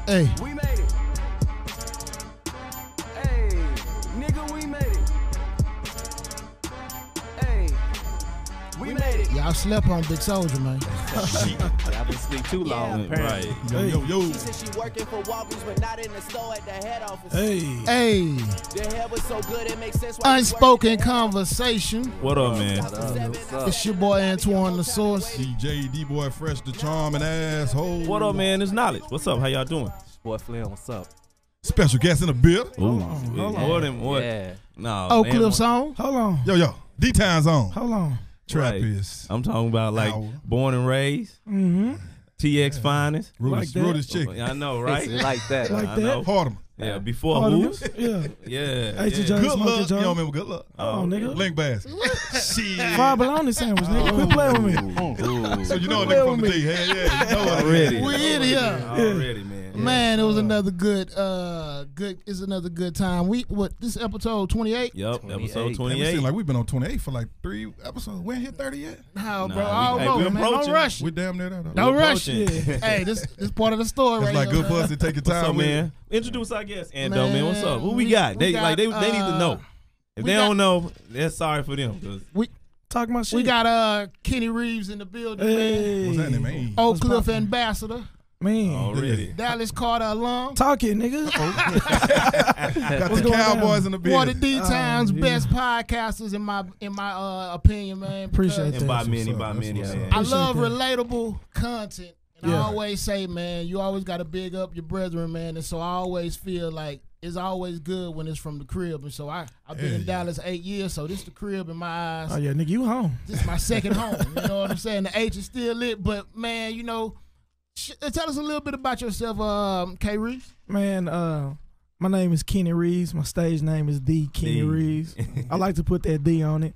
Hey. We made it. Hey, nigga, we made it. Hey, we made it. Y'all slept on Big Soldier, man. I've been asleep too long, apparently. Right. Yo. She said she working for Walgreens, but not in the store at the head office. Hey. The hair was so good, it makes sense. Why Unspoken Conversation. What up, man? It's your boy Antoine the Source. DJ D-Boy Fresh, the charm and asshole. What up, man? It's Knowledge. What's up? How y'all doing? Boy Flynn, what's up? Special guest in the building. Ooh, hold on. more than what? Yeah. No. Oak man, Cliff song. Hold on. Yo. D-Time's on. Hold on. Trap Right. is. I'm talking about like Hour. born and raised, Mm-hmm. TX finest. Rudis, that. Rudis chick. I know, right? It's like that. Like I that. know. Hardeman. Yeah, before Artemis? hoops. Yeah. Yeah. H.J. yeah. Jones. Good Smoking luck. You Jones. don't remember good luck. Oh, nigga. Link basket. Shit. Fried bologna sandwich, nigga. Quit playing with me. So you know a nigga from the D. Hell yeah. You know what it Already. is. We in here. Already, man. Man, it was another good it's another good time. This episode 28? Yep, episode Man, it 28. seems like we've been on 28 for like 3 episodes. We ain't hit 30 yet. No, Nah, bro. we Almost, man. Don't approaching. rush We it. damn near that. Don't rush approaching. it. Hey, this part of the story It's right like here, good for man. us to take your What's time up, with man? it. Introduce our guest, Ando, man. What's up? Who we we- got? we They got, like they need to know. If we they got- don't know, that's sorry for them. 'Cause Talk my shit. We got Kenny Reeves in the building, man. Hey. What's that name, man? Oak Cliff ambassador. Man. already. Dallas Carter alum. Talk it, nigga. Got What's the going Cowboys down? in the One of building. the D-Time's yeah. best podcasters in my opinion, man. Appreciate because And by that. many, what's by up. many, That's what's man. I love Appreciate relatable content. And I Yeah. always say, man, you always got to big up your brethren, man. And so I always feel like it's always good when it's from the crib. And so I've been in Dallas 8 years, so this the crib in my eyes. Oh, yeah, nigga, you home. This is my second home. You know what I'm saying? The H is still lit, but man, you know, tell us a little bit about yourself, K. Reeves. Man, my name is Kenny Reeves. My stage name is The Kenny D. Reeves. I like to put that D on it.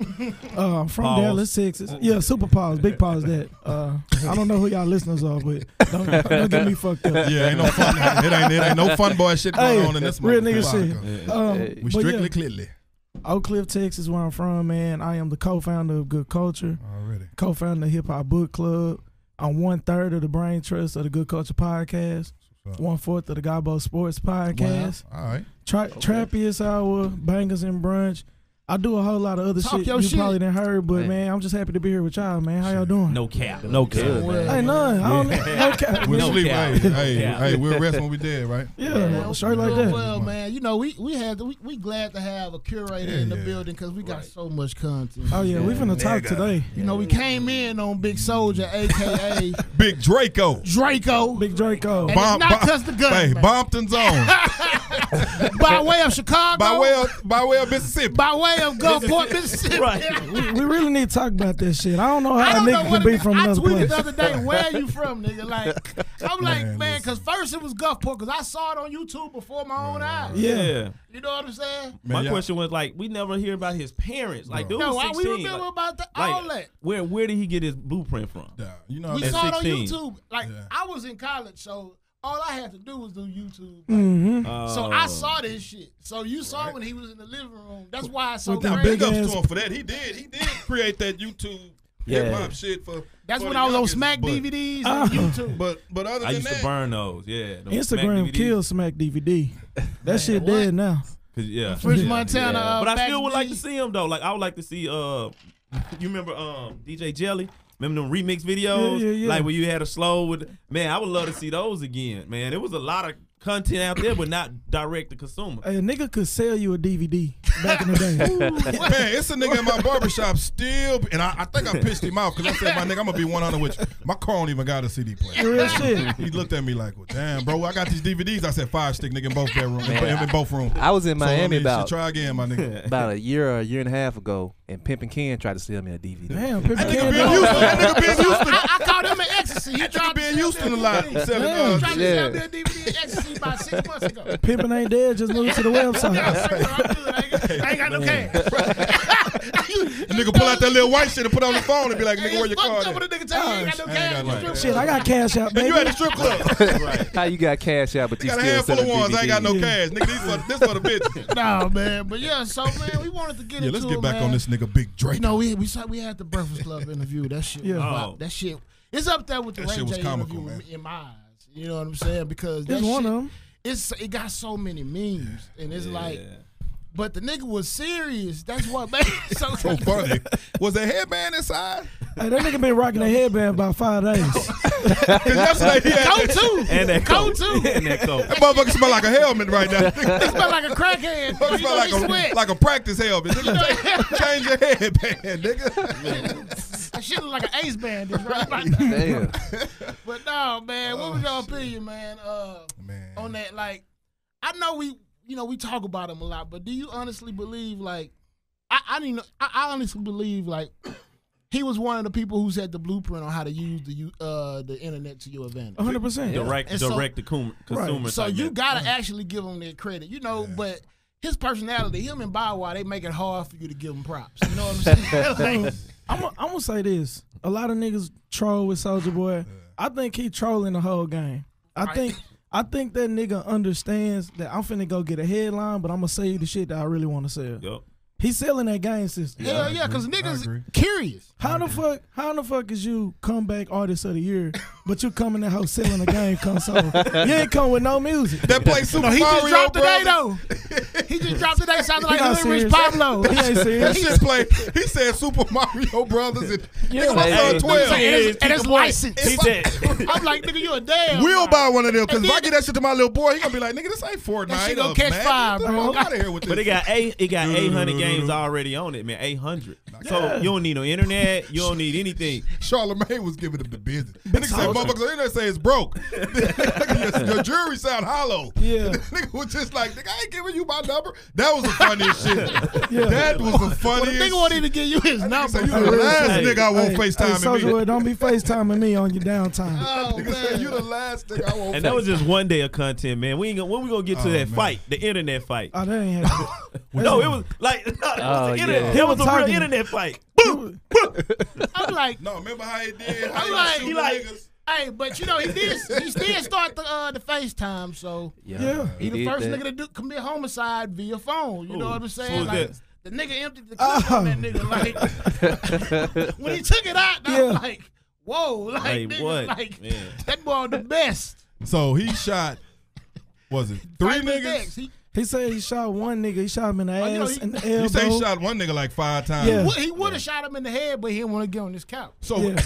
I'm from Pause. Dallas, Texas. Yeah, super pause, big pause that. I don't know who y'all listeners are, but don't get me fucked up. Yeah, ain't no fun. It ain't no fun boy shit going Hey, on in this real nigga motherfucker. shit. We But strictly yeah, clearly. Oak Cliff, Texas, where I'm from, man. I am the co-founder of Good Culture, Already. co-founder of Hip Hop Book Club. I'm 1/3 of the brain trust of the Good Culture podcast, 1/4 of the Gabo Sports podcast. All right. Trappiest Hour, Bangers and Brunch. I do a whole lot of other Talk shit your you shit. probably didn't heard, but Man. man, I'm just happy to be here with y'all, man. How y'all doing? No cap. No cap. Good, Well, man. Ain't none. I don't no cap. We'll No sleep. cap. Hey, we'll rest when we dead, right? Yeah, straight like Real that. Well, man, you know, we glad to have a curator in the building because we got so much content. Oh yeah, we finna talk today. You know, we came in on Big Soldier, a.k.a. Big Draco. Draco. Big Draco. And it's not because the gun, Hey, man. Bompton's on. By way of Chicago. by way of Mississippi. By way of Gulfport, Mississippi. We really need to talk about that shit. I don't know I how a don't know nigga what can be from I another tweeted place. the other day, where you from, nigga? Like, I'm like, Man, man, because first it was Gulfport, because I saw it on YouTube before my own eyes. Yeah. You know what I'm saying? My y'all- question was like, we never hear about his parents. Like, dude No, was we 16. remember like, about all that. Where did he get his blueprint from? Yeah, you know, We At saw it on 16. YouTube. Like, Yeah. I was in college, so all I had to do was do YouTube. Mm-hmm. So I saw this shit. So you saw when he was in the living room. That's why it's so With them crazy. big ups ass- to him for that. He did create that YouTube Yeah. hip hop shit for. That's for when the I was on youngest, Smack but- DVDs and YouTube. But other I than used to that, burn those. Yeah. them Smack Instagram DVDs. killed Smack DVD. That shit what? dead now. 'Cause, yeah. French yeah, Montana. yeah. But I back still would in like the- to see him though. Like I would like to see. You remember DJ Jelly? Remember them remix videos? Yeah. Like where you had a slow with. Man, I would love to see those again. Man, there was a lot of content out there, but not direct to consumer. Hey, a nigga could sell you a DVD back in the day. man, it's a nigga in my barbershop still, and I think I pissed him off because I said, my nigga, I'm gonna be 100 with you. My car don't even got a CD player. Real shit. He looked at me like, well, damn, bro, I got these DVDs. I said, 5-stick, nigga, in both bedrooms, in both rooms. I was in Miami shit, about try again, my nigga. a year or a year and a half ago, and Pimpin' Ken tried to sell me a DVD. Damn, That Pimpin' nigga Ken. been Houston. That nigga been Houston. I called him an ecstasy. He That tried nigga to been sell me Houston a a lot. DVD. Selling, Yeah. He tried to Yeah. sell me a DVD ecstasy about 6 months ago. Pimpin' ain't dead, just moved to the website. I'm good. I ain't got no cash. A nigga pull out that little white shit and put it on the phone and be like, nigga, where your card Up when at? a nigga tell you, you ain't got no I ain't cash. got no cash. Shit, I got cash out, And baby. you at the strip club. How you got cash out, but you Got a still handful of selling ones. I ain't got no DVDs? cash. Nigga, this for the bitches. Nah, man. But yeah, so man, we wanted to get Yeah, into let's it, get back man. on this nigga Big Drake. You know, we saw we had the Breakfast Club interview. That shit, Yeah. was Oh. wild. That shit, it's up there with the That Ray shit was J comical, interview man. in my eyes. You know what I'm saying? Because that It's one shit, of them. it got so many memes, and it's like, but the nigga was serious. That's what made it so funny. Was the headband inside? Hey, that nigga been rocking a headband about 5 days. Because yesterday he had Coat too. And that Coat coat. too. And that coat. that motherfucker smell like a helmet right now. It smell like a crackhead. It smell like a practice helmet. Nigga, change your headband, nigga. That shit look like an ace bandage, right? Damn. But no, man, what was your opinion, man? On that, like, I know we talk about him a lot, but do you honestly believe, like, I honestly believe, like, he was one of the people who set the blueprint on how to use the internet to your advantage. 100%. Direct to consumer. So type you shit. gotta actually give him that credit, but his personality, him and Bow Wow, they make it hard for you to give him props. You know what I'm saying? Like, I'm gonna say this. A lot of niggas troll with Soulja Boy. I think he trolling the whole game. I think that nigga understands that I'm finna go get a headline, but I'm gonna say the shit that I really want to sell. Yup. He's selling that game system. hell yeah, because niggas agree. curious. How the fuck is you comeback artist of the year, but you coming that house selling a game console? You ain't come with no music. That play Super He Mario just dropped today Brothers. though. He just dropped today. Sounded like He not Hood Rich serious. Pablo. He ain't That serious. shit play. He said Super Mario Brothers and nigga, my Hey. son 12. And it's licensed. He said, I'm like, nigga, you a damn. We'll buy one of them because And if I then- get that shit to my little boy, he gonna be like, nigga, this ain't Fortnite. That shit gonna or catch Madden. fire, Get the bro. fuck outta here with but it this. got 800 games already on it, man. 800. So you don't need no internet. You don't need anything. Charlamagne was giving him the business. That nigga said, motherfuckers on the internet say it's broke. Your jury sound hollow. Yeah. The nigga was just like, nigga, I ain't giving you my number. That was the funniest shit. Yeah. That was the Well, the funniest nigga won't even give you his Nigga number. said, you the last Hey. nigga I won't Hey, FaceTime Soulja me. Boy, don't be FaceTiming me on your downtime. Oh, Nigga said, you man. the last nigga I won't And that was just one day of content, man. When we gonna get to that man. fight, the internet fight? Oh, that ain't happening. No, it was like it was Oh, the internet. yeah. It was a real Talking- internet fight. I'm like, No, remember how he did? I'm How like- he he was like- shooting niggas? hey, but you know, he did start the FaceTime, so Yeah. he the did first that. nigga to commit homicide via phone. You know what I'm Who saying? was Like, that? the nigga emptied the clip on that nigga. Like, when he took it out, I Yeah. was like, whoa, like, Like nigga, what? like Man. that boy the best. So he shot, was it 3 Fight with niggas? Dex. He said he shot one nigga. He shot him in the you know, ass he- and the You say elbow. he shot one nigga like 5 times. Yeah. He would have shot him in the head, but he didn't want to get on his couch. So, Yeah.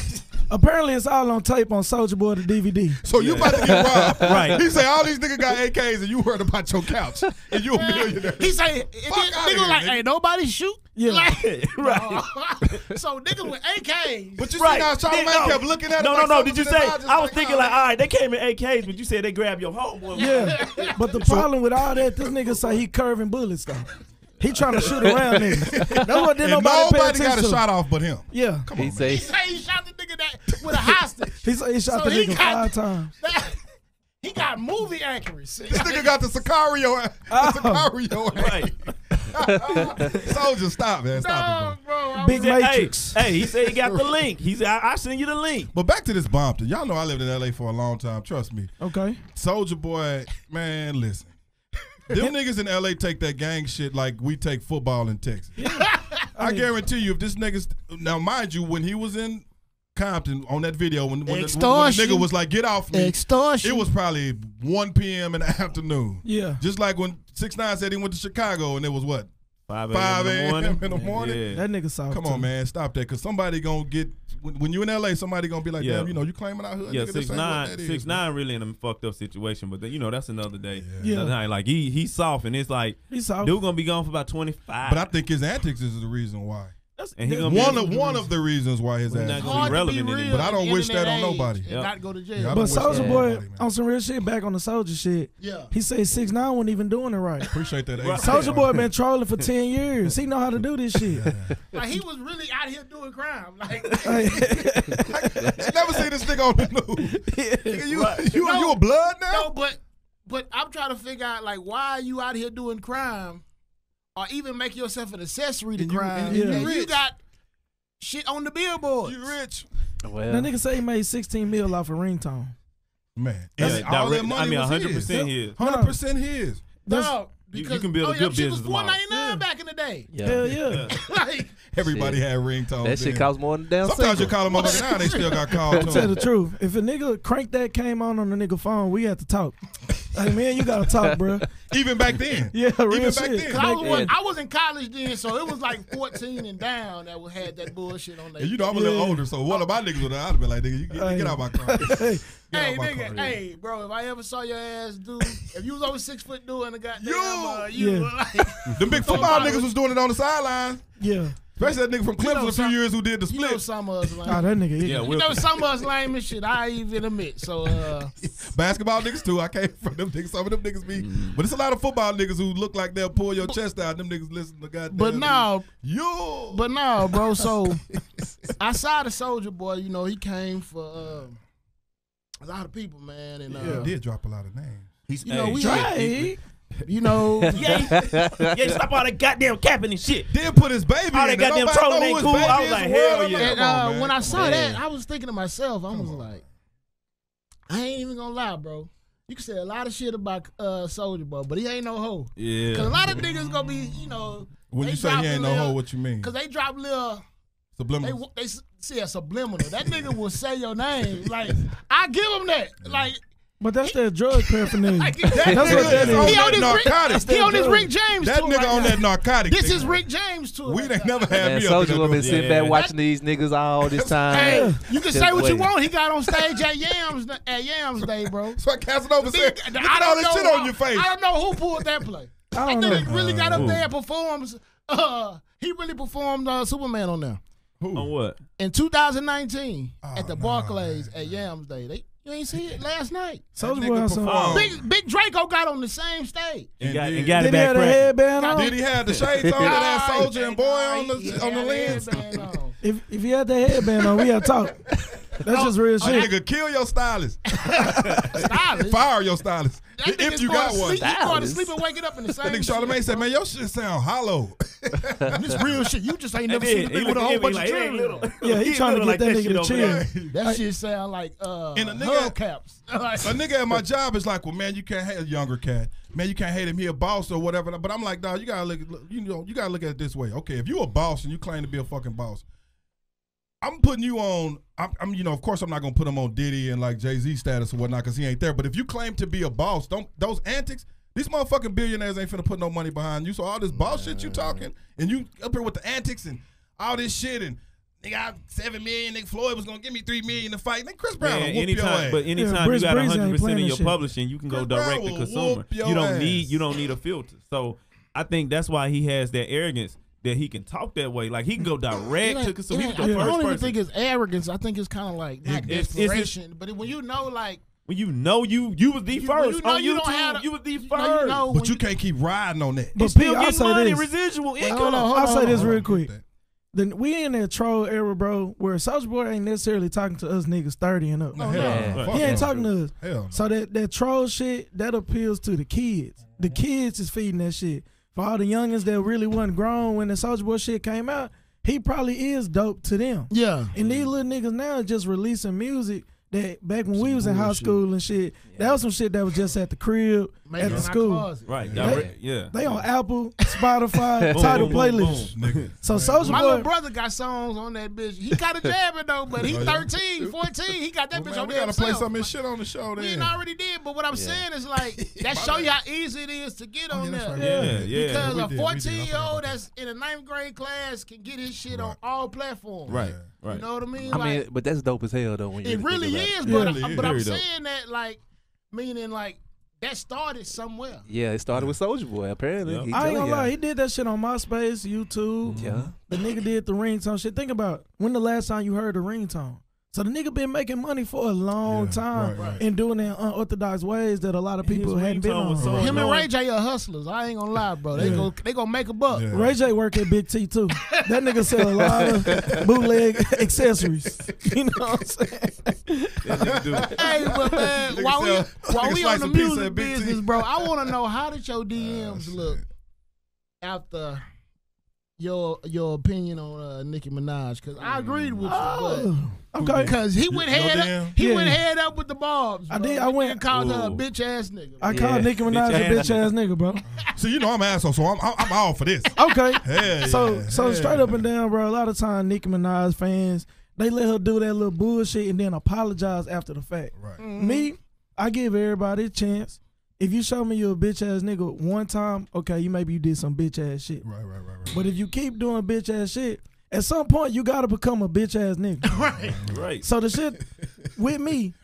Apparently, it's all on tape on Soulja Boy the DVD. so you about to get robbed. Right. He say all these niggas got AKs and you heard about your couch. And you a millionaire. He say, and Fuck then outta nigga here, like, nigga. hey, nobody shoot. Yeah. Like, Right. So niggas with AKs. But you Right. see how Charlamagne kept looking at him No, like no. something Did you in his say? eye, just I was like, thinking oh, like, all right, they came in AKs, but you said they grabbed your homeboy. Yeah. But the problem with all that, this nigga say he curving bullets though. He trying to shoot around niggas. That's what didn't and nobody pay nobody attention got a to. shot off but him. Yeah. Come He on, say He say he shot the nigga that with a hostage. He said he shot So the he nigga got- 5 times. He got movie accuracy. This nigga got the Sicario. Sicario. Right. Soldier, stop, man. Stop it, bro. No, bro. Big Hey, Matrix. hey, he said he got the link. He said, I send you the link. But back to this Bompton. Y'all know I lived in LA for a long time. Trust me. Okay. Soldier Boy, man, listen. Them niggas in LA take that gang shit like we take football in Texas. I guarantee you, if this nigga's now, mind you, when he was in Compton on that video, when the Extortion. nigga was like, "Get off me," Extortion. it was probably 1 p.m. in the afternoon. Yeah. Just like when 6ix9ine said he went to Chicago and it was what 5 5 a.m. in the morning. Yeah. That nigga soft. Come too. on, man, stop that, cause somebody gonna get when you in LA, somebody gonna be like, Yeah. damn, you know, you claiming our hood. Yeah, nigga, this ain't what that is, 6ix9ine really in a fucked up situation, but you know that's another day. Yeah. Another night. Like he's soft, and it's like He soft. dude gonna be gone for about 25. But I think his antics is the reason why. and he gonna be One of the reasons why his We're ass. not It's gonna hard be to be relevant real anymore. But I don't in wish that internet on age nobody. and Yep. not go to jail. Yeah, I But don't wish that Soulja on Boy, nobody, man. on some real shit, back on the Soulja shit, Yeah. he said 6ix9ine wasn't even doing it right. Appreciate that. Right. Soulja Boy been trolling for 10 years. He know how to do this shit. Like he was really out here doing crime. Like I never seen this nigga on the news. Nigga, you a blood now? no, but I'm trying to figure out like why are you out here doing crime, or even make yourself an accessory to And you- crime? and you And you rich. got shit on the billboard. You rich, well, That nigga say he made 16 mil off a ringtone. man. Yeah, That's all that direct- money I mean, was 100% his. 100% his. Dog, You can build a good business model. Shit was $4.99 back in the day. Yeah. Hell yeah. Like, Everybody Shit. had ringtones. That shit then. costs more than damn Sometimes you single. call them up now, they still got called To to tell them. the truth, if a nigga crank that came on the nigga phone, we had to talk. Like, man, you gotta talk, bro. Even back then. Yeah, real Even back shit. then. 'cause I was in college then, so it was like 14 and down that had that bullshit on there. And you know I'm a little older, so one of my niggas would have been like, nigga, you get out my car. Hey, Hey, out my nigga, car. hey, bro, if I ever saw your ass, dude, if you was over 6 foot doing the goddamn, Yo! you Yeah. were like, Them big football niggas was doing it on the sidelines. yeah. Especially that nigga from Clemson a few years who did the you know split. some of us lame. Ah, that nigga. Yeah, You know some of us lame and shit. I even admit. So, Basketball niggas too. I came from them niggas. Some of them niggas be. But it's a lot of football niggas who look like they'll pull your chest out. Them niggas listen to goddamn. but no, Yo. bro. So, outside of Soldier Boy, you know, he came for a lot of people, man. And, He did drop a lot of names. you know, we Drake. you know, Yeah, stop all that goddamn capping and shit. Did put his baby All in that there. goddamn Nobody trolling know ain't who cool. his baby I was is like, in the world. hell I'm yeah. and come on, man. when I saw Man. that, I was thinking to myself, I was like, I ain't even gonna lie, bro. You can say a lot of shit about Soldier Boy, but he ain't no hoe. Cause a Yeah. lot of niggas gonna be, you know, When they you say drop he ain't no little- hoe, what you mean? Cause they drop little. Subliminal. They see a subliminal. That nigga will say your name. Like, I give him that. Like, But that's that drug paraphernalia. like That's nigga what that is on is. he on his narcotics. Rick, he on his Rick James That tour nigga right on now. that narcotic. This thing. is Rick James tour. We right ain't now. never had Man, me up Soldier in gonna that be bitch. sitting Yeah. back watching these niggas all this time. Hey, you can Just say what you waiting. want. He got on stage at Yams Day, bro. So I Casanova said, Nigga, look at all this shit on your face. I don't know who pulled that play. I That don't nigga know. really got up there and performs. He really performed Superman on there On what? in 2019 at the no, Barclays at Yams Day. You ain't see it last night. Soldier That Boy nigga on some. performed. Big Draco got on the same stage. And got did- it Did he back have a crack. headband on? Did he have the shades on that had Soldier and Boy on the lens? If he had that headband on, we had to talk. That's just real Oh, shit. nigga, kill your stylist. Stylist. Fire your stylist. That nigga's If you going got to one. sleep, he going to Stylist. sleep and waking up in the same That nigga Charlamagne said, man, your shit sound hollow. This real shit. You just ain't never Then seen a he nigga with a look whole at me bunch of like, it ain't children. little. Yeah, he trying to get that nigga to chill. That shit sound like And a nigga- hubcaps. A nigga at my job is like, well, man, you can't hate a younger cat. Man, you can't hate him. He a boss or whatever. But I'm like, dog, you gotta look at it this way. Okay, if you a boss and you claim to be a fucking boss, I'm putting you on. I'm you know, of course, I'm not gonna put him on Diddy and like Jay-Z status or whatnot because he ain't there. But if you claim to be a boss, don't those antics. These motherfucking billionaires ain't finna put no money behind you. So all this boss shit you talking and you up here with the antics and all this shit and. Nigga, I $7 million. Nigga, Floyd was gonna give me $3 million to fight. Nigga, Chris Brown will whoop your ass. But anytime Yeah, you Bruce got Brees ain't 100% playing of that your shit. publishing, you can go Chris Brown direct to will consumer. whoop your You don't ass. need a filter. So I think that's why he has that arrogance that he can talk that way. Like he can go direct to consumer. He I can go don't first even person. think it's arrogance. I think it's kind of like not It's- desperation. But when you know, like, when you know you was the You- first you know on you don't YouTube, have you was the you first. know, you know But when you can't keep riding on that. But He's still P, I'll getting say money, this. residual income. hold on. I'll say this Hold real on. quick. Then we in that troll era, bro, where Soulja Boy ain't necessarily talking to us niggas 30 and up. No, hell Yeah. no. Fuck He ain't no. talking to us. Hell no. So that troll shit, that appeals to the kids. The kids is feeding that shit. For all the youngins that really wasn't grown when the Soulja Boy shit came out, he probably is dope to them. yeah, And these little niggas now just releasing music that back when we was in high bullshit. school and shit, that was some shit that was just at the crib, Making at the in our school. closet. Right, They- direct, yeah. They on Apple, Spotify, Boom, title boom, boom, playlist. Nigga. So Soulja My little Boy, brother got songs on that bitch. He got a jabbing though, but he Oh, yeah? 13, 14. He got that Well, bitch man, on we there gotta play himself. some of his shit on the show We then. ain't already did, but what I'm saying is like that show you how easy it is to get on that's there. right. Yeah, yeah. Because we a did, we did. I 14-year-old forgot about that's in a 9th grade class can get his shit on all platforms. Right, Yeah. right. You know what I mean? I Like, mean, but that's dope as hell though. When you it really think is, about but, Yeah. but I'm Very dope. saying that like, meaning like that started somewhere. Yeah, it started with Soulja Boy. Apparently, Yeah. He I ain't telling gonna lie, y'all. he did that shit on MySpace, YouTube. Yeah. The nigga did the ringtone shit. Think about when the last time you heard the ringtone. So the nigga been making money for a long Yeah, time right. and doing it in unorthodox ways that a lot of His people hadn't been ringtone was on. so Him and annoying. Ray J are hustlers. I ain't gonna lie, bro. They Yeah. gonna make a buck. Yeah. Ray J work at Big T too. That nigga sell a lot of bootleg accessories. You know what I'm saying? That nigga do. Hey, but man, Nigga while nigga we slice on the a pizza music at Big T. business, bro, I want to know how did your DMs shit. look after your opinion on Nicki Minaj, because I agreed with you, but okay. because he went head up with the Barbs. I did. I went and called her a bitch ass nigga. I called Nicki Minaj a bitch ass nigga, bro. So you know I'm an asshole, so I'm all for this. Okay. Hell So yeah. straight up and down, bro. A lot of time Nicki Minaj fans, they let her do that little bullshit and then apologize after the fact. Right. Me, I give everybody a chance. If you show me you a bitch ass nigga one time, okay, you did some bitch ass shit. Right. But if you keep doing bitch ass shit, at some point you gotta become a bitch ass nigga. Right. So the shit with me,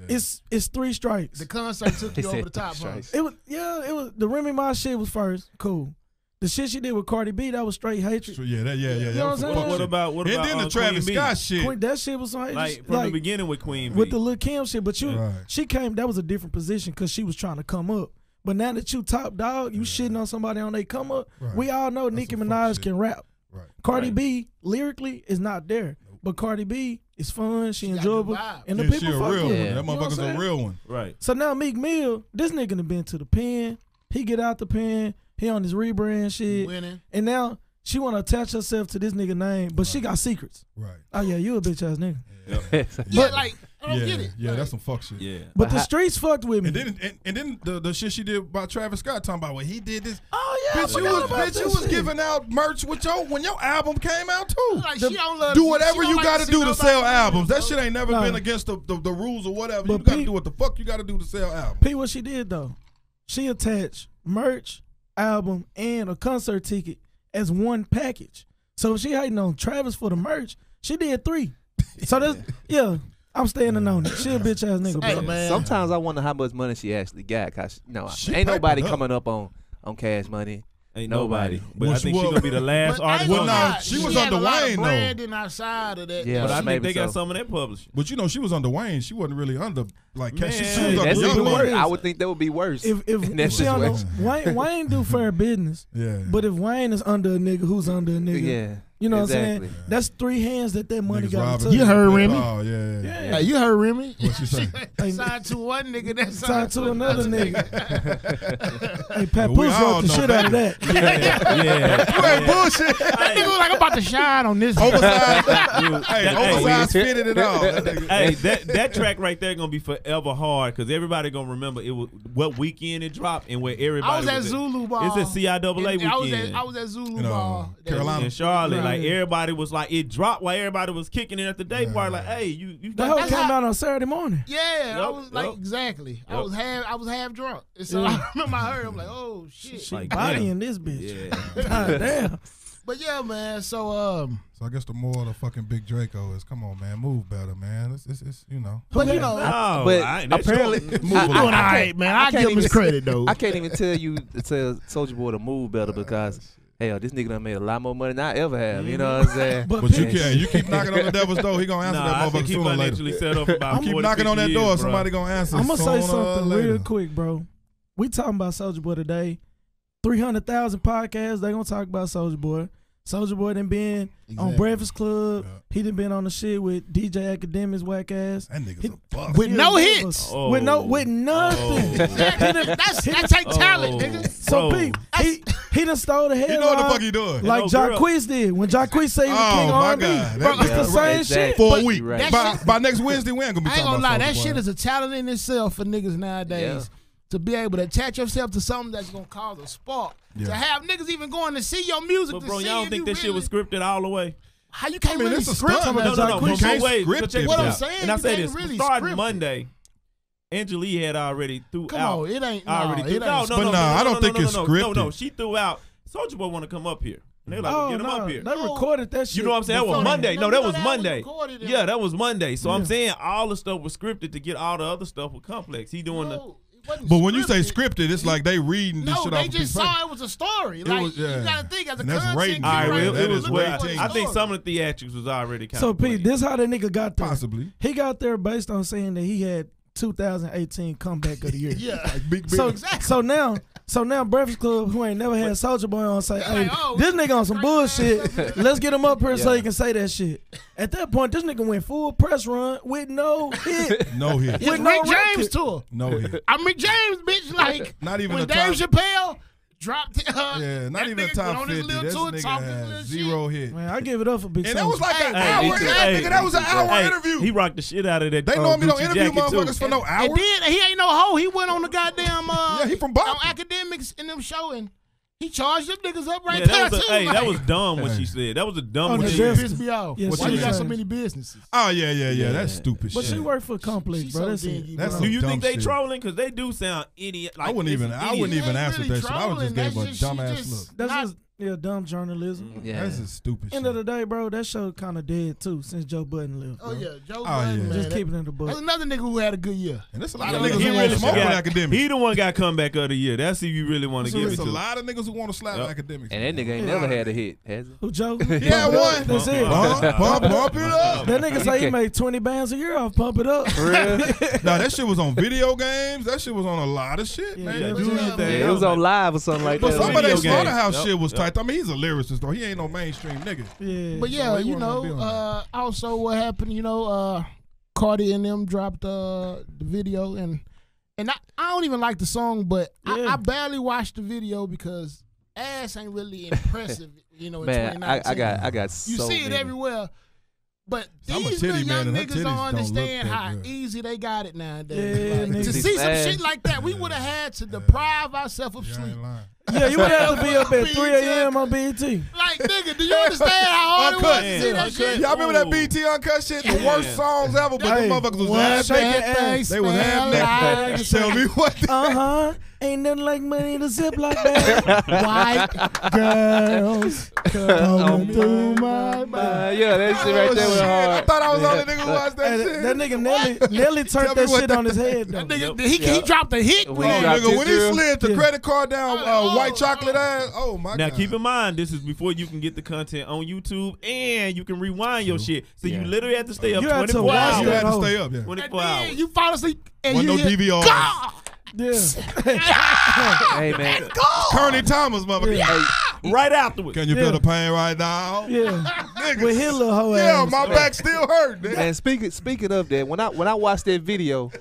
it's 3 strikes. The concert took you over the top, huh? It was the Remy Ma shit was first, cool. The shit she did with Cardi B, that was straight hatred. Yeah. You know what I'm saying? What about And then the Travis Queen Scott B? shit. That shit was some hatred. Like from the beginning with Queen B. With the Lil Kim shit, but Right. she came, that was a different position because she was trying to come up. But now that you top dog, you shitting on somebody on they come up, Right. we all know Nicki some fuck Minaj shit. can rap. Right. Cardi B, lyrically, is not there. But Cardi B is fun, she got enjoyable, good vibe. and the Yeah, people she a fuck real with one. her. That You know what I'm motherfucker's a saying? real one. Right. So now Meek Mill, this nigga done been to the pen. He get out the pen. He on his rebrand shit. Winning. And now she want to attach herself to this nigga name, but she got secrets. Right. Oh, yeah, you a bitch ass nigga. Yeah, like, I don't Yeah. get it. Yeah, Like, that's some fuck shit. Yeah. But the streets fucked with me. And then the shit she did about Travis Scott talking about when he did this. Oh, yeah, I Bitch, you forgot was, about bitch, that you was shit. giving out merch with when your album came out too. Like, she don't love Do she whatever don't you like got to see do to nobody sell win, albums. That bro. shit ain't never Nah. been against the rules or whatever. But You got to Pete- do what the fuck you got to do to sell albums. Pete, what she did though, she attached merch, album, and a concert ticket as one package. So if she hating on Travis for the merch, she did 3. So that's I'm standing on it. She a bitch ass nigga, Hey, bro. man. Sometimes I wonder how much money she actually got, cause She ain't nobody papered up. coming up on Cash Money. Ain't Nobody. nobody. But I Well, think well- she's gonna be the last But I artist. ain't Well, gonna nah, lie, she was had under a lot of Wayne, though. branding outside of that. Yeah. But I think maybe they got so. some of that publishing. But you know, she was under Wayne. She wasn't really under like Man, she was Hey, under That's Young even Young worse. Money. I would think that would be worse. If in that she on situation. Wayne do fair business, Yeah. but if Wayne is under a nigga, who's under a nigga? Yeah. You know what I'm exactly. saying? That's 3 hands that money Niggas got robbing to You heard Remy? Oh yeah. Yeah. Hey, you heard Remy? What she say? Signed to one nigga, that Signed to another nigga. Hey, Pat We Puss all wrote the know shit out of that. Yeah. You ain't bullshit. That nigga was like, I'm about to shine on this. Oversized. Dude, Hey, that- oversized fitted it all. That nigga- Hey, that track right there gonna be forever hard because everybody gonna remember it was what weekend it dropped and where everybody I was at Zulu Ball. It's a CIAA And weekend. I was at Zulu You know, Ball. Carolina. in Charlotte. Like Right. everybody was like it dropped while everybody was kicking it at the day party. Like, hey, you The whole That's came how- out on Saturday morning. Yeah, I Yup, was like yup. exactly. I Yup. was half drunk. And so Yeah. I remember I heard I'm like, oh shit. She Like, bodying this bitch. Yeah. God damn. But yeah, man. So So I guess the moral of the fucking Big Draco is, come on, man, move better, man. It's you know. but you know, No, but that's apparently, your- you doing all right, man. I can't give him his even- credit though. I can't even tell Soulja Boy to move better because hell, this nigga done made a lot more money than I ever have. You know what I'm saying? But But you Pete, can't. You keep knocking on the devil's door, he gonna answer Nah, that I think motherfucker he sooner or later. financially set up about Keep 40, knocking on that 50 door, years, somebody gonna answer. I'm gonna say sooner or something later. real quick, bro. We talking about Soulja Boy today. 300,000 podcasts. They gonna talk about Soulja Boy. Soulja Boy done been on Exactly. Breakfast Club. Yeah. He done been on the shit with DJ Academics, whack ass. That nigga's He- a bust. With no Yeah, hits. Oh. With nothing. Oh. That take talent, Oh. nigga. So Bro. Pete, he done stole the You headline. know what the fuck he doing? like No girl. Jacquees did when Jacquees said he was king Oh, of my R&B. God. Bro, That- it's the yeah, same exactly. shit. For But a week. right. that By next Wednesday, we ain't gonna be I ain't talking gonna lie, about that Soulja shit Boy. is a talent in itself for niggas nowadays. To be able to attach yourself to something that's gonna cause a spark. Yeah. To have niggas even going to see your music. But to bro, see y'all don't if think you that shit was scripted all the way? How you can't I mean, really it's a script stunt, it? man. No. You But can't wait, script but check it, this What I'm out. saying, And I you say can't this, really starting script it. Monday, Angela had already threw Come out. on, it ain't. already No, threw. it ain't. But nah, I don't think it's No, scripted. she threw out. Soulja Boy want to come up here. And they like, Oh, get him no, up here. they recorded that shit. You know what I'm saying? That was before. Monday. No, that was Monday. recorded in- Yeah, that was Monday. So I'm Yeah. saying all the stuff was scripted to get all the other stuff with Complex. He doing the. No, it wasn't But when you say scripted, it's like they reading this no, shit they off a piece just of paper. saw it was a story. Like was- yeah. you gotta think as a And that's content rating. All right, curator, well, it you was look well. for a I think story. some of the theatrics was already kind So of. Pete, this how that nigga got there. Possibly. He got there based on saying that he had 2018 comeback of the year. Yeah. Like big. So Exactly. so now Breakfast Club, who ain't never had Soulja Boy on, say, hey, like, oh, this nigga on some bullshit. Let's get him up here so Yeah. he can say that shit. At that point, this nigga went full press run with no hit. No hit. It's with no Rick James record. tour. No hit. I'm Rick James, bitch. Like Not even when a Dave time. Chappelle dropped. Yeah, not even top 50. This nigga had 0 hits. Man, I give it up for Big And Soulja. that was like an Hey, hour. me too. Nigga, that was an hour interview. He rocked the shit out of that. They normally don't Gucci interview jacket, motherfuckers too. for no hour. And then he ain't no hoe. He went on the goddamn Yeah, he from on Boston. academics in them show and he charged them niggas up right Yeah, there that was too. hey, like, that was dumb what she said. That was a dumb On the thing. desk. pissed me off. Yeah, Why she you got so changed. many businesses? Oh, yeah. That's stupid But shit. she worked for Complex, She's bro. so That's dingy, it. That's bro. Do you dumb think they shit. trolling? Because they do sound idiot. Like, I wouldn't even answer Ain't that really shit. I would just trolling. gave a That's just- dumbass she just- look. That's Not- just dumb journalism. Yeah. That's just stupid End shit. of the day, bro, that show kind of dead too since Joe Budden left. Oh bro. yeah, Joe Oh, Budden, yeah. man. Just keeping it in the That's book. another nigga who had a good year. And there's a lot Yeah, of niggas he who want really to smoke with got- academics. He the one got comeback of the year. That's who you really want to give There's it a to. lot of niggas who want to slap Yep. academics. And that nigga ain't never had a hit, has he? Who Joe? Yeah, one. That's it. Pump it up. That nigga say he made 20 bands a year off Pump It Up. For real? Nah, that shit was on video games. That shit was on a lot of shit, Yeah, man. yeah, do yeah. anything. Yeah, it was on live or something like But that. some of that Video game. slaughterhouse Yep. shit was Yep. tight. I mean, he's a lyricist though. He ain't no mainstream nigga. Yeah. But yeah, he you wasn't gonna be on know, also what happened, you know, Cardi and them dropped the video and I don't even like the song, but Yeah. I barely watched the video because ass ain't really impressive, you know, in Man, 2019. I got You so see it many. everywhere. But I'm a these titty little man, young and her niggas titties don't don't look understand that how good. easy they got it nowadays. Yeah, Like, niggas to be see some smashed. shit like that, we would have had to deprive ourselves of Yeah, I sleep. ain't lying. Yeah, you would have to be up at 3 a.m. on BET. Like, nigga, do you understand how hard it was Uncut. to see that shit? Y'all remember that BT Uncut shit? The worst songs ever, but Hey, them motherfuckers was what half shaking naked. ass. They was half Smell naked. Tell me what. Ain't nothing like money to zip like that. White girls coming through my mind. Yeah, that shit right there was Oh, shit. I hard. thought I was the only nigga who watched that Hey, shit. that nigga Nelly Tell turned me that what shit that- on his head though. That nigga, he dropped a hit with When he it. dropped Nigga, when he This slid the Yeah. credit card down white chocolate ass, oh my Now god. keep in mind, this is before you can get the content on YouTube and you can rewind your shit. So Yeah. you literally have to stay up You had to 24 watch hours. You had to Oh. stay up, yeah. And 24 then hours. you fall asleep and Wasn't you no hear, DVR. God! Yeah. Hey, man. Kearney Thomas, motherfucker. Yeah. Right afterwards. Can you feel the pain right now? Yeah. Niggas. With his little hoe Yeah, ass. my back still hurt. nigga. Man, speaking of that, when I watched that video,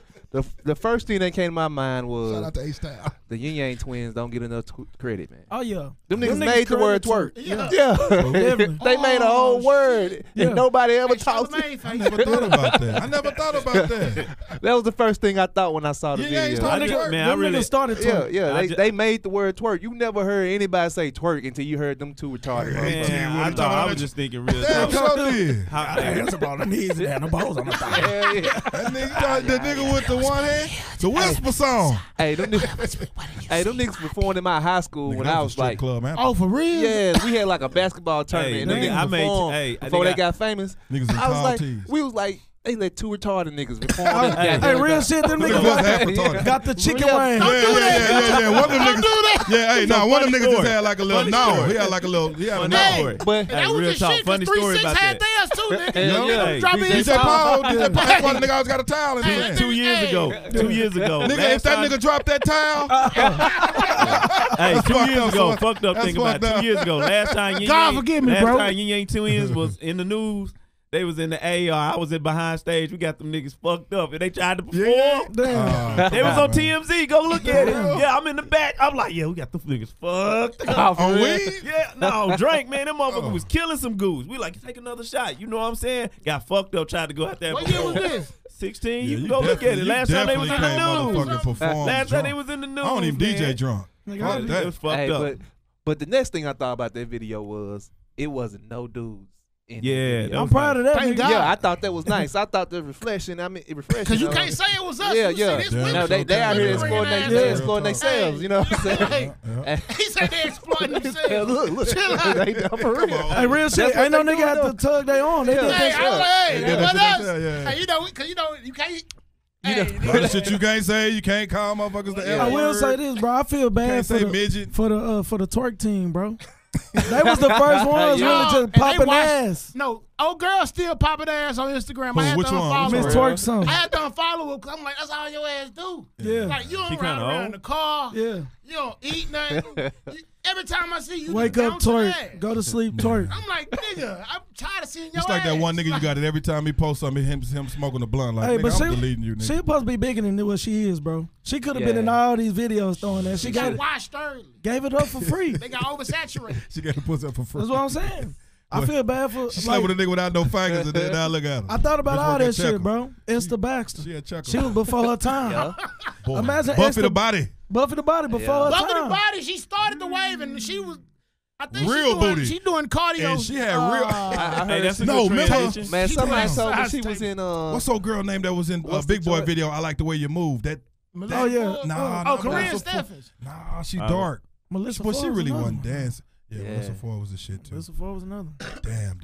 the first thing that came to my mind Shout was out to H-Town. the Yin Yang twins don't get enough credit, man. Oh yeah. Them niggas made the word twerk. Yeah. Yeah, Definitely. they made a whole word, Yeah. and nobody ever Hey, talked. Charlamagne I face. never thought about that. I never thought about that. That was the first thing I thought when I saw the Yin Yang video. started I twerk. just- man, I Them really- niggas started Yeah, twerk. yeah, I they made the word twerk. You never heard anybody say twerk until you heard them two retarded. Man. motherfuckers. Man, I What you thought talking I about? was just thinking real Damn, talk. so did. How- about the knees and the balls on the thigh. Hell yeah. That nigga, the nigga with the one hand, the whisper song. Hey, them niggas performed in my high school when Nigga, I that's a was strip like, club, man. Oh, for real? yeah, we had like a basketball tournament. and nigga, them I niggas made- performed hey, I before think they got famous. Niggas in I was tall like, tees. we was like, they let two retarded niggas perform. Hey, real shit, them Niggas niggas was half retarded. got the chicken Yeah. wing. Yeah. One of them niggas. Yeah, hey, nah, one of them funny niggas just story. had like a little Funny no. story. He had like a little. He had a Funny no. story. But And that Hey, was real the talk, shit, funny 'cause story 3-6 about had that. theirs too, nigga. Hell You know, yeah. drop DJ it in DJ Paul did that. Hey. That's why the nigga always got a towel in his Hey, hand. 2 years ago. 2 years ago. Nigga, Last if that time- nigga dropped that towel, Hey, 2 fucked years up, ago, son. fucked up That's thing about fucked up. 2 years ago. Last time Yin God Yang, forgive me, last bro. time Yin Yang Twins was in the news. They was in the AR. I was in behind stage. We got them niggas fucked up, and they tried to perform. Yeah. Damn. They was on TMZ. Go look at it. Yeah, I'm in the back. I'm like, yeah, we got them niggas fucked up. on weed. Yeah, no, drink, man. Them motherfuckers was killing some goose. We like, take another shot. You know what I'm saying? Got fucked up, tried to go out there. What year was this? 16. Yeah, you can go look at it. Last time they was in the news. Last time they was in the news. I don't even man. DJ drunk. Nigga, Fuck I- It that. was fucked hey, up. but the next thing I thought about that video was it wasn't no dudes. In Yeah, the that video. I'm proud of that. Thank nigga. God. Yeah, I thought that was nice. I thought the reflection. I mean, refreshing. Because you can't say it was us. Yeah, You yeah. see this Yeah. women No, they out here bringing exploiting ass they up. exploiting themselves. You know what I'm saying? Hey, he said they exploiting Yeah, themselves. look, Chill out. they done for real. Hey, real shit. That's what Ain't no they nigga doing, have to tug they on. They Yeah. did Hey, that I'm like, Yeah, hey, that's what what else? they say, yeah. Hey, because you can't. You Hey, know- A lot of shit you can't say. You can't call motherfuckers the F I will word. say this, bro. I feel bad Can't for say the, midget. for the twerk team, bro. They was the first ones Yeah. really And just they popping watched- ass. No, old girl still popping ass on Instagram. Who, I had which to one? unfollow Miss her. Twerk song. I had to unfollow her because I'm like, that's all your ass do. Yeah. Like, you don't She ride kinda around old. the car. Yeah. You don't eat nothing. Every time I see you, Wake just up, bouncing twerk. ass. Go to sleep, twerk. I'm like, nigga, I'm tired of ass in your It's like that ass. one nigga you got it every time he posts something, him smoking a blunt. Like, Hey, nigga, but I'm deleting you, nigga. She supposed to be bigger than what she is, bro. She could have been in all these videos throwing that. She got washed early. Gave it up for free. They got oversaturated. She got to put up for free. That's what I'm saying. I feel bad for. She slept with a nigga without no fingers, and then now look at her. I thought about Bitch all work that at shit, Checkers. bro. Esther Baxter. She had Checkers. She was before her time. Boy, Imagine Buffy Esther- the Body. Buffy the Body before her Buffy the time. Body, she started the wave, and she was. I think Real booty. She doing cardio. And she had real. I Hey, heard that's a No, good remember- transition. man, She somebody doing told me size she was in What's old girl name that was in What's the Big Boy joint? video? I like the way you move. That. Oh, yeah. Nah, Korean Melissa Stephens. Nah, she dark. Melissa But Ford she was really another wasn't one. dancing. Yeah, Yeah. Melissa Ford was the shit too. Melissa Ford was another. Damn.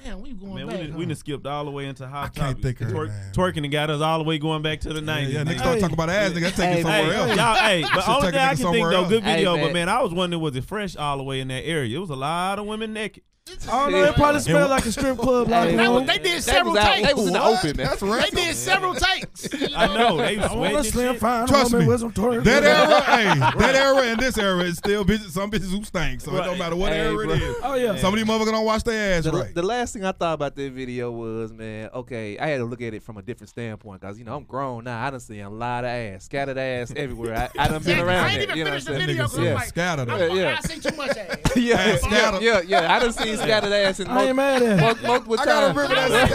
Damn, we going Man, back. we done skipped all the way into hot I can't topics. think of her name. Twerking and got us all the way going back to the 90s. Yeah, niggas man. start talking about ass, nigga. Take Hey, it somewhere Hey, else. y'all, hey, but Should only take thing a I nigga can think somewhere though, else. good video, Hey, but man. man, I was wondering was it fresh all the way in that area? It was a lot of women naked. I don't know. It probably smelled like a strip club. Like Hey, That was, room. they did They several was out- takes. they was in the What? open, man. That's They right. did several takes. You I know they was I want sweating a and slim shit. fine Trust woman me. with some twerk. That era, hey, that era and this era is still bitches. Some bitches who stink, so it don't Right. matter what Hey, era bro. it is. Oh yeah. Some of these motherfuckers don't wash their ass right. The last thing I thought about that video was, man, okay, I had to look at it from a different standpoint because, I'm grown now. I done seen a lot of ass, scattered ass everywhere. I done been I around ain't that. even You know what finished the I'm saying? video Nigga because I'm said like, scattered. Yeah. I see too much ass. Yeah, scattered. yeah. I done seen scattered ass in I ain't mad at it. multiple I gotta times. remember that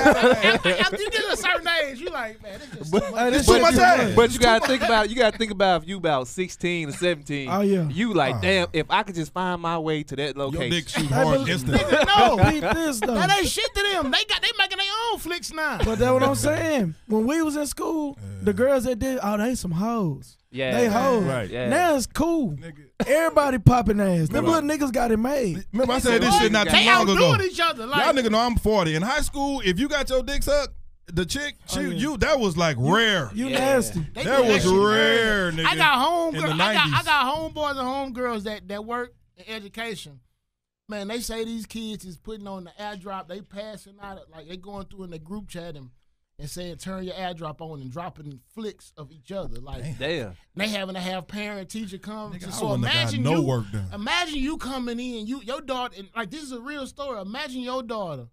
scattered. After you get a certain age, you like, man, this is too much. Hey, this Too shit much too ass. But you gotta think about if you about 16 or 17. Oh, yeah. You like, Oh. damn, if I could just find my way to that Your location. dick shoot Hey, hard but- instantly. No, Peep this though. that ain't shit to them. They making their own flicks now. But that's what I'm saying. When we was in school, the girls that did, they some hoes. Yeah. They hoes. Right. Yeah. Now it's cool. Nigga. Everybody popping ass. Them little niggas got it made. Remember I said this shit not too They long ago. outdoing each other. Like, Y'all nigga know I'm 40. In high school, if you got your dick sucked, the chick, that was like rare. You Yeah. nasty. they That do was shit rare, early. nigga. I got in the I got 90s. homeboys and homegirls that work in education. Man, they say these kids is putting on the airdrop. They passing out like they going through in the group chat and saying turn your airdrop on and dropping flicks of each other. Like Damn. they having to have parent teacher come. Nigga, I So wouldn't have got imagine no you work done. imagine you coming in, your daughter, and like this is a real story. Imagine your daughter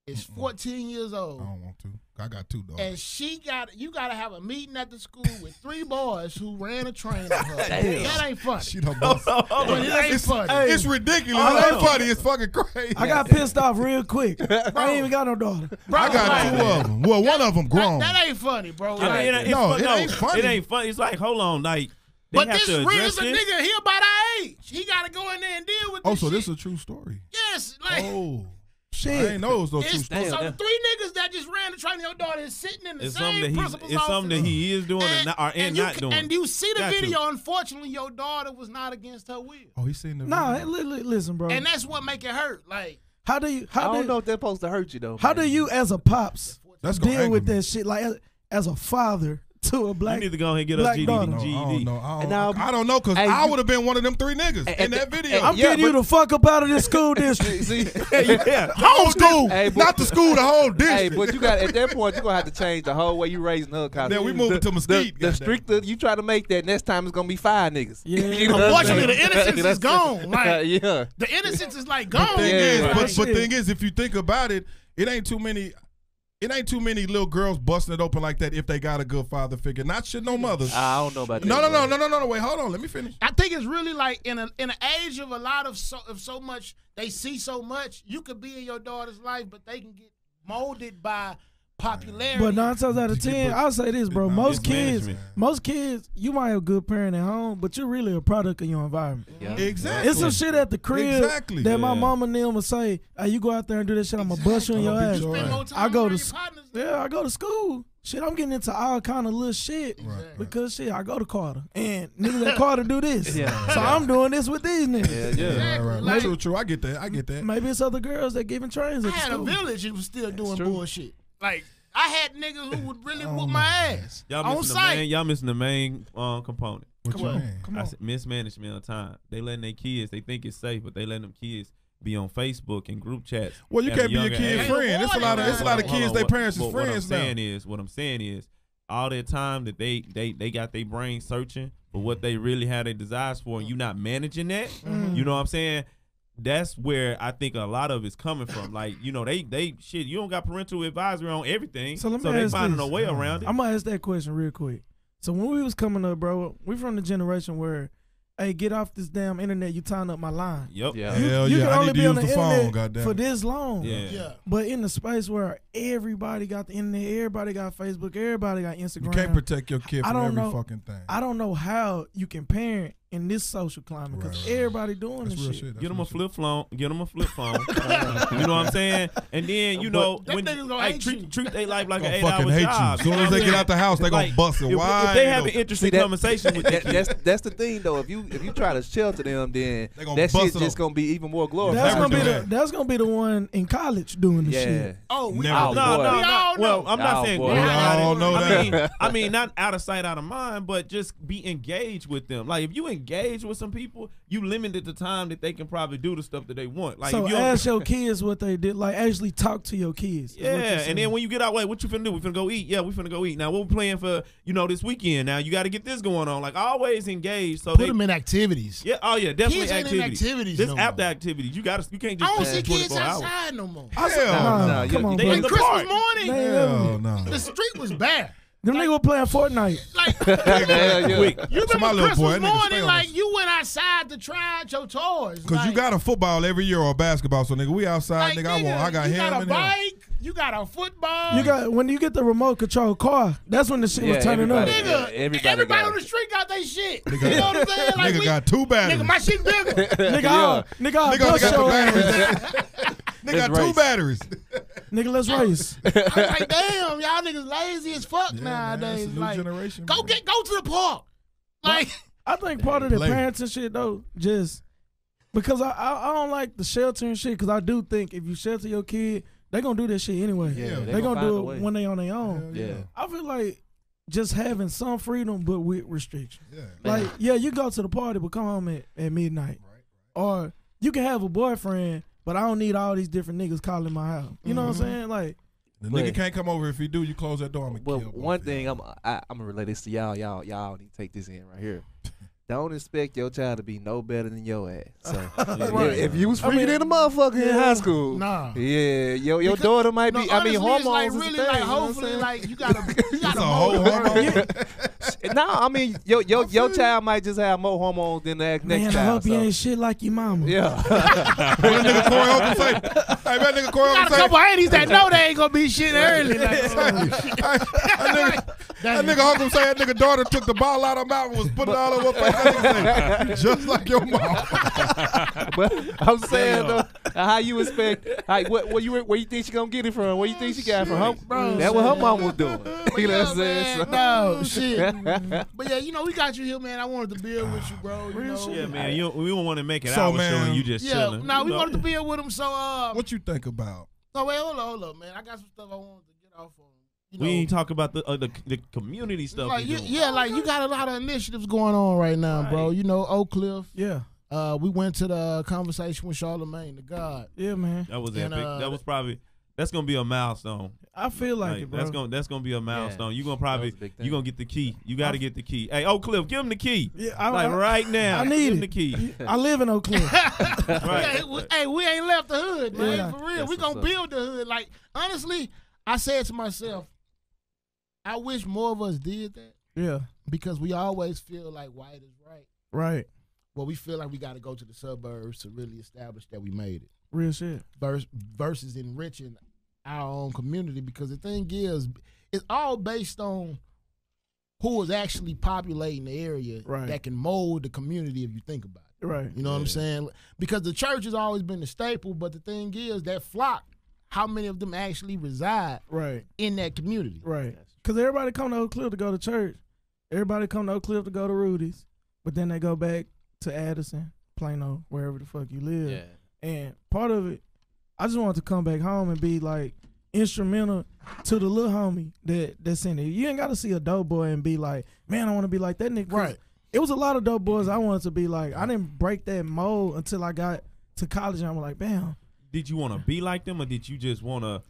is 14 years I old. don't want to. I got two dogs. And you gotta have a meeting at the school with 3 boys who ran a train on her. Damn. That ain't funny. She don't bust. But it ain't funny. It's ridiculous. Oh, It ain't no. funny. It's fucking crazy. I got pissed off real quick. I ain't even got no daughter. Bro, I got like, 2 of them. Well, one of them grown. That ain't funny, bro. I mean, Like, it ain't, No, it's it fun- ain't funny. It ain't funny. It's like, hold on, like they but have this to real address is a this. nigga. He about our age. He gotta go in there and deal with Oh, this so shit. this is a true story. Yes, like Oh, I Shit. ain't know it was no true it's, story. so Damn. the 3 niggas that just ran the train, your daughter is sitting in the It's same something that he's. principal's It's something that office. he is doing and you not can- doing. And you see the Got to. video. Unfortunately, your daughter was not against her will, Oh, he seen the Nah, video. listen, bro. and that's what make it hurt. Like How do you I how don't do know if that's supposed to hurt you though. how man. do you as a pops That's gonna deal with anger me. that shit? Like as a father to a you black. need to go ahead and get us black GD, daughter. No, I GED. don't know. And now- I don't know because Hey, I you- would have been one of them 3 niggas in that video. I'm Yeah, getting you but- the fuck up out of this school district. See, Yeah. Homeschool, Hey, but- not the school, the whole hey, district. but you got at that point you're gonna have to change the whole way you raising her. Cause Yeah, we moving to Mesquite, The goddamn. stricter you try to make that, next time it's gonna be 5 niggas. Yeah. You know what I'm Unfortunately, saying? the innocence is gone. Like yeah. the innocence is like gone. Thing Yeah. is, Right. but Shit. thing is, if you think about it, it ain't too many little girls busting it open like that if they got a good father figure. Not shit, no mothers. I don't know about that. No. bro. Wait, hold on. Let me finish. I think it's really like in an age of a lot of so much they see so much. You could be in your daughter's life, but they can get molded by popularity. But 9 times out of 10, I'll say this, bro. Nah, Most mismanagement. kids, you might have a good parent at home, but you're really a product of your environment. Yeah. Exactly. It's some shit at the crib Exactly. that my Yeah. mama and them would say, hey, you go out there and do that shit, I'm going to bust you in your I'ma ass. beat your Spend more ass. time I go around to your s- partners. Yeah, I go to school. Shit, I'm getting into all kind of little shit. Right. Because shit, I go to Carter. And niggas at Carter do this. Yeah. So I'm doing this with these niggas. Yeah, yeah. Right. Like- True. I get that. Maybe it's other girls that giving trains I at the had a school. village and was still doing true. bullshit. Like I had niggas who would really whoop my ass Y'all on missing the site. main. Y'all missing the main component. What you mean? Come I on. said mismanagement of time. They letting their kids. They think it's safe, but they letting them kids be on Facebook and group chats. Well, you at can't be a younger kid age. friend. It's a lot of Hold kids. on, Their parents is what friends now. What I'm saying is, all that time that they got their brain searching for what they really have their desires for, and you not managing that. You know what I'm saying? that's where I think a lot of it's coming from. Like, you know, they shit, you don't got parental advisory on everything. So let me they ask finding this. a way around it. I'm gonna ask that question real quick. So when we was coming up, bro, we from the generation where, hey, get off this damn internet. You tying up my line. Yep. Yeah. Hell You yeah, can I only need to be on use the the phone, internet goddamn. for this long. Yeah. Yeah. But in the space where everybody got the internet, everybody got Facebook, everybody got Instagram. You can't protect your kid I from don't every know. fucking thing. I don't know how you can parent in this social climate because Right. everybody doing That's this real shit. shit. Get them a flip phone. Get them a flip phone. You know what I'm saying? And then you know That when nigga's gonna like hate treat you. their life like an Gonna 8-hour fucking hate job. you. As soon know as what they I'm get saying? out the house, they gonna Like, bust it if wide. they have an open. interesting See, that- conversation with their kids. That's the thing though. If you try to shelter them, then They gonna that bust shit it just open. gonna be even more glorified. That's Never gonna be do the that. that's gonna be the one in college doing the Yeah. shit. Oh, we Never. all No, know. boy. No, We all well, know. I'm not Y'all saying boy. go We at all it. know that. I mean, not out of sight, out of mind, but just be engaged with them. Like if you engage with some people, you limited the time that they can probably do the stuff that they want. Like So if you ask your kids what they did. Like actually talk to your kids. is what you're yeah, and saying. then when you get out, wait, what you finna do? We finna go eat. Yeah, we finna go eat. Now what we playing for? You know, this weekend. Now you got to get this going on. Like always engage. So Put they them in activities. yeah, oh yeah, definitely Kids ain't in activities. activities This no after more. activities, you can't I just don't see spend kids 24 hours. outside no more. Hell Nah, no. come on, they bro. in the Christmas park. morning, They- Hell no. the street was bare. Them niggas were playing Fortnite. Like, Hell yeah. Quick. you So my remember little boy, Christmas that nigga stay morning, on like us. you went outside to try out your toys. Cause like, you got a football every year or basketball, so nigga, we outside, like, nigga. I got you him got a and him. bike, you got a football. You got when you get the remote control car, that's when the shit Yeah, was turning up. everybody- nigga, everybody everybody got on it. the street got their shit. Nigga- You know what I'm saying? Like, Nigga got 2 batteries. nigga, my shit bigger. Nigga, I'll Nigga bust got the your ass. batteries. Nigga got Let's 2 race. batteries. Nigga, let's race. I was like, damn, y'all niggas lazy as fuck Yeah, man, nowadays. it's a new Like, generation. go man. to the park. Like, I think part of the Play. parents and shit though, just because I don't like the shelter and shit. Because I do think if you shelter your kid, they gonna do that shit anyway. Yeah, they gonna find a do way. it when they on their own. Hell Yeah. I feel like just having some freedom, but with restrictions. Yeah. Like, yeah, you go to the party, but come home at midnight. Or you can have a boyfriend, but I don't need all these different niggas calling my house. You know what I'm saying? Like, The But- nigga can't come over if he do. You close that door. I'm gonna Well, kill. both one of thing y'all. I'm gonna relate this to y'all. Y'all need to take this in right here. Don't expect your child to be no better than your ass. So Right. if you was I mean, freaking in a motherfucker in high school, nah. yeah, your Because- daughter might No, be. I mean, honestly, it's hormones like is a really thing, like you know what I'm hopefully saying? like you gotta It's a mold whole her. hormone. No, I mean your child might just have more hormones than the next man, child. I hope you so- ain't shit like your mama. Yeah, What that nigga Corey Holcomb say? Hey, that nigga Corey Got a Holcomb couple say. ladies that know they ain't gonna be shit early. Like, That nigga Holcomb say that nigga daughter took the ball out of her mouth and was putting it all over her face. That nigga say, "You just like your mom." but I'm saying though, how you expect? Where you think she gonna get it from? Where you think she got it from? Her, Bro, that's what her mom was doing. You know what I'm saying? man, no shit. But yeah, you know we got you here, man. I wanted to build with you, bro. You know, Yeah, man, we don't want to make it So, our show man, and you just yeah. chilling. No, you we know? wanted to build with him. So What you think about? no, wait, hold up, man. I got some stuff I wanted to get off on. You know, We ain't talk about the community stuff. like you you, doing. yeah, like you got a lot of initiatives going on right now, bro. Right. You know, Oak Cliff. Yeah. We went to the conversation with Charlamagne, the God. Yeah, man. That was And, epic. That was probably that's gonna be a milestone. I feel like it, bro. That's gonna be a milestone. You gonna probably was a big thing. you gonna get the key. You got to get the key. Hey, Oak Cliff, give him the key. Yeah, Like right now, I need give him it. the key. I live in Oak Cliff. Right. Hey, we ain't left the hood, man. Yeah. For real, That's we gonna what's up. build the hood. Like honestly, I said to myself, I wish more of us did that Yeah. because we always feel like white is right. Right. Well, we feel like we got to go to the suburbs to really establish that we made it. Real shit. Versus enriching our own community, because the thing is, it's all based on who is actually populating the area Right. that can mold the community if you think about it. Right. You know what I'm saying? Because the church has always been the staple, but the thing is that flock, how many of them actually reside Right. in that community? Right. Because everybody come to Oak Cliff to go to church. Everybody come to Oak Cliff to go to Rudy's. But then they go back to Addison, Plano, wherever the fuck you live. Yeah. And part of it, I just wanted to come back home and be like instrumental to the little homie that's in it. You ain't got to see a dope boy and be like, man, I want to be like that nigga. 'Cause Right. It was a lot of dope boys I wanted to be like. I didn't break that mold until I got to college and I'm like, bam. Did you want to be like them, or did you just want to?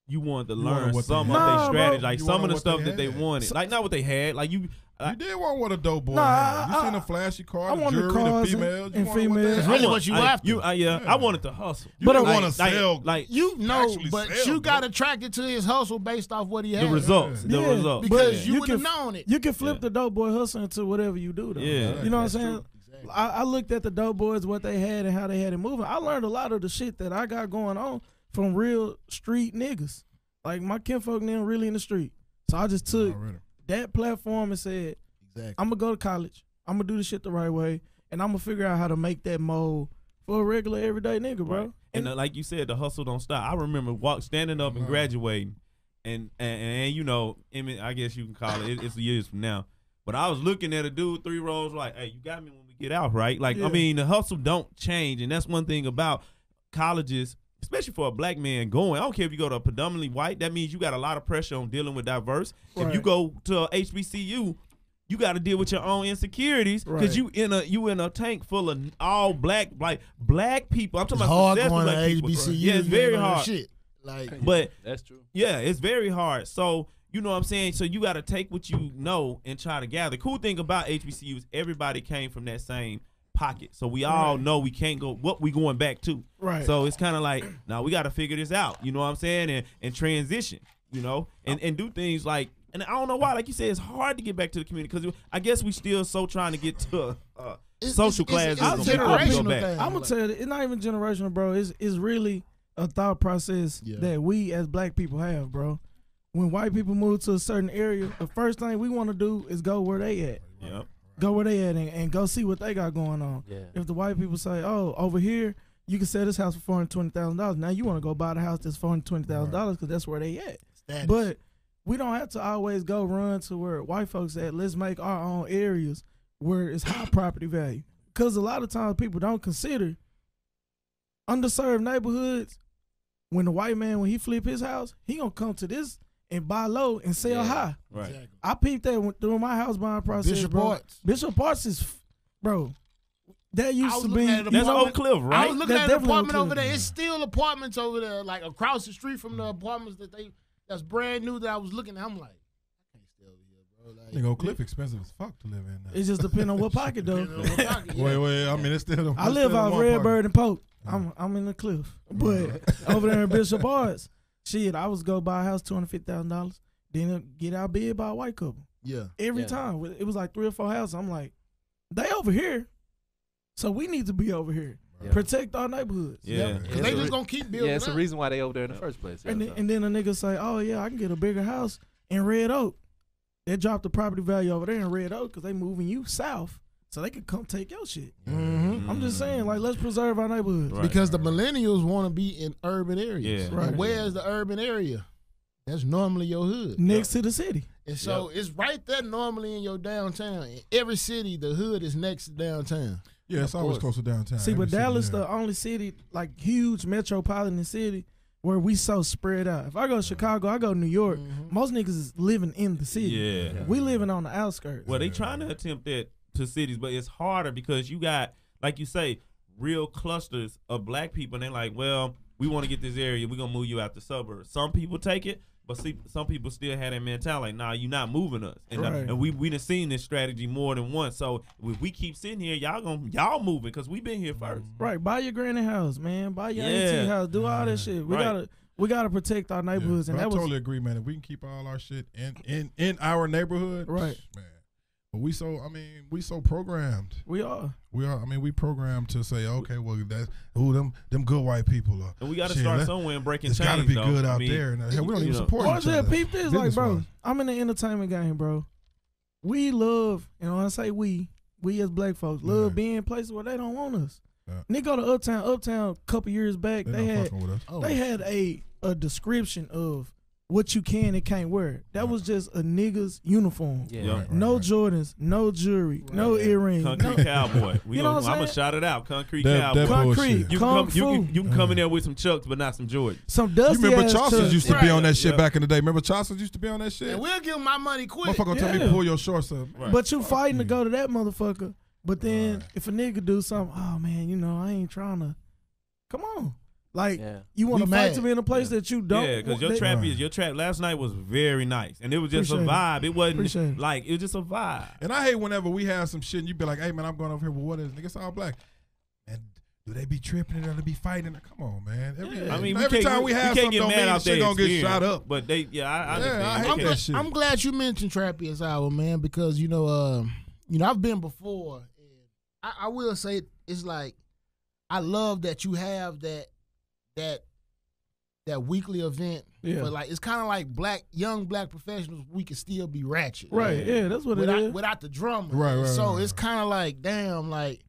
You wanted to You wanted learn what some they of had. their Nah, strategy, bro. like You some of wanted the what stuff they that they had. wanted, like not what they had. Like you, You did want what a dope boy Nah, had. You seen a flashy car, I the wanted jewelry, cars the females. and You females. That's really what you after. I wanted to hustle. You But didn't I- want to sell. Like You know, Actually but sell, you got bro. attracted to his hustle based off what he had. the results. The Yeah. results. Because Yeah. you would have can- known it. You can flip the dope boy hustle into whatever you do, though. Yeah. You know what I'm That's saying? true. Exactly. I looked at the dope boys, what they had and how they had it moving. I learned a lot of the shit that I got going on from real street niggas. Like my kinfolk and them really in the street. So I just took Already. that platform and said, Exactly. I'm gonna go to college. I'm gonna do the shit the right way, and I'm gonna figure out how to make that mold for a regular everyday nigga, bro. Right. And like you said, the hustle don't stop. I remember standing up and graduating, and you know, I guess you can call it's years from now. But I was looking at a dude 3 rows, like, hey, you got me when we get out, right? Like, Yeah. I mean, the hustle don't change, and that's one thing about colleges, especially for a black man going. I don't care if you go to a predominantly white. That means you got a lot of pressure on dealing with diverse. If you Right. go to a HBCU, you got to deal with your own insecurities because Right. you in a tank full of all black people. I'm talking It's about hard successful going to black people. HBCU. Yeah, it's you very ain't learning hard. Shit. Like, But That's true. yeah, it's very hard. So you know what I'm saying. So you got to take what you know and try to gather. The cool thing about HBCUs, everybody came from that same pocket, so we all know we can't go what we going back to. Right. So it's kind of like, now we got to figure this out. You know what I'm saying? And transition. You know, and do things like. And I don't know why, like you said, it's hard to get back to the community because I guess we still so trying to get to social classes. it's a before we go generational back. thing. I'm gonna tell you, it's not even generational, bro. It's really a thought process that we as black people have, bro. When white people move to a certain area, the first thing we want to do is go where they at. Yep. Go where they at and go see what they got going on. Yeah. If the white people say, "Oh, over here you can sell this house for $420,000," now you want to go buy the house that's $420,000 because that's where they at. Status. But we don't have to always go run to where white folks at. Let's make our own areas where it's high property value. Because a lot of times people don't consider underserved neighborhoods. When the white man, when he flip his house, he gonna come to this and buy low and sell high. Right. Exactly. I peeped that through my house buying process, Bishop bro. Arts. Bishop Arts is, bro. That used was to looking be. at the That's apartment. Oak Cliff, I right? was looking That's at an definitely apartment over included. there. It's still apartments over there, like across the street from the apartments that's brand new that I was looking at. I'm like, I can't stay over here, bro. Like, Nigga, Oak Cliff expensive as fuck to live in now. It just depends on what pocket though. Wait, I mean, it's still. I live out Redbird and Polk. I'm in the Cliff, but over there in Bishop Arts, shit, I was go buy a house $250,000, then get out bid by a white couple Yeah. every time. It was like 3 or 4 houses. I'm like, they over here, so we need to be over here. Yeah. Protect our neighborhoods. Yeah. Because they just going to keep building Yeah, it's the up. reason why they over there in the first place. And then a nigga say, oh yeah, I can get a bigger house in Red Oak. They dropped the property value over there in Red Oak because they moving you south so they can come take your shit. Mm-hmm. I'm just saying, like, let's preserve our neighborhoods. Right. Because the millennials want to be in urban areas. Yeah. Right. And where's the urban area? That's normally your hood. Next to the city. And so it's right there normally in your downtown. In every city, the hood is next to downtown. Yeah, it's always close to downtown. See, Every but city, Dallas, yeah. the only city, like huge metropolitan city, where we so spread out. If I go to Chicago, I go to New York. Most niggas is living in the city. Yeah. We living on the outskirts. Well, they trying to attempt that to cities, but it's harder because you got, like you say, real clusters of black people, and they're like, well, we want to get this area, we're gonna move you out the suburbs. Some people take it, but see, some people still have that mentality, like, nah, you're not moving us. And, Right. and we done seen this strategy more than once. So if we keep sitting here, y'all moving because we been here first. Right, buy your granny house, man. Buy your Yeah. auntie house. Do all that shit. We gotta protect our neighborhoods, But and I that was totally agree, man. If we can keep all our shit in our neighborhood, Right. man. But we so programmed. we are. We programmed to say, okay, well, that's who them good white people are. And we got to Shit, start that- somewhere and breaking It's change. got to be though. good I out mean, there. And hell, we don't you even know. support Or each just other. peep this, like, bro. business-wise. I'm in the entertainment game, bro. We love, and when I say we as black folks love Yeah. being in places where they don't want us. Yeah. Nigga go to Uptown. Uptown, a couple years back, They they not had fucking with us. they had a description of what you can and can't wear. That was just a nigga's uniform. Yeah. Yeah. Right, No right. Jordans, no jewelry, no earrings. Concrete No, Cowboy. You know what I'm I'm gonna saying? shout it out. Concrete That Cowboy. concrete, bullshit. You kung can come, fu. you can come in there with some Chucks, but not some Jordans. Some You dusty remember ass Chaucer's chucks. used to be on that shit Yeah. back in the day. Remember Chaucer's used to be on that shit? And we'll give them my money quick. Motherfucker tell me Yeah. pull your shorts up. Right. But you fighting to go to that motherfucker. But then Right. if a nigga do something, oh man, I ain't trying to. Come on. Like Yeah. you want to We fight mad. to be in a place that you don't. Yeah, because your trap last night was very nice, and it was just Appreciate a vibe. It Appreciate wasn't it. like it was just a vibe. And I hate whenever we have some shit and you be like, hey man, I'm going over here. Well, what is it? Nigga, it's all black. And do they be tripping or they be fighting? Come on, man. I mean, every time we have can't something, get don't mad mean out shit there. gonna get shot up. But I understand. I hate I'm, that glad, shit. I'm glad you mentioned Trappiest album, man, because I've been before. And I will say it's like I love that you have that weekly event. Yeah. But like it's kind of like young black professionals. We can still be ratchet, Right. Yeah, that's what it is. without the drama. Right. So it's kind of like damn, like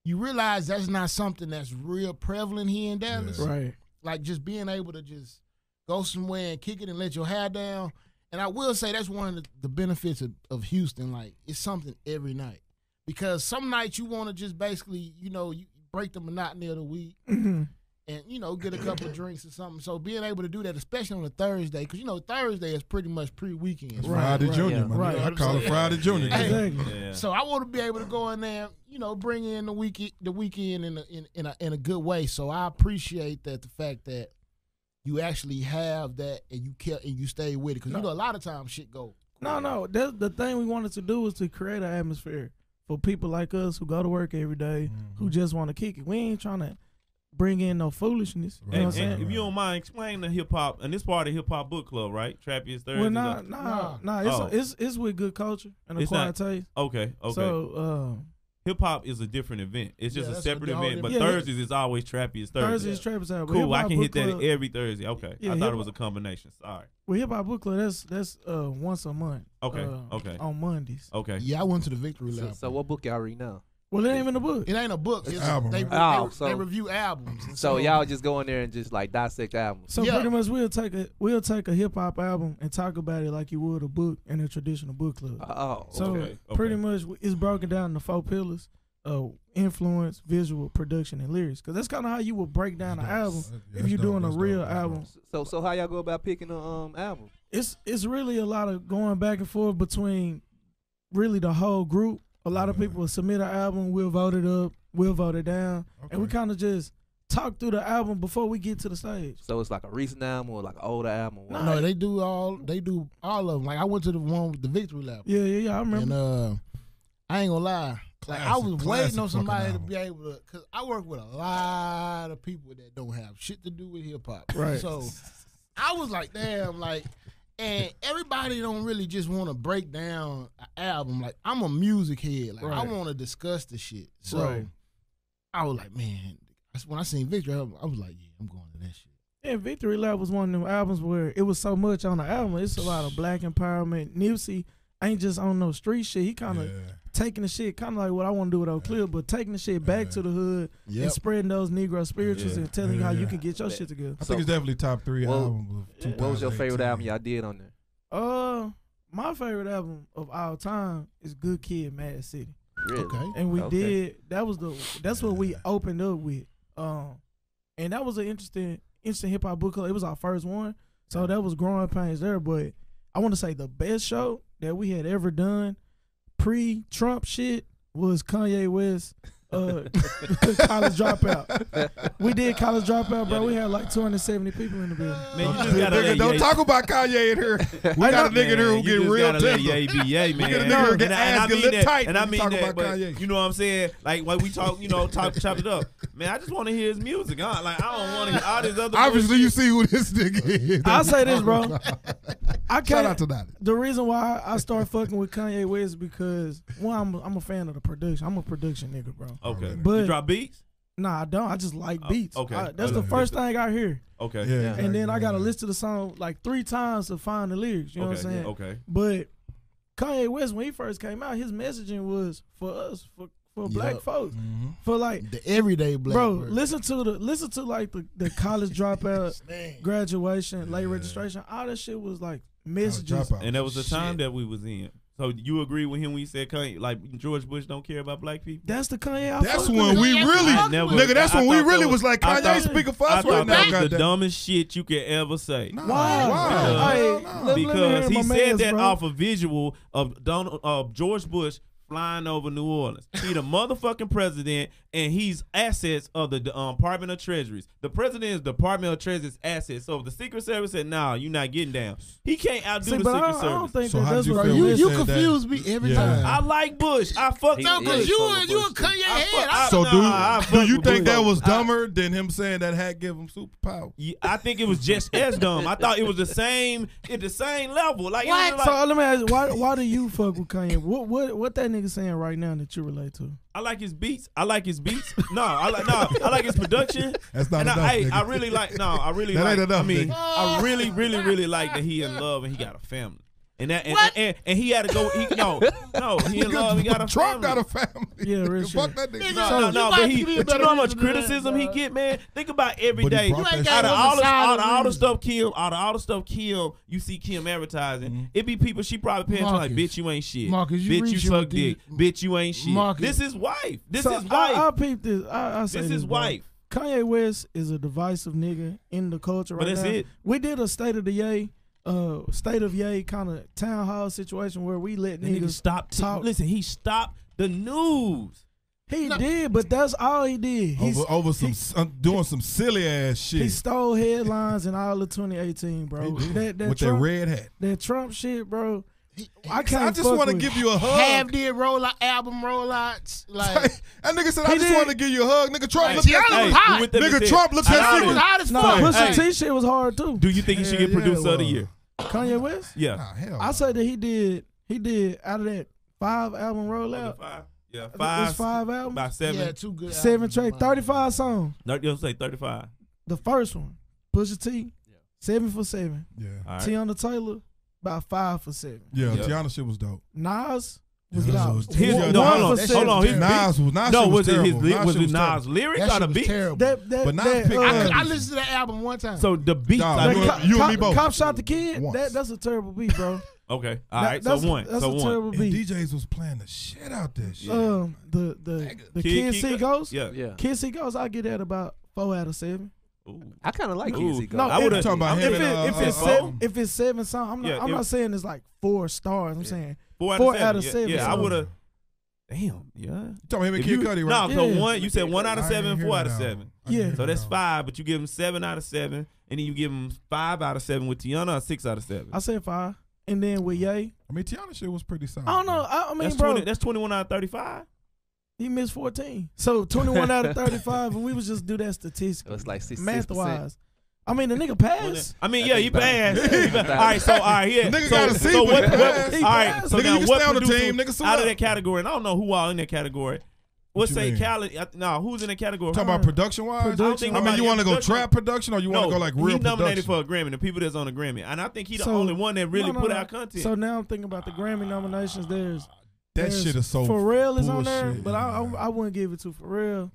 you realize that's not something that's real prevalent here in Dallas. Yeah. Right. Like just being able to just go somewhere and kick it and let your hair down. And I will say that's one of the benefits of Houston. Like it's something every night, because some nights you want to just basically you break the monotony of the week Mhm. and get a couple of drinks or something. So being able to do that, especially on a Thursday, because Thursday is pretty much pre-weekend. It's Right, Friday right, Junior, yeah. man. Right. I call it Friday Junior. Hey. Exactly. Yeah. So I want to be able to go in there, bring in the weekend in a good way. So I appreciate that, the fact that you actually have that and you stay with it, because a lot of times shit go. No. The thing we wanted to do was to create an atmosphere for people like us who go to work every day, who just want to kick it. We ain't trying to bring in no foolishness. You know what I'm And saying? if you don't mind, explain the hip hop, and this part of the hip hop book club, right? Trappiest Thursday. Well, Oh. It's with good culture and a It's quiet not- taste. Okay. So Hip hop is a different event. It's just Yeah, a that's separate a whole event. But different- Thursdays is always Trappiest Thursday. Thursday's Trappers out. Cool. I can hit that Club, every Thursday. Okay. Yeah, I thought hip- it was a combination. Sorry. Well, Hip Hop Book Club, that's once a month. Okay, okay. On Mondays. Okay. Yeah, I went to the Victory Lap. So what book y'all read now? Well, it ain't even a book. It ain't a book. It's It's album, they, right? they, So- they review albums. And So y'all just go in there and just like dissect albums. So Yeah. pretty much we'll take a hip hop album and talk about it like you would a book in a traditional book club. Oh, So okay. pretty much it's broken down into 4 pillars: influence, visual, production, and lyrics. Because that's kind of how you would break down an album if you're doing a real album. So how y'all go about picking an album? It's really a lot of going back and forth between really the whole group. A lot of people will submit an album, we'll vote it up, we'll vote it down, and we kind of just talk through the album before we get to the stage. So it's like a recent album or like an older album? What? No, they do all of them. Like I went to the one with the Victory Lap. Yeah, I remember. And I ain't gonna lie. Like I was Classic waiting on fucking somebody to album. be able to, cause I work with a lot of people that don't have shit to do with hip hop. Right. So I was like, damn, like, and everybody don't really just want to break down an album. Like I'm a music head. Like I Right. want to discuss the shit. So Right. I was like, man, when I seen Victory, I was like, yeah, I'm going to that shit. Yeah, Victory Lap was one of them albums where it was so much on the album. It's a lot of black empowerment. Nipsey ain't just on no street shit. He kind of taking the shit, kind of like what I want to do with Oak Cliff, but taking the shit back to the hood and spreading those Negro spirituals and telling you how you can get your shit together. I think it's definitely top 3 albums of What was your favorite 2018. album y'all did on there? My favorite album of all time is Good Kid, Mad City. Really? Okay. And we Okay. that's what we opened up with. And that was an interesting hip hop book club. It was our first one. So that was growing pains there. But I want to say the best show that we had ever done pre-Trump shit was Kanye West College Dropout. We did College Dropout, bro. We had like 270 people in the building. Man, you just gotta Nigga, let don't Ye- talk about Kanye in here. We got a nigga here who Man, get you just real gotta let tender. Ye be Ye, man. Get a nigga who get And I ass get mean lit that, tight and I when we mean talk that, about but Kanye. you know what I'm saying? Like when we talk, chop it up. Man, I just want to hear his music. Huh? Like I don't want to hear all this other. Obviously, you bullshit. see who this nigga is. I'll say this, bro. I Shout can't. out to that. The reason why I started fucking with Kanye West is because one, I'm a fan of the production. I'm a production nigga, bro. Okay, But- you drop beats. Nah, I don't. I just like beats. okay. That's the first thing I hear. Okay. Yeah. And then I got to listen to the song like 3 times to find the lyrics. You know what I'm saying? Okay. But Kanye West, when he first came out, his messaging was for us, for black folks, for like, The everyday black bro. person. Listen to like the college dropout, Man. graduation, late registration. All that shit was like messages. And that was the time that we was in. So you agree with him when he said Kanye, like George Bush don't care about black people? That's the Kanye. I That's fuck when with. we Kanye really, fuck never- nigga. That's I when we thought really that was like I Kanye thought- speaking for I us thought right now. that was the goddamn. dumbest shit you could ever say. Nah, Why? why? Hey, Hell no. let me Because hear he my said mans, that bro. off a visual of George Bush flying over New Orleans. He the motherfucking president, and he's assets of the Department of Treasuries. The president is Department of Treasury's assets. So if the Secret Service said, "Nah, you're not getting down," he can't outdo the Secret Service. I don't think So that's how'd what you feel? You confuse me every time. I like Bush. I fucked No, up because Bush. you a Kanye head. So I do you fuck think with that Bush. was dumber than him saying that hat give him superpower? Yeah, I think it was just as dumb. I thought it was the same at the same level. Like, it was like, So let me ask you, why do you fuck with Kanye? What that nigga saying right now that you relate to? I like his beats. I like his beats. I like his production. That's not And enough, I nigga. really like. No, I really That like. ain't enough, I mean, nigga. I really like that he in love and he got a family. And that and he had to go. He in love. He got a Trump family. got a family. Yeah, real Fuck shit. that nigga. No, but you know how much criticism he get, man. Think about every But he day. brought that Out of shit. all the stuff Kim, you see Kim advertising. It be people she probably paying to like, Marcus. bitch, you ain't shit. Marcus, you bitch, you reaching suck with these- dick. Bitch, you ain't shit. Marcus. This is wife. This So is wife. I peep this. I say This is bro. wife. Kanye West is a divisive nigga in the culture right But that's now. it. We did a state of Ye kind of town hall situation where we let The nigga niggas stopped. talk. Listen, he stopped the news. He did, but that's all he did. Over some doing some silly ass shit He stole headlines in all of 2018, bro. That with Trump, that red hat. that Trump shit, bro. I just want to give you a hug. Half did album rollouts. Like That nigga said, I He just did. want to give you a hug. Nigga, Trump Hey, looked Tiana at was hot. we went there and Nigga, said- Trump looks I at She know was it. hot as No, fuck. Pusha Hey. T shit was hard too. Do you think he should get Yeah, producer of the well. year? Kanye West? Yeah. Nah, hell. I said that he did out of that 5 album rollout. Yeah, It was 5 albums. About 7. Yeah, two good 7 albums, track, man. 35 songs. No, you'll say 35. The first one, Pusha T, 7 for 7. Yeah. All right. Tiana Taylor, about 5 for 7. Yeah, Yeah. Tiana shit was dope. Nas was Yeah, about was- His, Yeah, no, Nas- hold on. that Hold on. shit His was beats. Nas No, shit was it terrible. his Nas was shit it was Nas terrible. lyrics That or shit the was beats? terrible. But Nas picked I listened to that album one time. So the beats. Dog, I you mean, and- you and me both. Cop Shot the Kid. Once. That's a terrible beat, bro. okay. All right. That's So one. That's So a one. terrible And beat. DJs was playing the shit out that shit. The Kid Kid See Ghost. Yeah. Yeah. Kid See Ghost. I get that about 4 out of 7. Ooh. I kind of like Ooh. Kizzy. No, I would have. talking about him If, and, if it's four? if it's 7 songs, Yeah, I'm if- not saying it's like 4 stars. I'm saying 4 4 out out of of 7. 7, Yeah, I so- would have. Damn. Yeah. You talking about him and If Kid you- Cudi, right? No, so Yeah. one. You said 1 out of I 7, ain't 4 out hear of that 7. I didn't Yeah. hear So that's that 5, but you give him 7 out of 7, and then you give him 5 out of 7 with Tiana, or 6 out of 7. I said 5, and then with Ye, I mean, Tiana shit was pretty solid. I don't know. I mean, That's bro, 20. That's 21 out of 35. he missed 14, so 21 out of 35, and we would just do that statistically, It was like 66%. math wise. I mean, the nigga passed. I mean, I yeah, think he about it. passed. He passed. All right, so yeah. The nigga so, got a seat, so but what? he passed. He All right, passed. so Nigga, now you can what stay on the producer team, nigga, suit out of up. that category? And I don't know who all in that category. Let's you say mean? Cali. No, who's in that category? Talking about production wise? Production. I mean, you want to go Production. trap production or you want to go like real he nominated production? for a Grammy. The people that's on the Grammy, and I think he the So- only one that really No, put no. out content. So now I'm thinking about the Grammy nominations. That shit is so Pharrell is on there, bullshit. but I wouldn't give it to Pharrell.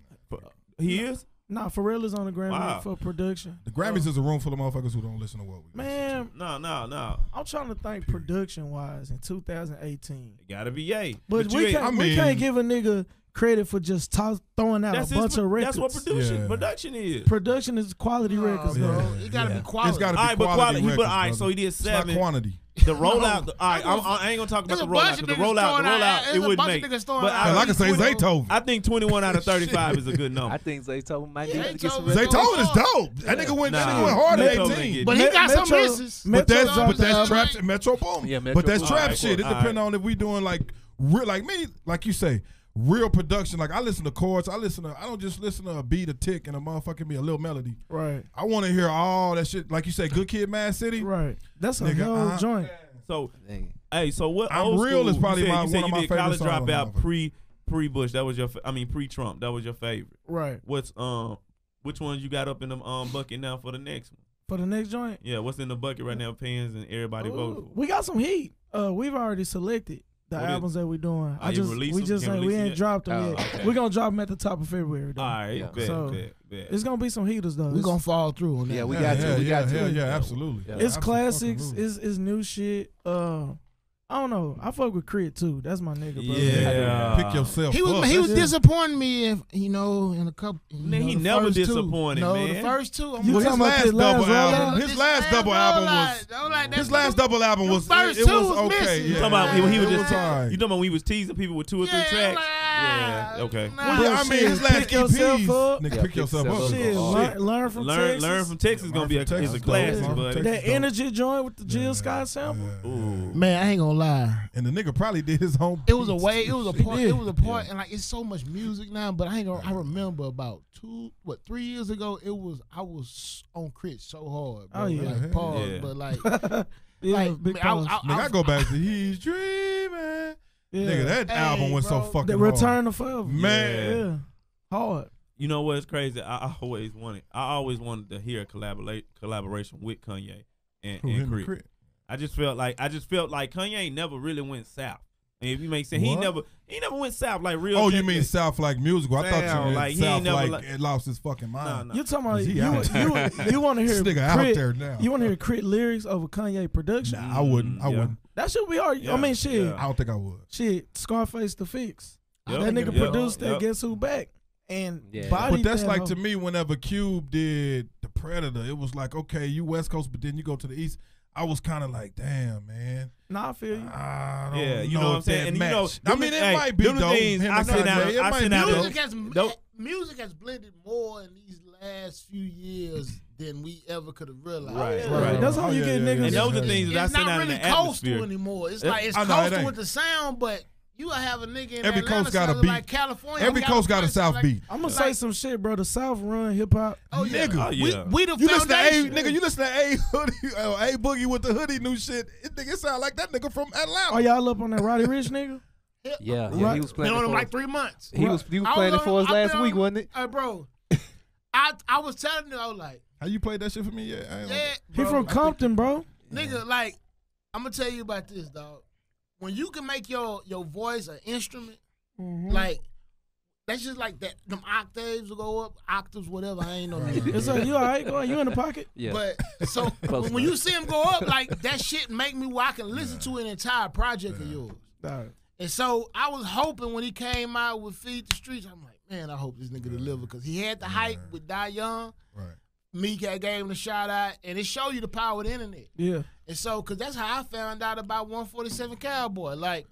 he is. Nah, Pharrell is on the Grammy Wow. for production. The Grammys is a room full of motherfuckers who don't listen to what we Man, No. I'm trying to think production wise in 2018. It gotta be Ye. But you we ain't- can't we can't give a nigga credit for just throwing out That's a bunch of records. That's what Yeah. production is. Production is quality records, bro. though. It gotta Yeah. be quality. It's got to be All right, but quality quality. records, All right, so brother. he did It's not 7. quantity. The rollout. All right, I ain't gonna talk about There's the a rollout. bunch 'Cause of the niggas rollout, throwing out- it there's a wouldn't bunch of make. niggas throwing But out- Hell, I can say 20. Zaytoven. I think 21 out of 35 is a good I number. think Zaytoven might Yeah, need to get some. Zaytoven- Zaytoven is dope. That nigga went Nah. hard at Metro 18. ain't But he got some Metro- misses. But that's Metro dropped the trap album. shit. Metro Boom. Yeah, Metro but that's Boom. trap Alright, shit. cool. It depends on if we doing like real, like me, like you say, real production. Like I listen to chords. I don't just listen to a beat, a tick, and a motherfucking be a little melody. Right, I want to hear all that shit. Like you say, Good Kid, Mad City. right. That's a Nigga, whole joint. So, Dang. hey, so what? I'm old Real school, is probably you said, one you said of you my did favorite College songs, Dropout motherfucker. pre Bush. That was your. Pre Trump. That was your favorite. Right. What's which ones you got up in the bucket now for the next one? For the next joint, Yeah, what's in the bucket right now? Pens and everybody vote for. we got some heat. We've already selected the What is- albums that we're doing. Oh, you release them? You can't we release it ain't yet? dropped them Oh, yet. okay. We're gonna drop them at the top of February. Though. All right, Yeah. bet, So, bet. It's gonna be some heaters though. We gonna fall through on that. Yeah, we Yeah, got yeah, to. We got yeah, to. yeah, absolutely. Yeah. It's Absolutely. classics. It's new shit. I don't know. I fuck with Crit too. That's my nigga, bro. Yeah. Pick yourself He up. was disappointing me, if, in a couple. Man, he the never first two. disappointed, no, man. the first two. You Well, talking about his his last last double album. rollout? His last double album was. His last double album was. first It two was was okay. missing. Yeah. You talking about when he was It just alright. you talking about when he was teasing people with 2 or 3 tracks? Yeah, okay. Nah. Well, I mean, his last Pick yourself EPs. up. Nigga, Yeah, pick yourself up. Shit, Shit. learn from Texas. Learn from Texas gonna be Learn from is a Texas, classic, though. but Texas. That dope. energy joint with the Jill Scott sample. Man, I ain't gonna lie. And the nigga probably did his own. It was a beats. way. It was a He part. did. It was a part, and like it's so much music now. But I ain't gonna. I remember about 3 years ago. I was on Crit so hard. Bro. Oh, yeah. Like, pause, Yeah. but like, Yeah, like big man, pause. Nigga, I go back to He's Dreaming. Yeah. Nigga, that Hey, album went so bro. fucking The hard. Return of Forever. Man. Yeah. Hard. you know what's crazy? I always wanted to hear a collaboration with Kanye and Who, him and Crit. Crit? I just felt like Kanye never really went south. And if you make sense, he What? never went south like real. Oh, you mean South like musical? I thought you Sound meant like he South ain't never like like- it lost his fucking mind. No. You talking about He out you want to hear This nigga out Crit, there now. You want to hear Crit lyrics over Kanye production? Nah, I wouldn't. I Yeah. wouldn't. That should be hard. I Yeah. mean, shit, Yeah. I don't think I would. shit. Scarface the Fix. Yep. That nigga Yep. produced that. Yep. Guess Who Back and Yeah. bodied But that's that like hoe. to me. Whenever Cube did the Predator, it was like, okay, you West Coast, but then you go to the East. I was kind of like, damn, man. Nah, I feel you. I don't Yeah, you know know what I'm if saying? that And you know, matched. I them mean, the- it hey, might be them the though. things Him I and sit down- Kanye, it I might sit be down- though. Music has blended more in these last few years than we ever could have realized. Right, Right. That's how Oh, you yeah, get yeah, niggas. yeah. And those are Yeah. things that I It's sit not down in really the coastal atmosphere. anymore. It's Yeah. like it's I know, it coastal ain't. with the sound, but you will have a nigga in Every Atlanta coast got a sounding beat. like California. Every coast got a South beat. I'm gonna say some shit, bro. The South run hip hop. Oh yeah, Nigga. Oh, yeah. we the You listen to A, foundation. nigga. You listen to A hoodie, A Boogie with the hoodie new shit. It nigga sound like that nigga from Atlanta. Oh, y'all up on that Roddy Rich nigga? Yeah, Right. he was Been playing on it him for like 3 months. He was playing it for us last week, wasn't it? Hey, bro, I was telling you, I was like, How you played that shit for me? Yeah, I ain't yeah, He bro, from Compton, bro. nigga. Like, I'm gonna tell you about this, dog. When you can make your voice an instrument, like that's just like that. Them octaves will go up, octaves, whatever. I ain't know. It's like, you all right? Go on, you in the pocket? Yeah. But so Close when enough. you see him go up, like that shit make me where I can listen to an entire project of yours. Dog. And so I was hoping when he came out with Feed the Streets, I'm like, man, I hope this nigga deliver because he had the hype with Die Young. Right. Meek had gave him a shout out, and it showed you the power of the internet. Yeah. And so, because that's how I found out about 147 Cowboy. Like,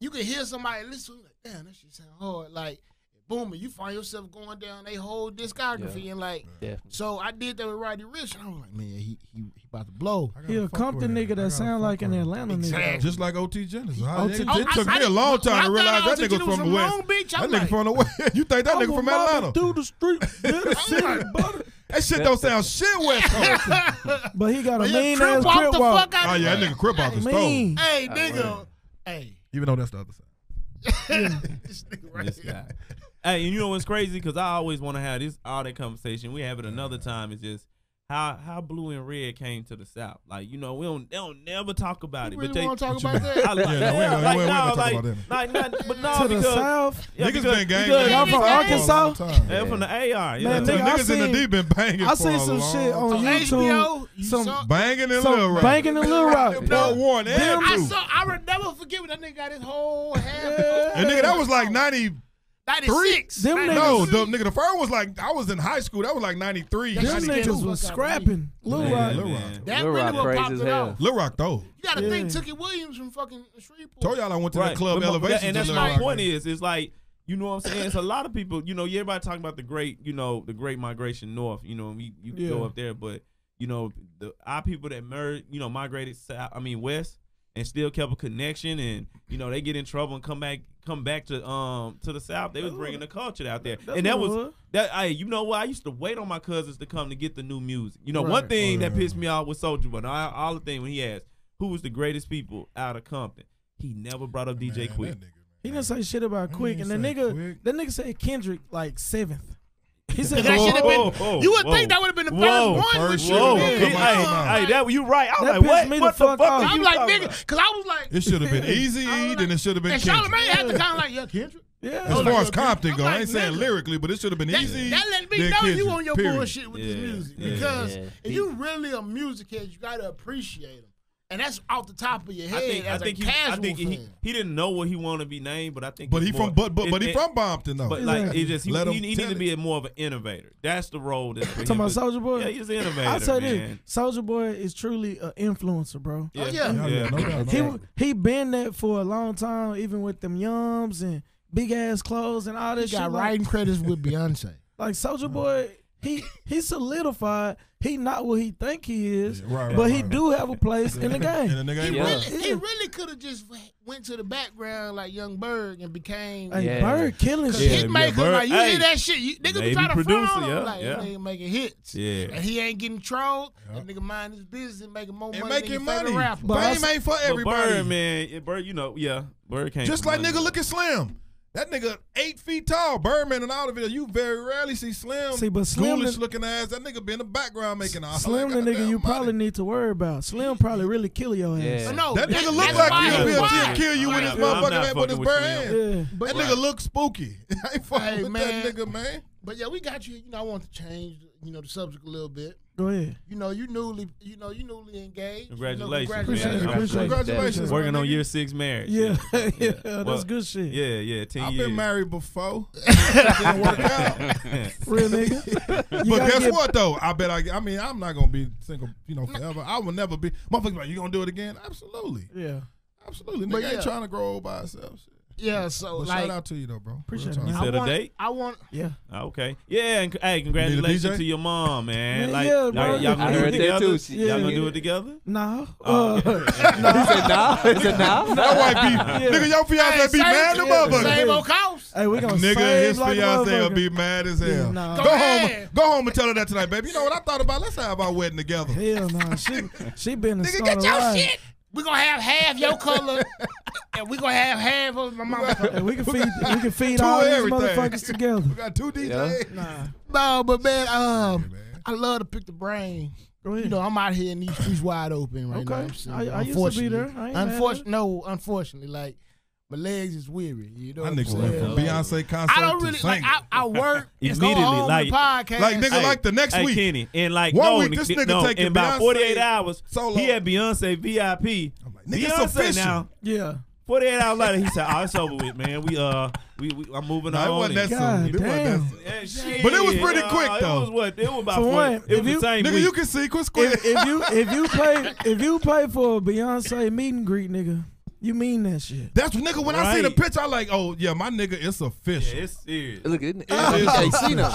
you can hear somebody listen, like, damn, that shit sound hard. Like, boom, and you find yourself going down they whole discography and like, Definitely. so I did that with Roddy Ricch, and I was like, man, he about to blow. I gotta He a fuck Compton with him. nigga I that gotta sound fuck like an with him. Atlanta nigga. Exactly. Just like OT Genesis. O.T. It Genesis. took me a long time to realize that nigga was from the West. Long Beach, That I'm nigga like, from the West. You think that nigga from Atlanta? Through the street, the city, like- butter. That shit don't sound shit West Coast. But he got a yeah, mean Crip ass walk crip the walk. fuck out Oh of yeah, that there. nigga Crip off the stove. Mean. Hey, nigga. Hey. Even though that's the other side. This nigga right This here. guy. Hey, and you know what's crazy? Because I always want to have this all that conversation. We have it another time. It's just how blue and red came to the South. Like, you know, they don't never talk about You it. really want to talk what you about mean? that? I like, Yeah, no, we yeah, ain't like, gonna no, talk like, about that. but no, To the because South. yeah, Niggas because- been gang because- Y'all from Arkansas? Yeah, from the AR. Yeah. Man, So nigga, I niggas in the seen- deep been banging I for seen a some long shit on On YouTube. HBO, you Some saw. Banging in Lil Some Rock. banging in Lil Rock. Part one and Them- I two. saw. I would never forget when that nigga got his whole half. And nigga, that was like 90. 96. Them niggas- No, the nigga, the first was like, I was in high school. That was like 93. That Them shit 92. niggas was fuck out of me. scrapping. Lil Man, Rock. Lil man. Rock. That Lil really Rock what crazy popped as it hell. off. Lil Rock though. You got to Yeah. think Tookie Williams from fucking Shreveport. Told y'all I went to the club But- Elevation. and that's to my Lil Rock. point is, it's like, you know what I'm saying? It's a lot of people, you know, everybody talking about the great migration north, you know, you Yeah. go up there, but, you know, our people that migrated south, west, and still kept a connection, and, you know, they get in trouble and come back to the South. They was bringing the culture out there. That's And that what it was, was. hey, you know what? I used to wait on my cousins to come to get the new music. You know, Right. one thing that Oh, yeah. pissed me off with Soulja Boy, all the thing when he asked, who was the greatest people out of Compton? He never brought up DJ Man, Quick. that nigga, He man. didn't say shit about He Quick, and the didn't say nigga, Quick. that nigga said Kendrick like 7th. He said, That should have been. Whoa, You would whoa. think that would have been the Whoa, first one. first with Whoa, you. shit. hey, Come on. hey, that you right. I was That like, pissed me the what the fuck fuck? off. are I'm you like, talking nigga, about? because I was like, It should have been Easy I was E, like- then it should have been and Kendrick. Charlamagne had to kind of like, yeah, Kendrick. yeah. As like, far as yo, Compton I'm go, I like, ain't saying nigga. lyrically, but it should have been That, Easy. that let me then know you Kendrick, on your period. bullshit with this Yeah, music yeah, because yeah. if you really a music head, you got to appreciate them. And that's off the top of your head I think he didn't know what he wanted to be named, but I think. But he from Bompton though. But like he needed to be more of an innovator. That's the role. Talking about Soulja Boy. Yeah, he's an innovator. I say this: Soulja Boy is truly an influencer, bro. Yeah. No doubt. He been that for a long time, even with them yums and big ass clothes and all that shit. He got writing credits with Beyonce. Like Soulja Boy, he solidified. He not what he think he is, Right, but he do have a place in the game. He really could have just went to the background like Young Berg and became Bird killing shit. Hitmaker. Like you hear that shit, niggas be trying to front on him. Like nigga making hits, and he ain't getting trolled. That nigga mind his business and making more money than your favorite rapper. Fame ain't for everybody. Bird, man, Bird, Bird can't. Just like nigga, look at Slim. That nigga 8 feet tall, Birdman and all of it. You very rarely see Slim. But Slim, ghoulish looking ass. That nigga be in the background making all. Slim, the nigga you probably need to worry about. Slim probably really kill your ass. Yeah. No, that nigga look like he'll kill you with his motherfucking hand, with his bare hand. Yeah. That nigga look spooky. I ain't fucking with man. that nigga, man. But yeah, we got you. You know, I want to change, the subject a little bit. Go ahead. You newly engaged. Congratulations, Congratulations. Working on year 6 marriage. Yeah, that's good shit. Yeah, 10 I've years. been married before. Didn't work out. Real nigga. But guess what though? I mean, I'm not gonna be single, forever. I will never be. Motherfuckers like, you gonna do it again? Absolutely. Yeah. Absolutely. Nigga ain't trying to grow old by ourselves. Yeah, so but like, shout out to you though, bro. Appreciate it. You set a date? Yeah. Okay. Yeah, and hey, congratulations to your mom, man. Like, yeah, bro. y'all gonna do it together? Y'all gonna do it together? No. He said no. He said no. That white be nigga, your fiance be mad the motherfucker. Same old cost. Hey, we gonna nigga, his like fiance will be mad as hell. Nah. Go home and tell her that tonight, baby. You know what I thought about? Let's have our wedding together. Hell no. She been a Nigga, get your shit. We're gonna have half your color, and we're gonna have half of my mama's color. And we can feed all these motherfuckers together. We got 2 DJs. Nah. No, but man, I love to pick the brain. Go ahead. I'm out here in these streets wide open right now. I used to be there. Unfortunately, like my legs is weary. You know I what I'm nigga went saying? from Beyonce concert I don't really to like. singing. I work Immediately, go home like- to podcast. Like nigga, like the next week. Kenny, and like 1 week, this nigga taking in about Beyonce 48 hours, solo. he had Beyonce VIP. I'm like, nigga, it's Beyonce official. now. Yeah. 48 hours later, he said, "Oh, it's over with, man. I'm moving No, it on." wasn't that God soon. It wasn't that damn. soon. Yeah, shit. But it was pretty quick, though. It was about For 40. one, It if was the you- same Nigga, week. you can sequence quick. If you pay for a Beyonce meet and greet, nigga, you mean that shit. That's nigga. When I see the picture, I like, oh yeah, my nigga, it's official. Yeah, it's serious. Look at it. Seen him.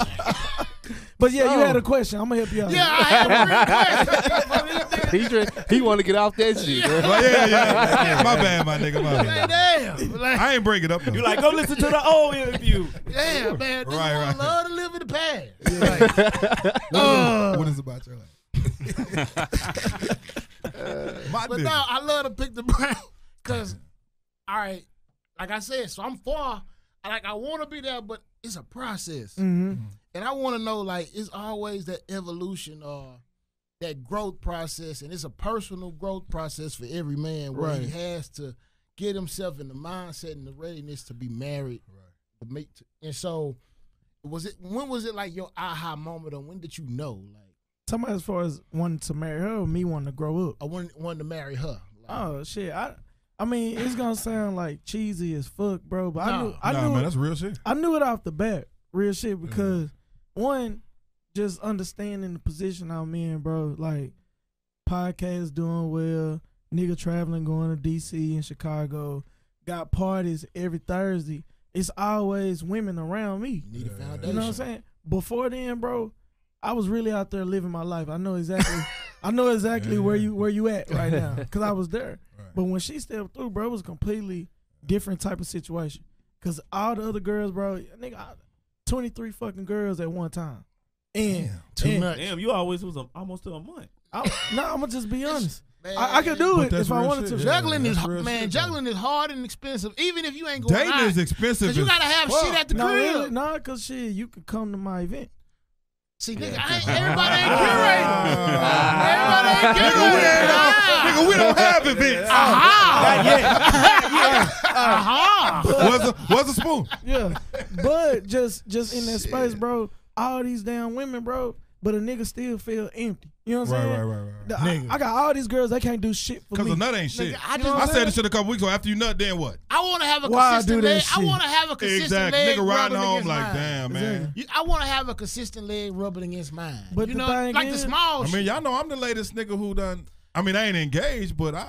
But yeah, you had a question. I'm gonna help you out. Yeah, I have a real question. He want to get off that shit. Well, yeah. My bad, my nigga. My bad. Damn. Like, I ain't bring it up though. You like, go listen to the old interview. yeah, man. This Right. one love to live in the past. What is about your life? My But nigga. no, I love to pick the brain because, all right, like I said, so I'm far. I want to be there, but it's a process. Mm-hmm. And I want to know, like, it's always that evolution or that growth process, and it's a personal growth process for every man where he has to get himself in the mindset and the readiness to be married. Right. And so, when was it like your aha moment, or when did you know? Like, Somebody as far as wanting to marry her or me wanting to grow up? I wanted to marry her. Like, Oh shit! I mean, it's gonna sound like cheesy as fuck, bro. But I knew man, it, that's real shit. I knew it off the bat, real shit. Because one, just understanding the position I'm in, bro. Like, podcast doing well, nigga traveling, going to DC and Chicago, got parties every Thursday. It's always women around me. you need a foundation. You know what I'm saying? Before then, bro, I was really out there living my life. I know exactly where you at right now because I was there. Right. But when she stepped through, bro, it was a completely different type of situation. Because all the other girls, bro, nigga, 23 fucking girls at one time. And Too much. Damn, you always was almost to a month. I'm gonna just be honest. Man, I could do But it that's if I real wanted shit. to. Juggling That's is real shit, juggling is hard and expensive. Even if you ain't going Dating out, is expensive. because you as gotta have fuck. shit at the No, crib. really, nah, because shit, you could come to my event. See, nigga, everybody ain't curated. Everybody ain't Nigga, we don't have events. What's a spoon? Yeah, but just in that space, bro. All these damn women, bro. but a nigga still feel empty. You know what I'm saying? Right. I got all these girls, they can't do shit for me. Because a nut ain't shit. Nigga, I said this shit a couple weeks ago. After you nut, then what? I want to have a Why consistent do that leg. I shit? want to have a consistent Exactly. leg Nigga riding rubbing home against like, mine. damn, man. I want to have a consistent leg rubbing against mine. But you the know, thing like is- the small I mean, shit. y'all know I'm the latest nigga who done. I mean, I ain't engaged, but Shout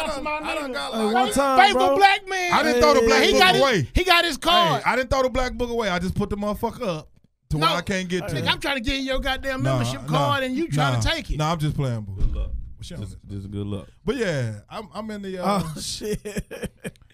out to my I done nigga. got Hey, like. one time, Faithful bro. black man. I didn't throw the black he book got away. He got his Hey, card. I didn't throw the black book away. I just put the motherfucker up to where I can't get to Nigga, it. I'm trying to get your goddamn Nah, membership card, and you trying to take it. Nah, I'm just playing, boo. Good luck. But she don't listen. Just good luck. But yeah, I'm in the. Oh shit.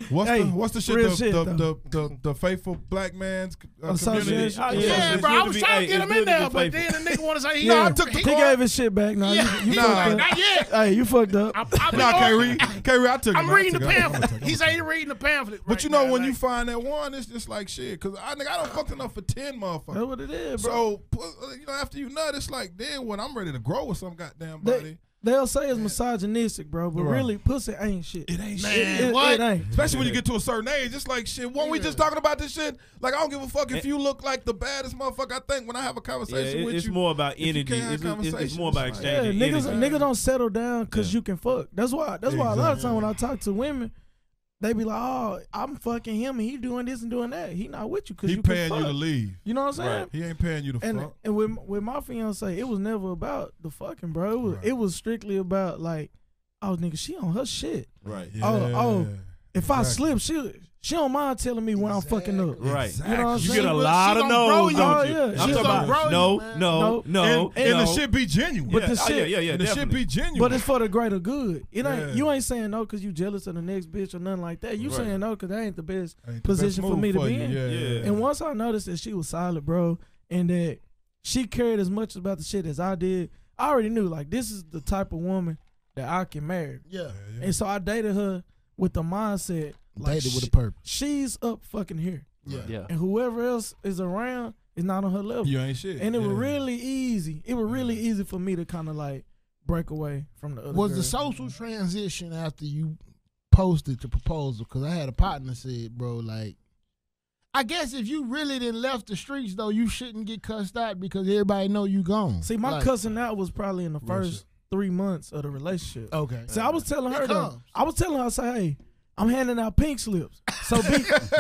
What's the shit? real shit, The faithful black man's Association. community. Yeah, it's bro. good I to was be- trying hey, to get it's him in good to there, be but then faithful. the nigga want to say he Yeah, I took the he card. gave his shit back. No, Yeah, you he fucked was like, up. not yet. Hey, you fucked up. Nah, K-Reed, I took it. I'm I reading the took it. I'm gonna pamphlet. take it. He said he reading the pamphlet. But right you know, now, when you like, find that one, it's just like shit. Cause I don't fucked enough for 10 motherfuckers. That's what it is, bro. So you know, after you nut, it's like then when I'm ready to grow with some goddamn body. They'll say it's misogynistic, bro, but Right. really, pussy ain't shit. It ain't Man, shit. It what? ain't. Especially when you get to a certain age, it's like shit. When we just talking about this shit, like I don't give a fuck if you look like the baddest motherfucker. I think when I have a conversation with It's you, more about if you energy. can't have It's conversation, more about it's like- Yeah, exchanging niggas, energy. niggas don't settle down because Yeah. you can fuck. That's why a lot of times when I talk to women, they be like, "Oh, I'm fucking him and he doing this and doing that. He not with you because he you can paying fuck." you to leave. You know what I'm saying? Right. He ain't paying you to And fuck. with my fiance, it was never about the fucking, bro. It was strictly about like, oh nigga, she on her shit. Right. Oh, if I Exactly. slip, she don't mind telling me when I'm fucking up. Right. You know what I'm You saying? get a But lot she of gonna grow no's, you. don't Oh, you? yeah. I'm She talking gonna about grow you, no, man. no, no, And the no. shit be genuine. But the shit- yeah, and the shit definitely. be genuine. But it's for the greater good. It ain't. Yeah. You ain't saying no because you jealous of the next bitch or nothing like that. You Right. saying no because that ain't the best Ain't the position best for me move to be you. in. Yeah. And once I noticed that she was solid, bro, and that she cared as much about the shit as I did, I already knew like this is the type of woman that I can marry. Yeah. And so I dated her with the mindset like Dated with a purpose. she's up fucking here, Yeah. and whoever else is around is not on her level. You ain't shit. And it was Yeah. really easy. It was really easy for me to kind of like break away from the other. Was the girls. social transition after you posted the proposal? Because I had a partner said, bro, like, I guess if you really didn't left the streets though, you shouldn't get cussed out because everybody know you gone. See, my Like, cussing out was probably in the Real first 3 months of the relationship. Okay. So I was telling her It though. comes. I was telling her, I say, hey, I'm handing out pink slips. So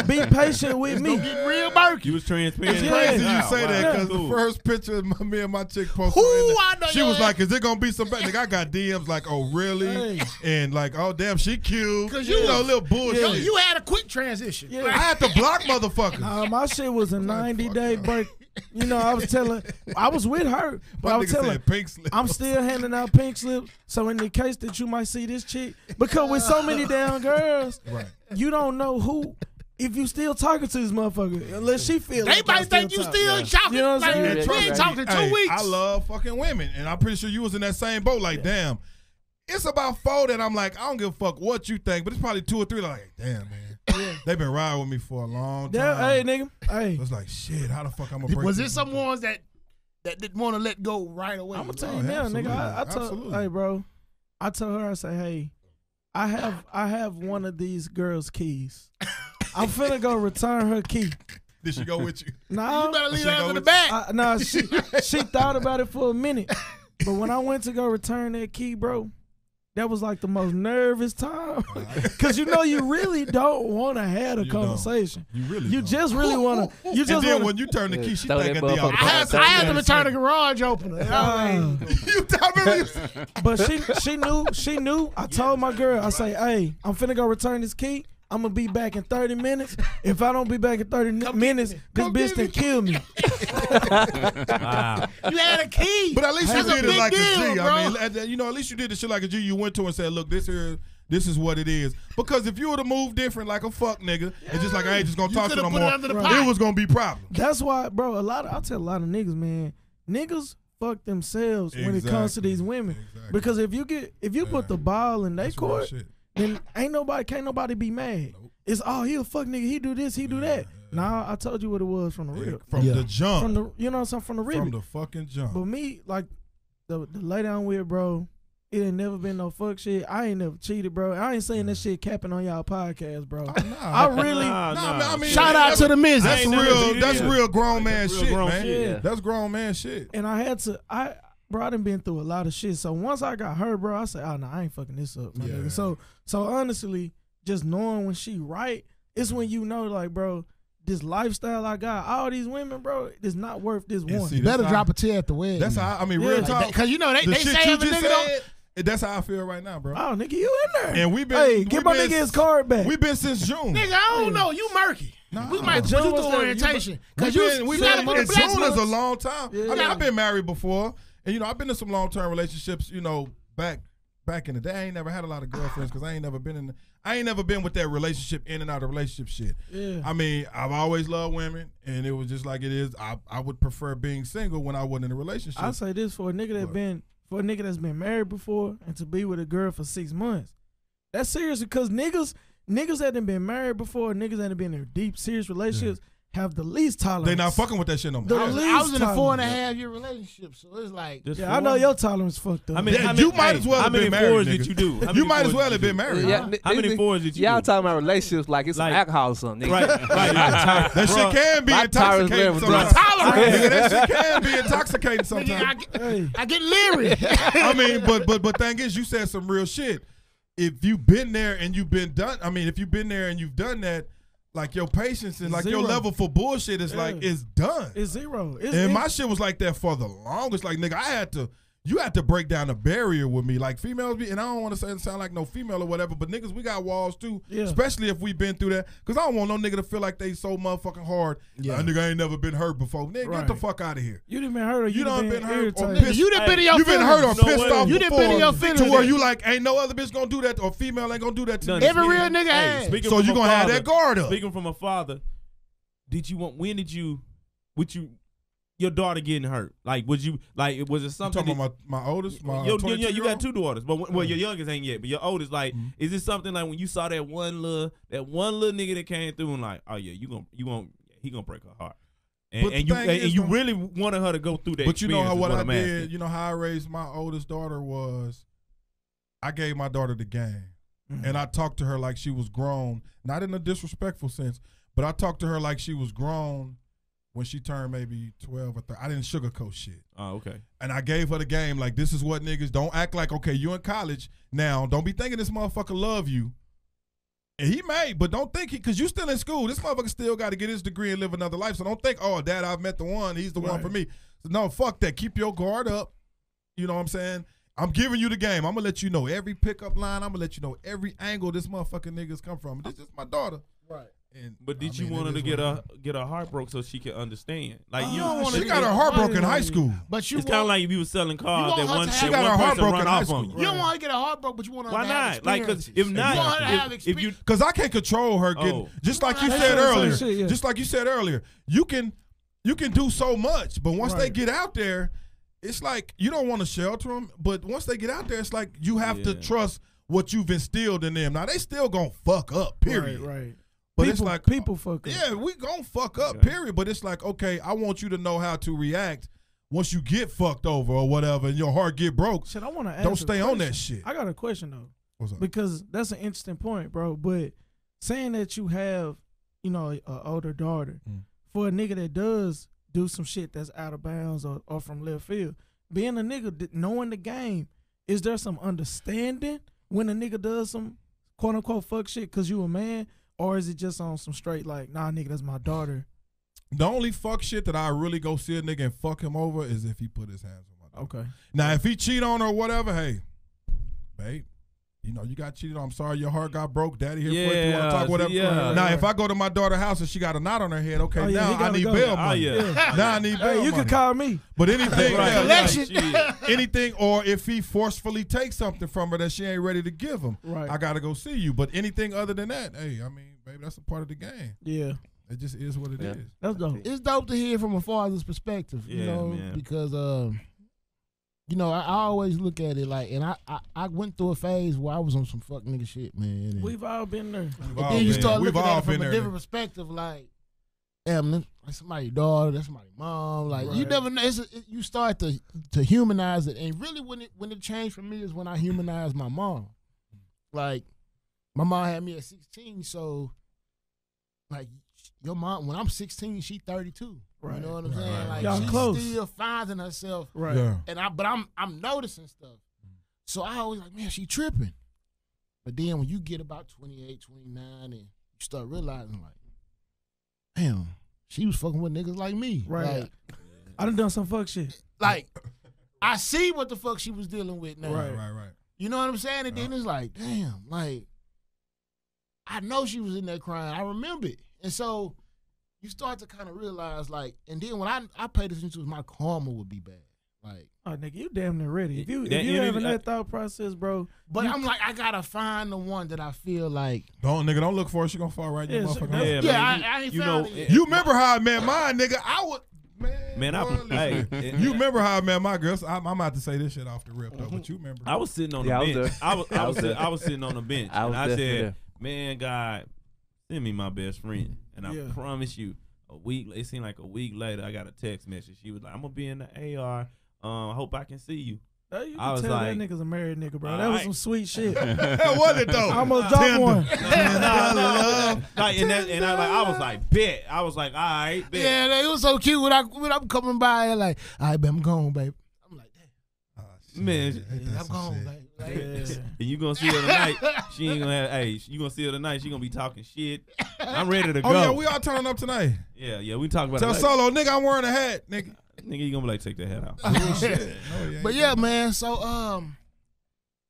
be patient with me. Get real murky. You was transparent. It's It's Yeah. crazy you Wow, say that wow. because Cool. the first picture of me and my chick posted, Who I know she your was ass- like, "Is it gonna be some bad?" Nigga, I got DMs like, "Oh really?" Hey. And like, "Oh damn, she cute." 'Cause you you know, was- little bullshit. You had a quick transition. Yeah. I had to block motherfuckers. My shit was a 90-day fuck break. You know, I was with her, but My I was nigga telling said pink slip. I'm still handing out pink slips. So in the case that you might see this chick, because with so many damn girls, Right. you don't know who. If you still talking to this motherfucker, unless she feel They like y'all might think you talking. still chopping. You know what I'm like, saying? we ain't talked in 2 Hey, weeks. I love fucking women, and I'm pretty sure you was in that same boat. Like, damn, it's about 4 that I'm like, I don't give a fuck what you think, but it's probably 2 or 3. Like, damn, man, they been riding with me for a long time. Yeah, hey nigga, hey. It's like, shit, how the fuck I'm gonna break Was this it some ones that didn't want to let go right away? I'm gonna tell Oh, you now, absolutely. nigga. I told, Absolutely. hey, bro. I told her, I say, hey, I have one of these girls' keys. I'm finna go return her key. Did she go with you? Nah, You better leave She that go in the with- back. nah, she thought about it for a minute, but when I went to go return that key, bro, that was like the most nervous time, cause you know you really don't want to have a You don't. conversation. You really You don't. just really want to. You And just then want when you turn the key, she Throw that think at the motherfucker I had, back. I had to return the garage opener. You tell me. But she knew. I told my girl, I say, hey, I'm finna go return this key. I'm gonna be back in 30 minutes. If I don't be back in 30 minutes, this Come bitch get me. done kill me. Wow. You had a key. But at least you That's a did it big like deal, a G. bro. I mean, at least you did the shit like a G. You went to her and said, look, this is what it is. Because if you would have moved different like a fuck nigga, and just like I ain't just gonna You talk to coulda no put it more, under the Right. pot. it was gonna be problems. That's why, bro, I tell a lot of niggas, man, niggas fuck themselves when it comes to Exactly. these women. Exactly. Because if you put the ball in their That's real court, shit. then can't nobody be mad. It's he a fuck nigga, he do this, he do that. Nah, I told you what it was from the rip. From the jump. From the you know what I'm saying, from the rip. From the fucking jump. But me, like the lady I'm with, bro, It ain't never been no fuck shit. I ain't never cheated, bro. I ain't saying that shit capping on y'all podcast, bro. I really. I mean, shout out to the missus. That's real. That's real grown man shit, man. shit. That's grown man shit. And I had to. Bro, I done been through a lot of shit. So once I got her, bro, I said, oh no, I ain't fucking this up, my nigga. So honestly, just knowing when she right, it's when you know, like, bro, this lifestyle I got, all these women, bro, it's not worth this one. See, better drop a tear at the wedding. That's how I mean, real talk. Because you know they say if a nigga don't. That's how I feel right now, bro. Oh, nigga, you in there? And we been. Hey, give my nigga his card back. We been since June. Nigga, I don't know. You murky. We might put you through orientation. Because we gotta been. be the June black is a long time. Yeah. I mean, I've been married before, and you know, I've been in some long-term relationships. You know, back in the day, I ain't never had a lot of girlfriends because I ain't never been with that relationship in and out of relationship shit. Yeah. I mean, I've always loved women, and it was just like it is. I would prefer being single when I wasn't in a relationship. I say this for a nigga that's been married before and to be with a girl for 6 months. That's serious because niggas that done been married before, niggas that have been in deep, serious relationships have the least tolerance. They not fucking with that shit no more. I was in a 4.5-year relationship, so it's like. Yeah, I know your tolerance fucked up. I mean, you might as well have been married. How many 4s did you do? You might as well have been married. Yeah, How many 4s did you do? Y'all talking about relationships like it's some alcohol or something. Right. That shit can be intoxicating sometimes. Nigga, that shit can be intoxicating sometimes. I get leery. I mean, but thing is, you said some real shit. If you've been there and you've been done, I mean, if you've been there and you've done that, like your patience and like your level for bullshit is like it's done. It's zero. And my shit was like that for the longest. Like nigga, you had to break down the barrier with me. Like females be, and I don't want to sound like no female or whatever, but niggas, we got walls too. Yeah. Especially if we been through that. Cause I don't want no nigga to feel like they so motherfucking hard. Yeah. That nigga ain't never been hurt before. Nigga, get the fuck out of here. You done been hurt or you done been hurt or pissed. You done been in your feelings. You been hurt or pissed off you before. You done been in your feelings. To where you like, ain't no other bitch gonna do that or female ain't gonna do that to me. Every real nigga has. So you gonna have that guard up. Speaking from a father, your daughter getting hurt? Like, was it something? You talking about my oldest? You got 2 daughters, but your youngest ain't yet. But your oldest, like, is it something like when you saw that one little nigga that came through and like, oh yeah, he gonna break her heart, and you really wanted her to go through that. But you know how what I did. Asking. You know how I raised my oldest daughter was, I gave my daughter the game, and I talked to her like she was grown, not in a disrespectful sense, but I talked to her like she was grown. When she turned maybe 12 or 13, I didn't sugarcoat shit. Oh, okay. And I gave her the game like, this is what niggas, don't act like, okay, you in college now, don't be thinking this motherfucker love you. And he may, but don't think because you still in school. This motherfucker still got to get his degree and live another life. So don't think, oh, dad, I've met the one. He's the one for me. So no, fuck that. Keep your guard up. You know what I'm saying? I'm giving you the game. I'm going to let you know every pickup line. I'm going to let you know every angle this motherfucking niggas come from. This is my daughter. Right. But did you want her to get her heart broke so she can understand? Like she got her heart broke in high school. But it's kind of like if you were selling cars that one she got her heart broken in high school. You don't want to get her heart broke, but you want her to have experiences. Like, if not, because I can't control her getting. Just like you said earlier. Just like you said earlier, you can do so much, but once they get out there, it's like you don't want to shelter them. But once they get out there, it's like you have to trust what you've instilled in them. Now they still gonna fuck up. Period. Right. But it's like people fuck up. Yeah, we gonna fuck up, period. But it's like, okay, I want you to know how to react once you get fucked over or whatever and your heart get broke. Shit, I want to ask. Don't stay on that shit. I got a question though. What's up? Because that's an interesting point, bro. But saying that you have, an older daughter, for a nigga that does do some shit that's out of bounds or from left field, being a nigga knowing the game, is there some understanding when a nigga does some quote unquote fuck shit because you a man? Or is it just on some straight like, nah, nigga, that's my daughter? The only fuck shit that I really go see a nigga and fuck him over is if he put his hands on my daughter. Okay. Now, if he cheat on her or whatever, hey, babe, you got cheated on. I'm sorry your heart got broke. Daddy here for it. You want to talk, whatever. Now, if I go to my daughter's house and she got a knot on her head, okay, now I need bail money. Now I need bail money. You can call me. But anything, anything, or if he forcefully takes something from her that she ain't ready to give him, I got to go see you. But anything other than that, hey, I mean, baby, that's a part of the game. Yeah. It just is what it is. That's dope. It's dope to hear from a father's perspective, man. Because I always look at it like, and I went through a phase where I was on some fuck nigga shit, man. We've all been there. And then you start looking at it from a different perspective, like, damn, that's somebody's daughter, that's somebody's mom. Like you Right. never know. You start to humanize it, and really when it changed for me is when I humanized my mom. Like my mom had me at 16, so like your mom when I'm 16, she 32. Right. You know what I'm saying? Right. Like Y'all she's close. still finding herself. Right. Yeah. And I'm noticing stuff. So I always like, man, she tripping. But then when you get about 28, 29, and you start realizing like, damn, she was fucking with niggas like me. Right. I done some fuck shit. Like I see what the fuck she was dealing with now. Right. Right. You know what I'm saying? And then it's like, damn, like I know she was in there crying. I remember it. And so you start to kind of realize like, and then when I paid attention to my karma would be bad. Like, Oh, nigga, you damn near ready. If you That having energy- that thought process, bro. but I'm like, I gotta find the one that I feel like. Don't look for her. She gonna fall right in your Yeah, motherfucking yeah, mouth. Yeah, man, I ain't you found know, it yet. You remember how I met mine, nigga? I would, Man, I boy, was- listen. hey, You remember how I met my girls? I'm about to say this shit off the rip though, but you remember? I was sitting on Yeah, I the was bench. there. I was sitting on the bench, I was and I definitely said, there. "Man, God, send me my best friend." And I Yeah. promise you, it seemed like a week later, I got a text message. She was like, "I'm gonna be in the AR. I hope I can see you." You I can was tell like, that nigga's a married nigga, bro. all That was right. some sweet shit. Was it though? I almost dropped one. Like, and I was like, bet. I was like, all right, bet. Yeah, it was so cute when I'm coming by and like, all right, babe, I'm gone, babe. I'm like, damn, Oh, shit. Man, Ain't that I'm some gone, shit? babe. Like, Yeah. And you gonna see her tonight. She ain't gonna have. Hey, you gonna see her tonight. She gonna be talking shit. I'm ready to go. Oh yeah, we all turning up tonight. yeah. We talk about Tell it. Later. Solo, nigga, I'm wearing a hat, nigga. Nigga, you gonna be like, take that hat off. Bullshit. No, you ain't but yeah, doing man.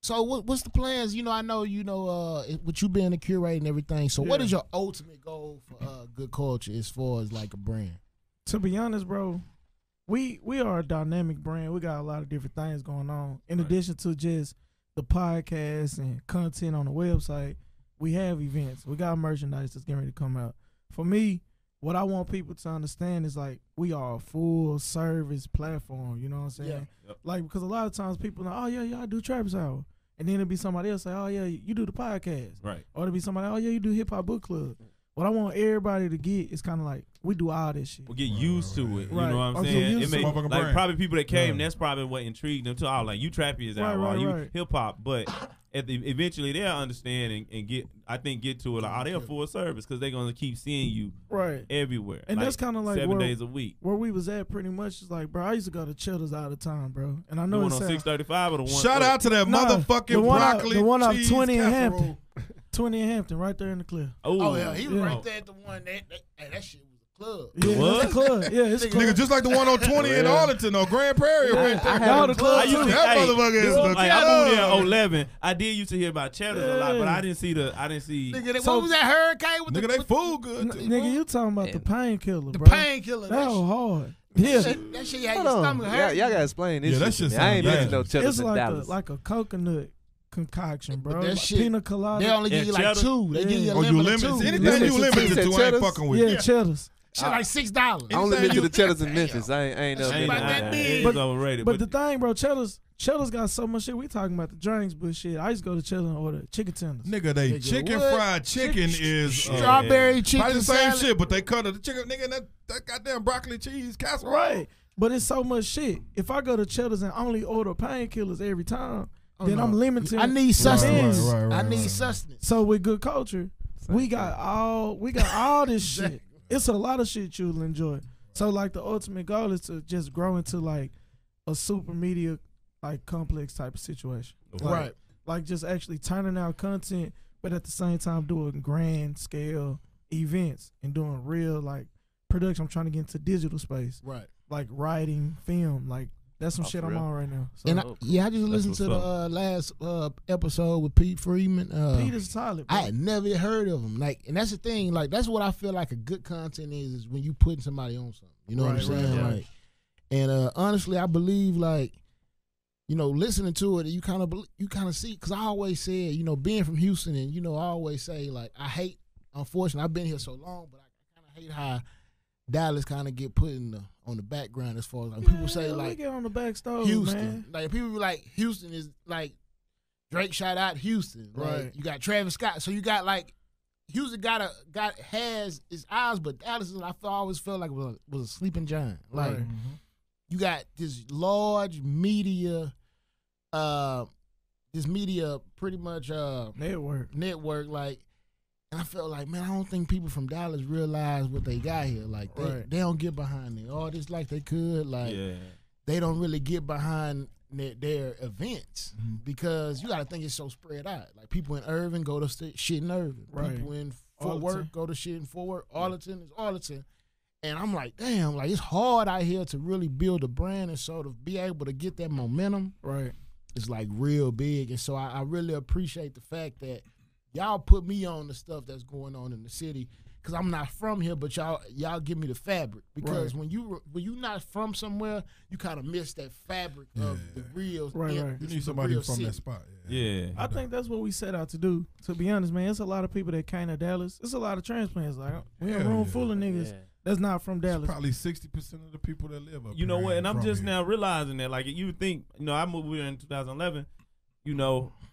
So what's the plans? You know, I know with you being a curator and everything. So what Yeah. is your ultimate goal for Good Culture as far as like a brand? To be honest, bro, we are a dynamic brand. We got a lot of different things going on. In addition to just the podcast and content on the website, we have events. We got merchandise that's getting ready to come out. For me, what I want people to understand is like we are a full service platform. You know what I'm saying? Yeah. Yep. Like because a lot of times people know, oh yeah, I do Travis Hour, and then it'll be somebody else say, oh yeah, you do the podcast, Right. or it'll be somebody, oh yeah, you do Hip Hop Book Club. What I want everybody to get is kind of like we do all this shit. We'll get used to it. You Right. know what I'm Okay, saying? used It to may, it. Motherfucking like brand. probably people that came. Yeah. That's probably what intrigued them too. I was like, you trappies is out, Right, you right. hip hop, but eventually they'll understand and get. I think get to it. Like, oh, they're full service because they're gonna keep seeing you Right. everywhere. And that's kinda like 7 where- days a week. Where we was at pretty much is like, bro, I used to go to Childers all the time, bro. And I The know one it on sounds 635 or the one. Shout out to that Nah, motherfucking the one out- broccoli the one out cheese 20 in casserole. Hampton. 20 in Hampton, right there in the cliff. Oh yeah, he was yeah. right there at the one that shit was a club. Yeah, What? it's a club. Yeah, it's a club. Nigga, just like the one on 20 in Yeah. Arlington or Grand Prairie right there. Y'all the club I used too. to, That hey, motherfucker is this- the like, I moved there in club. 11. I did used to hear about Cheddars a lot, but I didn't see. Nigga, So- what was that hurricane with Nigga, the they with food good. N- too. nigga, you talking about the And- painkiller, the bro. painkiller? That was hard. Yeah. That shit had Hold your on. stomach Y'all hurt. gotta explain this Yeah, that shit to shit me. I ain't sound mentioned no bad. cheddars It's in like Dallas. like a coconut concoction, bro. But that Like shit- pina colada. They only give you like cheddar? two. They give you a Oh, you limit limit of two. anything This you is limited cheddars? to, I ain't fucking with. Yeah, cheddars. Shit like $6. I only been to you- the cheddars in Memphis. I ain't never Ain't been like to that that. big. It's overrated. But the thing, bro, Cheddars got so much shit. We talking about the drinks, but shit, I used to go to Cheddars and order chicken tenders. Nigga, they Nigga, chicken what? fried chicken is Strawberry chicken probably the same salad. shit, but they cut it. The chicken, nigga, that goddamn broccoli cheese casserole. Right. But it's so much shit. If I go to Cheddars and only order painkillers every time, then no. I'm limited. I need sustenance. right, I need right. sustenance. So with Good Culture, we got all this shit. It's a lot of shit you'll enjoy. So like the ultimate goal is to just grow into like a super media like complex type of situation. Like, Right. Like just actually turning out content, but at the same time doing grand scale events and doing real like production. I'm trying to get into digital space. Right. Like writing, film, like that's some Oh, shit for I'm real? on right now. So And I just listened what's to the up. last episode with Pete Freeman. Peter's solid, bro. I had never heard of him. Like, and that's the thing. Like, that's what I feel like a good content is when you putting somebody on something. You know what I'm Right, saying? right, right. Like, and honestly, I believe like, you know, listening to it, you kind of see. Because I always said, you know, being from Houston, and you know, I always say like, I hate. Unfortunately, I've been here so long, but I kind of hate how Dallas kind of get put on the background as far as like people say Yeah, we like get on the back stove, Houston. man. Like people be like Houston is like Drake shout out Houston. Like, Right. you got Travis Scott. So you got like Houston has its eyes, but Dallas always felt like was a sleeping giant. Like you got this large media, pretty much network like. And I felt like, man, I don't think people from Dallas realize what they got here. Like, they don't get behind it. All this like they could. Like, they don't really get behind their events because you got to think it's so spread out. Like, people in Irving go to shit in Irving. Right. People in Fort Worth go to shit in Fort Worth. Arlington is Arlington. And I'm like, damn, like, it's hard out here to really build a brand and sort of be able to get that momentum. Right. It's, like, real big. And so I really appreciate the fact that y'all put me on the stuff that's going on in the city because I'm not from here, but y'all give me the fabric because when you not from somewhere, you kind of miss that fabric of the real. Right. You need somebody from that spot. Yeah. I think that's what we set out to do. To be honest, man, it's a lot of people that came to Dallas. It's a lot of transplants. Like we have a room full of niggas that's not from Dallas. It's probably 60% of the people that live up. You know what? And I'm just now realizing that. Like you would think, I moved here in 2011.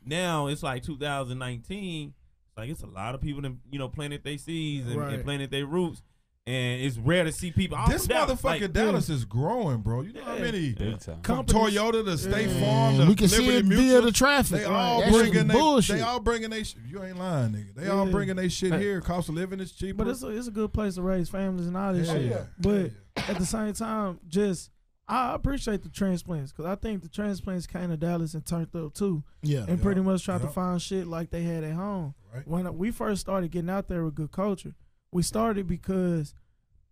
Now it's like 2019. Like it's a lot of people that planted their seeds and planted their roots, and it's rare to see people. This motherfucking Dallas is growing, bro. You know how many from Toyota to State Farm to we can see it via the traffic. They all bringing their shit. You ain't lying, nigga. They all bringing their shit here. Cost of living is cheaper. But it's a good place to raise families and all this shit. But at the same time, I appreciate the transplants because I think the transplants came to Dallas and turned up too. Yeah. And pretty much tried to find shit like they had at home. Right. When we first started getting out there with good culture, we started because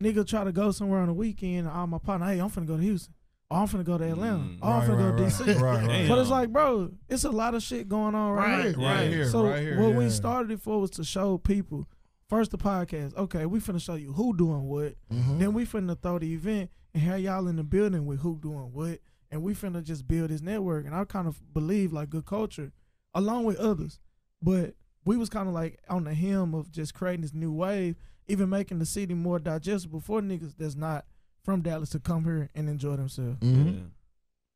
nigga try to go somewhere on the weekend. All my partner, hey, I'm finna go to Houston. Oh, I'm finna go to Atlanta. I'm finna go to DC. Right. But it's like, bro, it's a lot of shit going on right here. So what we started it for was to show people, first the podcast, okay, we finna show you who doing what. Then we finna throw the event and have y'all in the building with who doing what. And we finna just build this network. And I kind of believe like good culture along with others. But we was kind of like on the hem of just creating this new wave, even making the city more digestible for niggas that's not from Dallas to come here and enjoy themselves.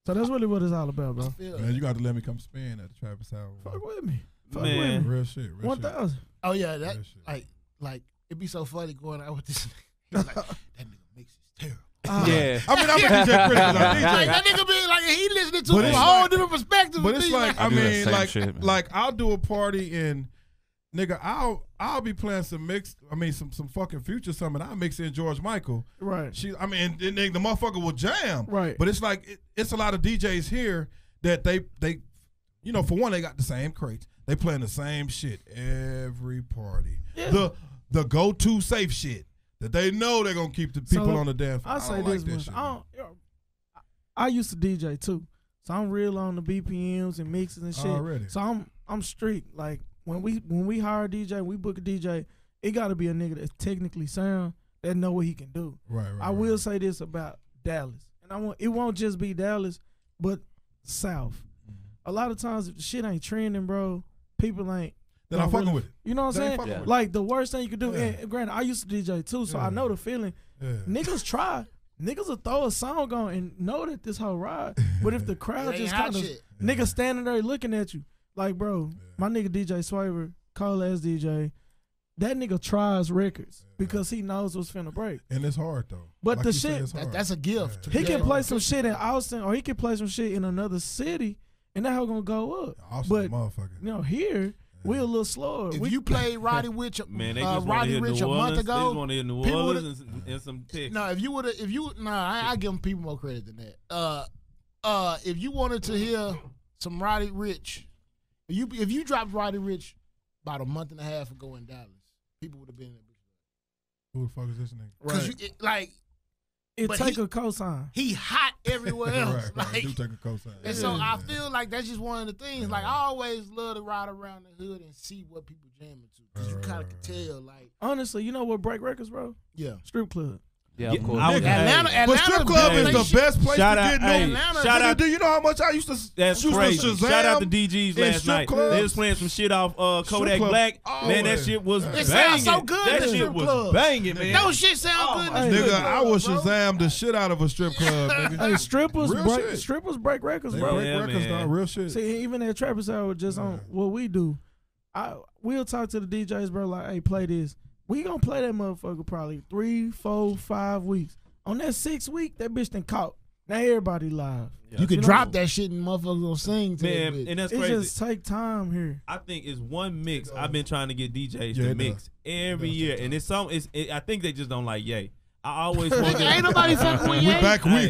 So that's really what it's all about, bro. Man, you got to let me come spin at the Travis House. Fuck with me. Real shit. 1,000. Oh yeah, that like it'd be so funny going out with this nigga. Like, that nigga mix is terrible. Yeah, I mean, I'm a DJ critical. Like, that nigga be like he listening to a whole different perspective. But it's like, I mean, like I'll do a party and nigga, I'll be playing some some fucking Future something. I'll mix in George Michael. Right. The motherfucker will jam. Right. But it's like it's a lot of DJs here that they for one they got the same crates. They playing the same shit every party. Yeah. The go-to safe shit. That they know they're gonna keep the people on the dance floor. I say this much. I used to DJ too, so I'm real on the BPMs and mixes and shit. Already. So I'm strict. Like when we hire a DJ, we book a DJ, it got to be a nigga that's technically sound that know what he can do. Right. I will say this about Dallas, and it won't just be Dallas, but South. A lot of times if the shit ain't trending, bro, people ain't. Then I'm fucking with it. You know what I'm saying? Yeah. Like the worst thing you could do, and granted, I used to DJ too, so I know the feeling. Yeah. Niggas try. Niggas will throw a song on and know that this whole ride. But if the crowd just kind of niggas standing there looking at you, like, bro, my nigga DJ Swaver, cold ass DJ, that nigga tries records because he knows what's finna break. And it's hard though. But like the shit, that's a gift. He can play some shit in Austin or he can play some shit in another city, and that hoe gonna go up. Austin, motherfucker. Here. We a little slower. If you played Roddy Rich, Roddy Rich a month ago, they just want to hear New Orleans and some Texas. No, I give them people more credit than that. If you wanted to hear some Roddy Rich, if you dropped Roddy Rich about a month and a half ago in Dallas, people would have been in there. Who the fuck is this nigga? Right. It take a cosign. He hot everywhere else. Right. Like, do take a cosign. And so I feel like that's just one of the things. Like I always love to ride around the hood and see what people jamming to, because you kind of can tell. Like honestly, you know what break records, bro? Yeah, strip club. Yeah, of course. Atlanta, but strip club is the best place to get known. Shout out. Do you know how much I used to? That's crazy. Shout out to DGs last night. They was playing some shit off Kodak Black. Man, that shit was banging. It sounds so good. That shit was banging, man. No shit sound good. Nigga, I would Shazam the shit out of a strip club. Nigga. Hey, strippers break records, bro. Break records, dog. Real shit. See, even that Trappers Hour just on what we do. we'll talk to the DJs, bro. Like, hey, play this. We gonna play that motherfucker probably 3, 4, 5 weeks. On that 6th week, that bitch done caught. Now everybody live. You can drop that shit and motherfuckers gonna sing to Man, it. and that's It crazy. just take time here. I think it's one mix I've been trying to get DJs to mix every year, and I think they just don't like Ye. I always want them. Ain't nobody fucking with Ye.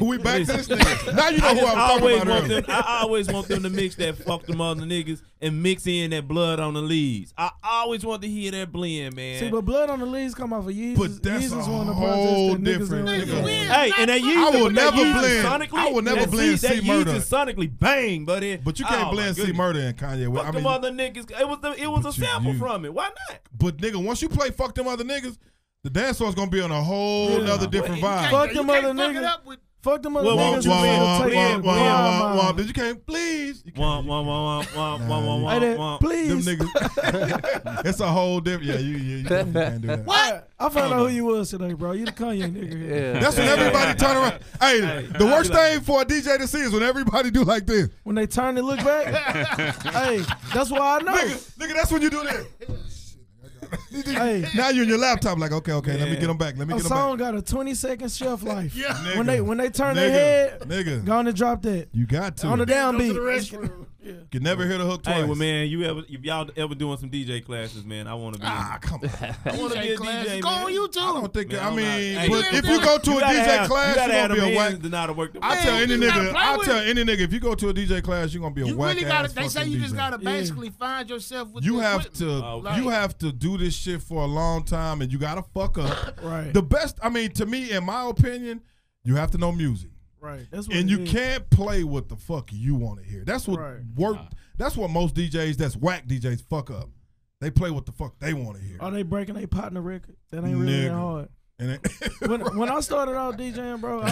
We back to this nigga. Now you know who I was talking about earlier. I always want them to mix that fuck them other niggas and mix in that blood on the leaves. I always want to hear that blend, man. See, but blood on the leaves come off of Yeezus. But that's Yeezus a one of the whole projects that niggas different ain't nigga. really- Hey, and that Yeezus, I will that never Yeezus blend. sonically, I will never that blend that C Murder. Yeezus sonically bang, buddy. But you can't blend C Murder and Kanye West. Fuck them other niggas. It was a sample from it. Why not? But nigga, once you play Fuck Them Other Niggas, the dance floor's gonna be on a whole other different vibe. Fuck them other niggas. Fuck them other Well, niggas. Did you can't please? You can't. Please. Them niggas. It's a whole different. Yeah, you definitely can't do that. What? I found out who you was today, bro. You the Kanye nigga here. Yeah. That's when everybody turn around. Hey, the worst thing for a DJ to see is when everybody do like this. When they turn and look back, hey, that's why I know. Nigga, that's when you do this. Hey, Now you're in your laptop like, okay, let me get them back. Let me a get them song back. got a 20-second shelf life. Yeah. When they turn their head, Nigga, go on and drop that. you got to. On the Go to the downbeat. restroom. You can never hear the hook twice. Hey, well, man, if y'all ever doing some DJ classes, man, I want to be. Come on. I want to be a class. DJ. Go on man. YouTube. I don't think. Man, I I'm mean, not- but Hey, if you go to a DJ class, you gotta you're have gonna be them a whack. hands to know how to work the. I tell any you gotta nigga, play I with tell it. any nigga, if you go to a DJ class, you're gonna be a You whack really ass gotta. They say fucking you just DJ. gotta basically find yourself with. You the have equipment. to, Like- you have to do this shit for a long time, and you gotta fuck up. Right. The best, I mean, to me, in my opinion, you have to know music, Right. That's what and it you is. can't play what the fuck you want to hear. That's what Right. work. That's what most DJs, that's whack DJs, fuck up. They play what the fuck they want to hear. Are they breaking their partner record? That ain't really that Nigga. hard. And it, When I started out DJing, bro,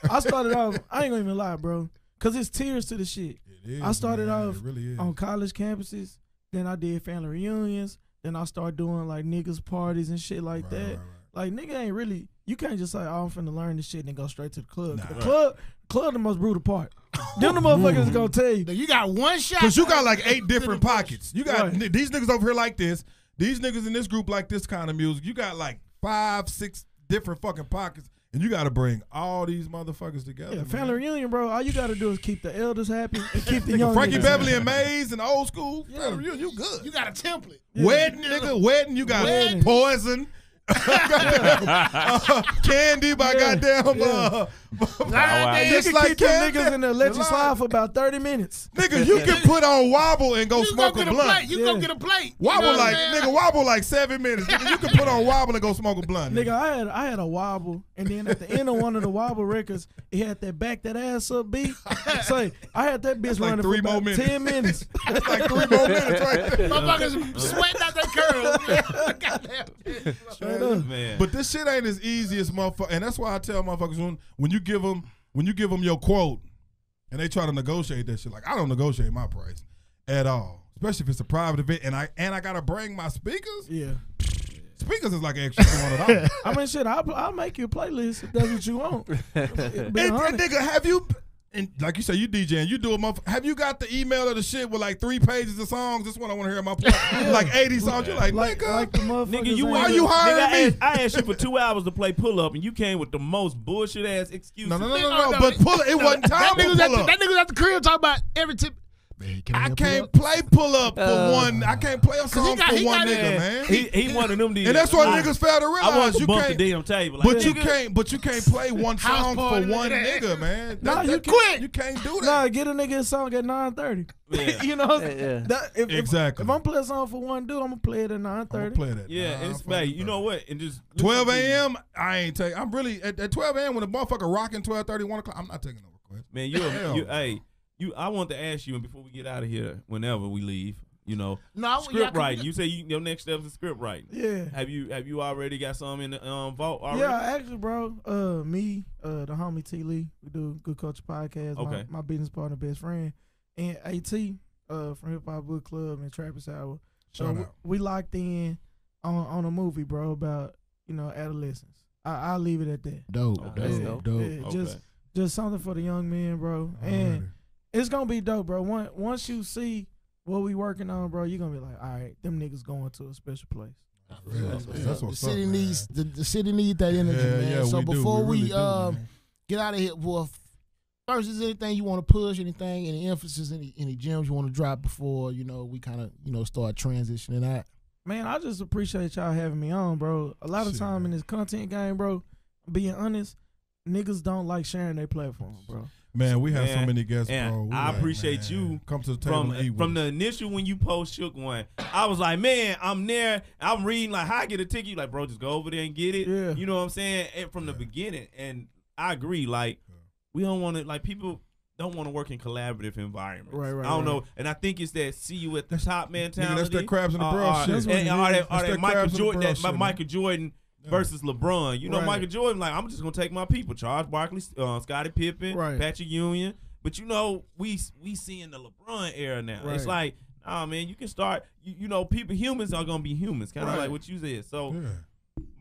I started off, I ain't gonna even lie, bro, because it's tears to the shit. it is, I started man, off it really is. on college campuses, then I did family reunions, then I started doing like niggas parties and shit like that. Like, nigga ain't really, you can't just say, oh, I'm finna learn this shit and then go straight to the club. The club the most brutal part. Them the motherfuckers gonna tell you. You got one shot. Because you got like 8 different pockets. You got Right. these niggas over here like this. These niggas in this group like this kind of music. You got like 5, 6 different fucking pockets. And you got to bring all these motherfuckers together. Yeah, man. family reunion, bro. All you gotta do is keep the elders happy and keep the young Frankie niggas Beverly happy. and Maze and old school. Yeah. Family reunion, you good. You got a template. Wedding, nigga. Wedding, you got Wedding. Poison. Candy by goddamn. Nowadays, You Just can like keep them Candy. niggas in there, let you slide for about 30 minutes. Nigga, you can put on Wobble and go you go smoke a get a blunt. plate. You go Yeah. get a plate. You Wobble know what like I'm saying? nigga, wobble like 7 minutes. Nigga, you can put on Wobble and go smoke a blunt. Nigga, I had a wobble, and then at the end of one of the wobble records, it had that back that ass up beat. So I had that bitch like running 3 for more about minutes. 10 minutes. It's like 3 more minutes right there. Motherfuckers sweating out their curls. Goddamn. Straight up. Man. But this shit ain't as easy as motherfucker, and that's why I tell motherfuckers when you give them your quote, and they try to negotiate that shit. Like I don't negotiate my price at all, especially if it's a private event, and I gotta bring my speakers. Yeah. Speakers is like an extra $200. I mean, shit, I'll make you a playlist if that's what you want. And nigga, have you? And like you say, you DJing, you do a motherfucker. Have you got the email of the shit with like 3 pages of songs? This one I want to hear in my play. Like 80 songs. You're like, nigga. Like the motherfuckers. Nigga, you ain't- Why you hiring me? I asked you for 2 hours to play pull up, and you came with the most bullshit ass excuses. No. No, But pull it. It wasn't time That to niggas pull up. that niggas at the crib talking about every tip. Man, can I get can't pull up? play pull up for one. I can't play a song got- for he one got nigga, it. man. He one of them. And that's what niggas fail to I want realize. to You bump the can't. damn table. Like, But you can't play one House song party, for one look at that. nigga, man. Nah, you quit. You can't do that. Nah, get a nigga a song at 9:30. Yeah. You know, Yeah. Exactly. If I'm playing a song for one dude, I'm gonna play it at I'm gonna 9:30. play that. Yeah, and it's hey, you know what? And just 12 a.m. I ain't take. I'm really at 12 a.m. when the motherfucker rocking 12:30, 1 o'clock. I'm not taking no request. Man, I want to ask you, and before we get out of here, whenever we leave, No, script writing. You say your next step is script writing. Yeah. Have you already got some in the vault already? Yeah, actually, bro. Me, the homie T Lee, we do Good Culture Podcast. Okay. My business partner, best friend, and AT from Hip Hop Book Club and Trappist Hour. Shout out. We locked in on a movie, bro, about adolescence. I'll leave it at that. Dope. That's Yeah, dope. yeah, Okay. just something for the young men, bro. And it's gonna be dope, bro. Once you see what we working on, bro, you're gonna be like, all right, them niggas going to a special place. That's what's the city up, needs the city needs that energy, man. Yeah, so we do. before We we really do, man. get out of here, well, first is anything you want to push, anything, any emphasis, any gems you want to drop before we kind of start transitioning out. Man, I just appreciate y'all having me on, bro. A lot of Shit, time man. in this content game, bro, being honest, niggas don't like sharing their platform, bro. Man, we have so Man, many guests, and bro. We I like, appreciate man, you come to the table and eat with from us. the initial when you post Shook one. I was like, man, I'm there. I'm reading like how I get a ticket. You like, bro, just go over there and get it. Yeah. You know what I'm saying? And from the beginning, and I agree. Like, we don't want to people don't want to work in collaborative environments. Right, I don't know, and I think it's that see you at the top mentality. That's that crabs in the barrel shit. And are That's that that Michael crabs in the Jordan? barrel That shit, man. Michael Jordan versus LeBron. You know, Right. Michael Jordan like, I'm just gonna take my people: Charles Barkley, Scottie Pippen, Right. Patrick Ewing. But we see in the LeBron era now. Right. It's like, nah, man, you can start. Humans are gonna be humans, kind of Right. like what you said. So Yeah.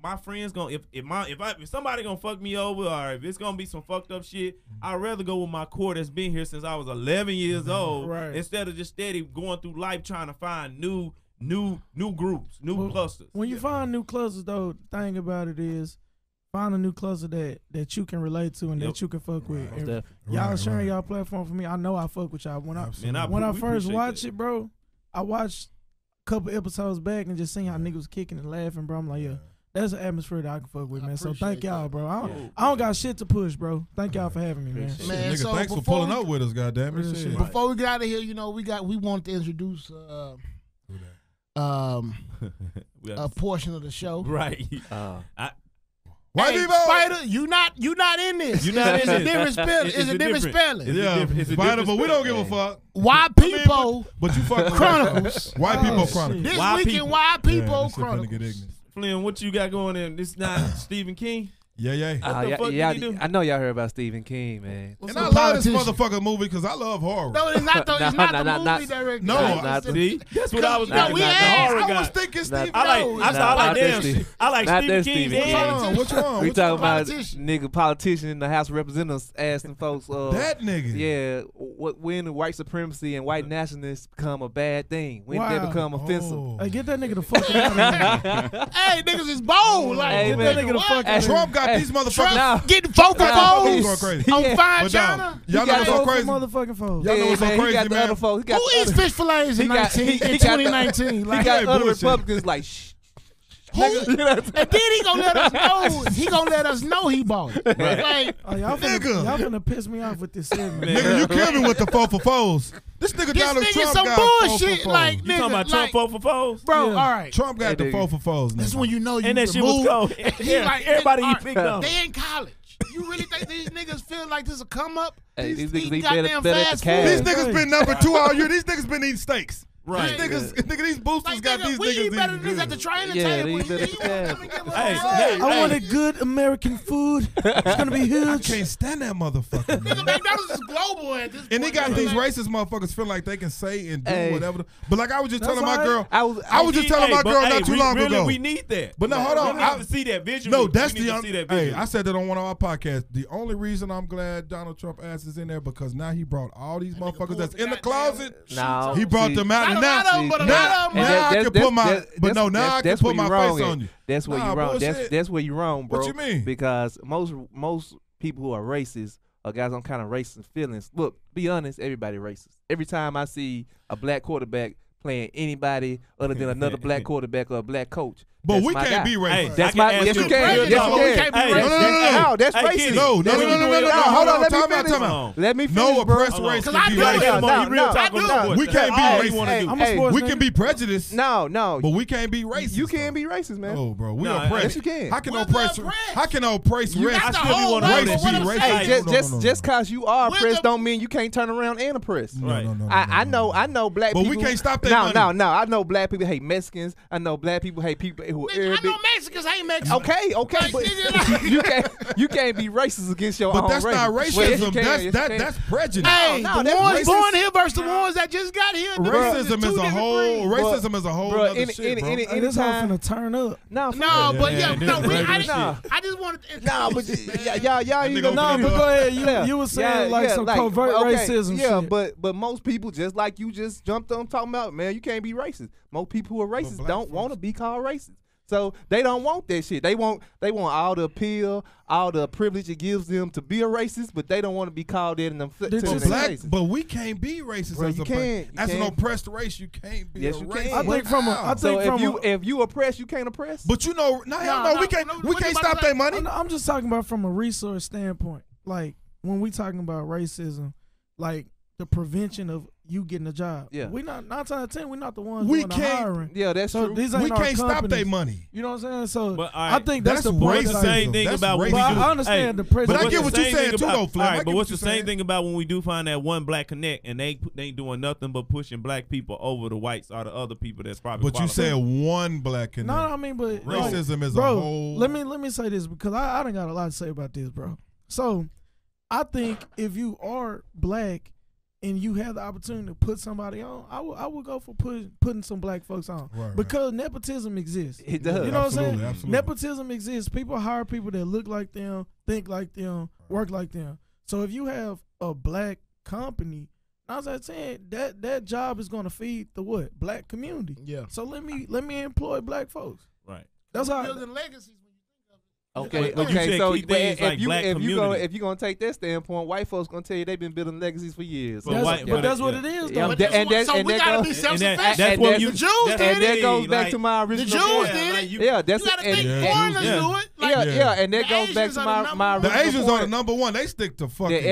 my friends gonna if somebody gonna fuck me over or if it's gonna be some fucked up shit, I'd rather go with my core that's been here since I was 11 years old, Right. instead of just steady going through life trying to find new groups, new clusters. When you find new clusters, though, the thing about it is, find a new cluster that you can relate to and that you can fuck with. Most And definitely. y'all Right, sharing right. y'all platform for me. I know I fuck with y'all. When Absolutely. I we first appreciate watched that. it, bro, I watched a couple episodes back and just seeing how niggas was kicking and laughing, bro. I'm like, yeah, that's an atmosphere that I can fuck with, man. So thank appreciate y'all, that. bro. I don't got shit to push, bro. Thank y'all for having me, man. Appreciate Man, Nigga, so thanks for before pulling we- up with us, goddamn Real it. shit. Shit. Before we get out of here, we wanted to introduce We a got- portion of the show. right. White Hey, people! Spider, you not in this. You not in It's a this. different spelling. It's a different spelling. It's a Yeah, different- it's a Spider, different but we don't give spelling. a fuck. Why I mean, people but you fuck Chronicles. White Oh, people shit. Chronicles. This Why week people? in Why People this shit finna Chronicles. get ignorant. Flynn, what you got going in? This not Stephen King. Yeah. What the fuck did he do? I know y'all heard about Stephen King, man. What's And I up, love this politician? motherfucking movie because I love horror. No, it's not the, it's not the Not- movie director. No, not It's the- See, that's what I was No, thinking. we about, the asked- horror I guy. was thinking Steve. I like Nah, damn. not that Shit. I like Not Stephen that King's Stephen King. end. What's wrong? We What talking about politician? nigga politician in the House of Representatives asking folks, that nigga. yeah, when white supremacy and white nationalists become a bad thing, when they Wow. become offensive. Oh. Hey, get that nigga the fuck out of here. Hey, niggas is bold. Like, Hey, get man. that nigga the fuck Hey, out. Trump got Hey, these motherfuckers. Nah. Getting vote for Nah. Going votes crazy. on Yeah. Fine But now, China. y'all know what's so Vote for crazy? motherfucking folks. Y'all know what's so man, crazy, he got the man? other folks. He got Who the eats other- fish fillets in he got- he got the- 2019? He Like, got ain't other bullshit. Republicans like, shh. who? And then he gonna let us know. He gonna let us know he bought it. Like, Oh, y'all Nigga. finna piss me off with this segment. Nigga, you kill me with the 4 for 4s. This nigga this Donald nigga Trump some got 4 bullshit. for 4s. Like, You nigga, talking about like, Trump vote for foes? bro. Yeah. All right. Trump got Hey, the 4 for 4s. This is nigga. when you know you And that shit was removed. cold. He Yeah, like, everybody nigga, eat pink gum. They in college. You really think these niggas feel like this will come up? Hey, these niggas eating be better goddamn at the fast cash. These food. niggas been number 2 all year. These niggas been eating steaks. Right. Nigga, these boosters Like, got nigga, these we niggas eat better eating than this at good. the training Yeah, table. these You better wanna than come and give us Hey, a hey, I want a good American food. It's gonna be I huge. can't stand that motherfucker, man. Nigga, McDonald's is global at this point. And they got these Like, racist motherfuckers feel like they can say and do Hey. whatever. But like I was just That's telling my all girl, I I was just telling my girl not too long really, ago. We need that. But no, hold on. We need to see that visually. No, that's we need the to see that hey. visually. I said that on one of our podcasts. The only reason I'm glad Donald Trump ass is in there because now he brought all these motherfuckers that's in the closet. No, He brought see, them out, Not and a now lot of them, but a now, lot of them. now And I can put my. But no, now I can that's put where my you wrong face at. on you. That's where Nah, you wrong. bullshit. That's where you wrong, bro. What you mean? Because most people who are racist or guys on kind of racist feelings. Look, be honest, everybody racist. Every time I see a black quarterback playing anybody other than another black quarterback or a black coach. But that's we my can't guy. be racist. Hey, That's I my. can Yes, ask you you- can. Real Yes, talk, we you can't be can. racist. No, that's Hey, racist. Kenny. No, That's what you doing. no. Hold Hold on, on, let me time out, finish. time out. Let me finish, No bro. oppressed Hold on. race Cause can I be do Right, that. racist. come on, you real I talk do. on the board. We can't be All racist. you wanna do. I'm a Hey, sports We nigga. can be prejudiced, No, but we can't be racist. you can be racist, man. Oh, bro, we Nah, oppressed. yes, you can. How can We're oppress? oppressed. How can oppress You race? got the I still be whole wanna way, know but that what shit. I'm Hey, saying- Hey, no, just no, no. just cause you are We're oppressed the- don't mean you can't turn around and oppress. No, Right. no, no, no, I no, know I know black But we people. can't stop that No, money. no. I know black people hate Mexicans. I know black people hate people who are Nigga, I Arabic. know Mexicans hate Mexicans. Okay, Like, but nigga, like- you can't be racist against your But own that's race. not Well, yes, racism. you can, yes, you can. that's prejudice. Hey, No, the that's ones racist. born here versus the ones that just got here. Racism is a whole. Racism is a whole Bro, other shit, bro. This all finna turn up. No, but I just wanted to. No, but y'all, you nigga know, No, but go ahead. You were saying some covert racism. Yeah, shit. but most people, just like you just jumped on talking about, man, you can't be racist. Most people who are racist don't want to be called racist. So they don't want that shit. They want all the appeal, all the privilege it gives them to be a racist, but they don't want to be called in them. But we can't be racist. Bro, as an oppressed race, you can't be. Yes, a you racist. can. I think if you oppress, you can't oppress. But you know, we can't stop their money. I'm just talking about from a resource standpoint. Like when we talking about racism, like the prevention of you getting a job. Yeah. We not 9 times out of 10, we're not the ones We doing the can't- hiring. Yeah, that's So true. these ain't We our can't stop companies. their money. You know what I'm saying? So But, all I right, think that's the that's point. What's the racism. same thing That's about when But we do? I understand Hey, the prejudice. But I what's get the what you're same saying thing too, about- though, Flam. All I right, get but what what's you're the same saying. thing about when we do find that one black connect and they ain't doing nothing but pushing black people over the whites or the other people that's probably But you qualified. said one black connect. No, I mean, but Racism is bro, a whole. let me say this because I done got a lot to say about this, bro. So I think if you are black and you have the opportunity to put somebody on, I would go for putting some black folks on Right. because nepotism exists. It does. You know what I'm saying? Absolutely. Nepotism exists. People hire people that look like them, think like them, work like them. So if you have a black company, as I said, that job is going to feed the what? Black community. Yeah. So let me employ black folks. Right. That's how. Building legacies. Okay, But you said so key things like black if community. you're gonna take that standpoint, white folks gonna tell you they've been building legacies for years. But That's what it is, Yeah, though. So we gotta be And self-sufficient. that's what you. The Jews that's did And that it. goes back Like, to my The original Jews point. did like it. you- Yeah, that's You gotta think and- foreigners Yeah. do it. Like, and that the goes back Asians to are the my number The one. Asians are the number one. They stick to fucking. that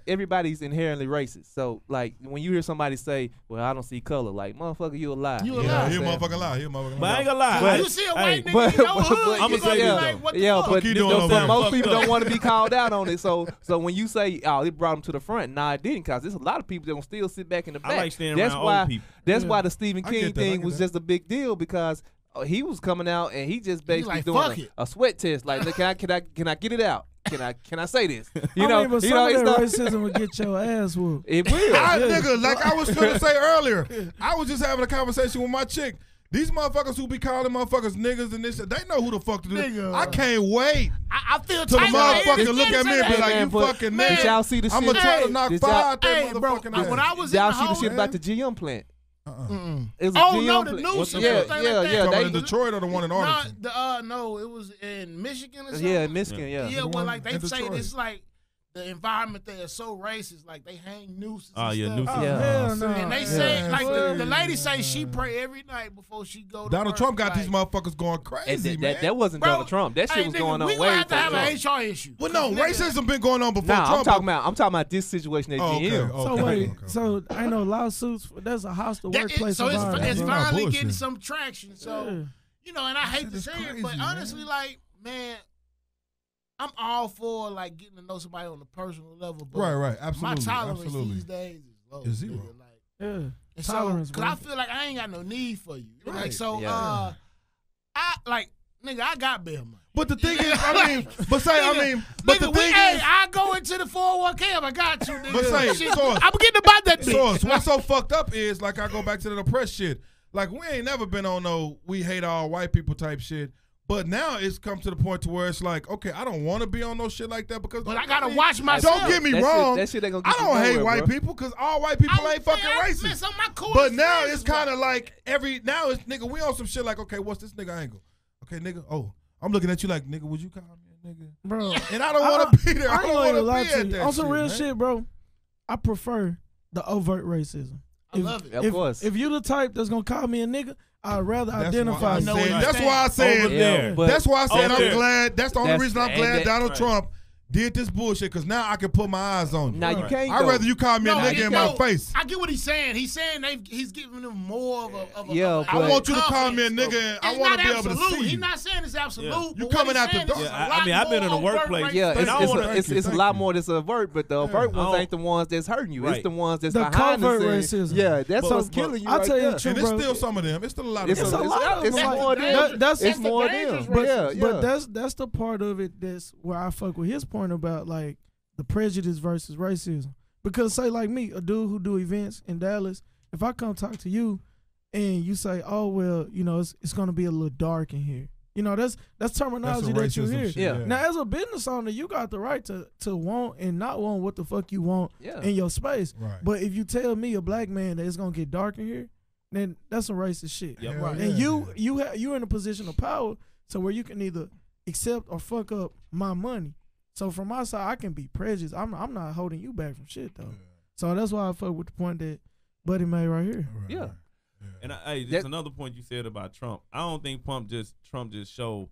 everybody's inherently racist. So like when you hear somebody say, "Well, I don't see color," like motherfucker, you a lie. You a know lie. what I'm He a saying? motherfucking lie. He a motherfucking But I lie. ain't gonna lie. But- You see a white nigga but- in your hood, but- you I'ma gonna say be this, like, what the Yeah, fuck? but he this doing don't over sound- there? most Fucked people up. don't want to be called out on it. So when you say, "Oh, it brought them to the front," nah, it didn't, cause there's a lot of people that gonna still sit back in the back. I like staying That's around why. old people. That's Yeah. why the Stephen I King get that, I thing get was that. just a big deal because he was coming out and he just basically like, doing "Fuck it." a sweat test. Like, look, can I get it out? Can I say this? But some of it's that not. racism will get your ass whooped. It will. Nigga, like I was trying to say earlier, I was just having a conversation with my chick. These motherfuckers who be calling motherfuckers niggas and this shit, they know who the fuck to do this. Nigga. I can't wait I feel till the tight. Man, motherfucker look at me and be Hey, like, man, you but- fucking man, nigga. Did y'all see the I'm shit? gonna try to Hey, knock did fire y'all- out that Hey, bro, motherfucking when ass. I was in Y'all the see the whole, shit about the GM plant? Mm-mm. It was a Oh GM no, the plant. new shit. Yeah, everything yeah, like yeah. that. Talking in They, Detroit or the one in Arlington? No, it was in Michigan or something. yeah, in Michigan, yeah. Yeah, The well, one like they in say, Detroit. it's like the environment there is so racist. Like they hang nooses. Oh, and yeah, stuff. nooses. Oh, Yeah. hell no. And they Yeah. say, like the Yeah. lady say, she pray every night before she go to Donald work. Trump got like, these motherfuckers going And crazy, that, man. that wasn't Bro, Donald Trump. That shit hey, was nigga, going we on gonna way have to have before an Trump. HR issue. Well, no, Nigga, racism been going on before Nah, Trump. I'm talking about this situation at Oh, okay, GM. okay. So okay, wait, okay. so ain't no lawsuits. That's a hostile That- workplace so environment. it's bro. Nah, finally bullshit. getting some traction. So Yeah. you know, and I hate Shit to is say it, crazy, but man. honestly, like, man, I'm all for like getting to know somebody on a personal level. But Right, my absolutely, tolerance absolutely. these days is low. Is zero. nigga, like, Yeah. and Tolerance, because bro. I feel like I ain't got no need for you. Like Right. so, Yeah. I like nigga, I got bail money. But the thing is, but Nigga, the thing hey, is, I go into the 401k if I got you, nigga. But say, Shit, Source. I'm getting about that bitch. Source, what's so fucked up is, like, I go back to the oppressed shit. Like, we ain't never been on no we hate all white people type shit. But now it's come to the point to where it's like, okay, I don't want to be on no shit like that because. But I gotta watch myself. Don't get me That shit- wrong. that shit ain't gonna I get you don't hate nowhere, white bro. people because all white people ain't fucking racist. Man, some of my coolest But now friends it's is kind of white. like now it's nigga, we on some shit like, okay, what's this nigga angle? Okay, nigga, oh, I'm looking at you like, nigga, would you call me a nigga? Bro. And I don't want to be there. I ain't don't gonna even lie want to to be at you. that On some shit, real man. shit, bro, I prefer the overt racism. I love it. Of course. If you the type that's gonna call me a nigga, I'd rather That's identify why I you. know what said- you're That's saying. why I said. Over there. But- That's why I said Over I'm there. glad. That's the only That's- reason I'm and glad that- Donald right. Trump did this bullshit because now I can put my eyes on you. Now you Right. can't. I'd though. rather you call me a No, nigga in my face. I get what he's saying. He's saying he's giving them more of a Yeah, of a- but- I want you to call me a confidence. nigga and I It's want not to be able to absolute. see He's you. not saying it's absolute. Yeah. but You what coming he's out the saying door. is Yeah, a I lot mean, I've been in more the workplace. overt Yeah, racism. And I it's wanna- it's a lot more that's overt, but the overt ones I ain't the ones that's hurting you. It's Right. the ones that's The behind covert the scenes. racism. Yeah, that's But- what's but- killing you. I'll right tell you there. the truth, And it's bro. still some of them. It's still a lot of It's It's a a them. lot of it's them, like, more of them. that's It's more of dangerous them. racism. Yeah, But yeah. that's the part of it that's where I fuck with his point about like the prejudice versus racism. Because say like me, a dude who do events in Dallas, if I come talk to you and you say, oh, well, you know, it's going to be a little dark in here. You know, that's terminology that you hear. Yeah. Now, as a business owner, you got the right to want and not want what the fuck you want in your space. Right. But if you tell me, a black man, that it's going to get dark in here, then that's some racist shit. Yep. Right. And you're in a position of power so where you can either accept or fuck up my money. So from my side, I can be prejudiced. I'm not holding you back from shit though. So that's why I fuck with the point that Buddy made right here. Right. Yeah. And hey, there's another point you said about Trump. I don't think Trump just show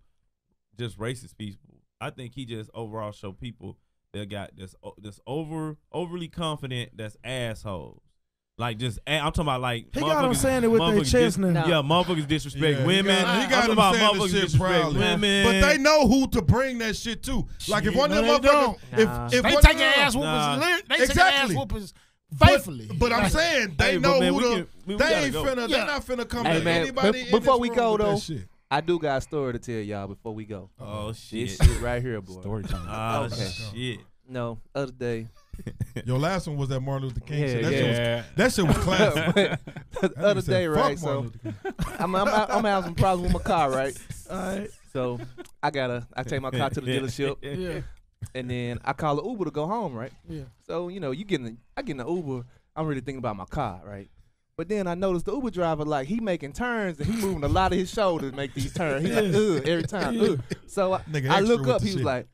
just racist people. I think he just overall show people that got this overly confident that's assholes. Like just I'm talking about like he got them saying it with their chest now. Yeah, motherfuckers disrespect women. He got them saying this shit proudly. Women. But they know who to bring that shit to. Like if one of them motherfuckers, if they one take of ass whoopers, they take ass whoopers faithfully. But I'm saying they know man, who to. we They ain't gotta go. finna. They're not finna come Hey, to man, anybody. in before this we room go with that though, shit. I do got a story to tell y'all before we go. Oh shit. This shit right here, boy. Story time. Oh Okay. shit. No, other day. Your last one was that Martin Luther King shit. Yeah, That shit was classic. The other said, day, "Fuck right? Martin So Luther King." I'm having some problems with my car, right? All right. So I take my car to the dealership, Yeah. and then I call an Uber to go home, right? Yeah. So you know, I get in the Uber. I'm really thinking about my car, right? But then I noticed the Uber driver, like, he making turns and he moving a lot of his shoulders to make these turns. He like, every time. So I Nigga look extra up. with He the was shit. like,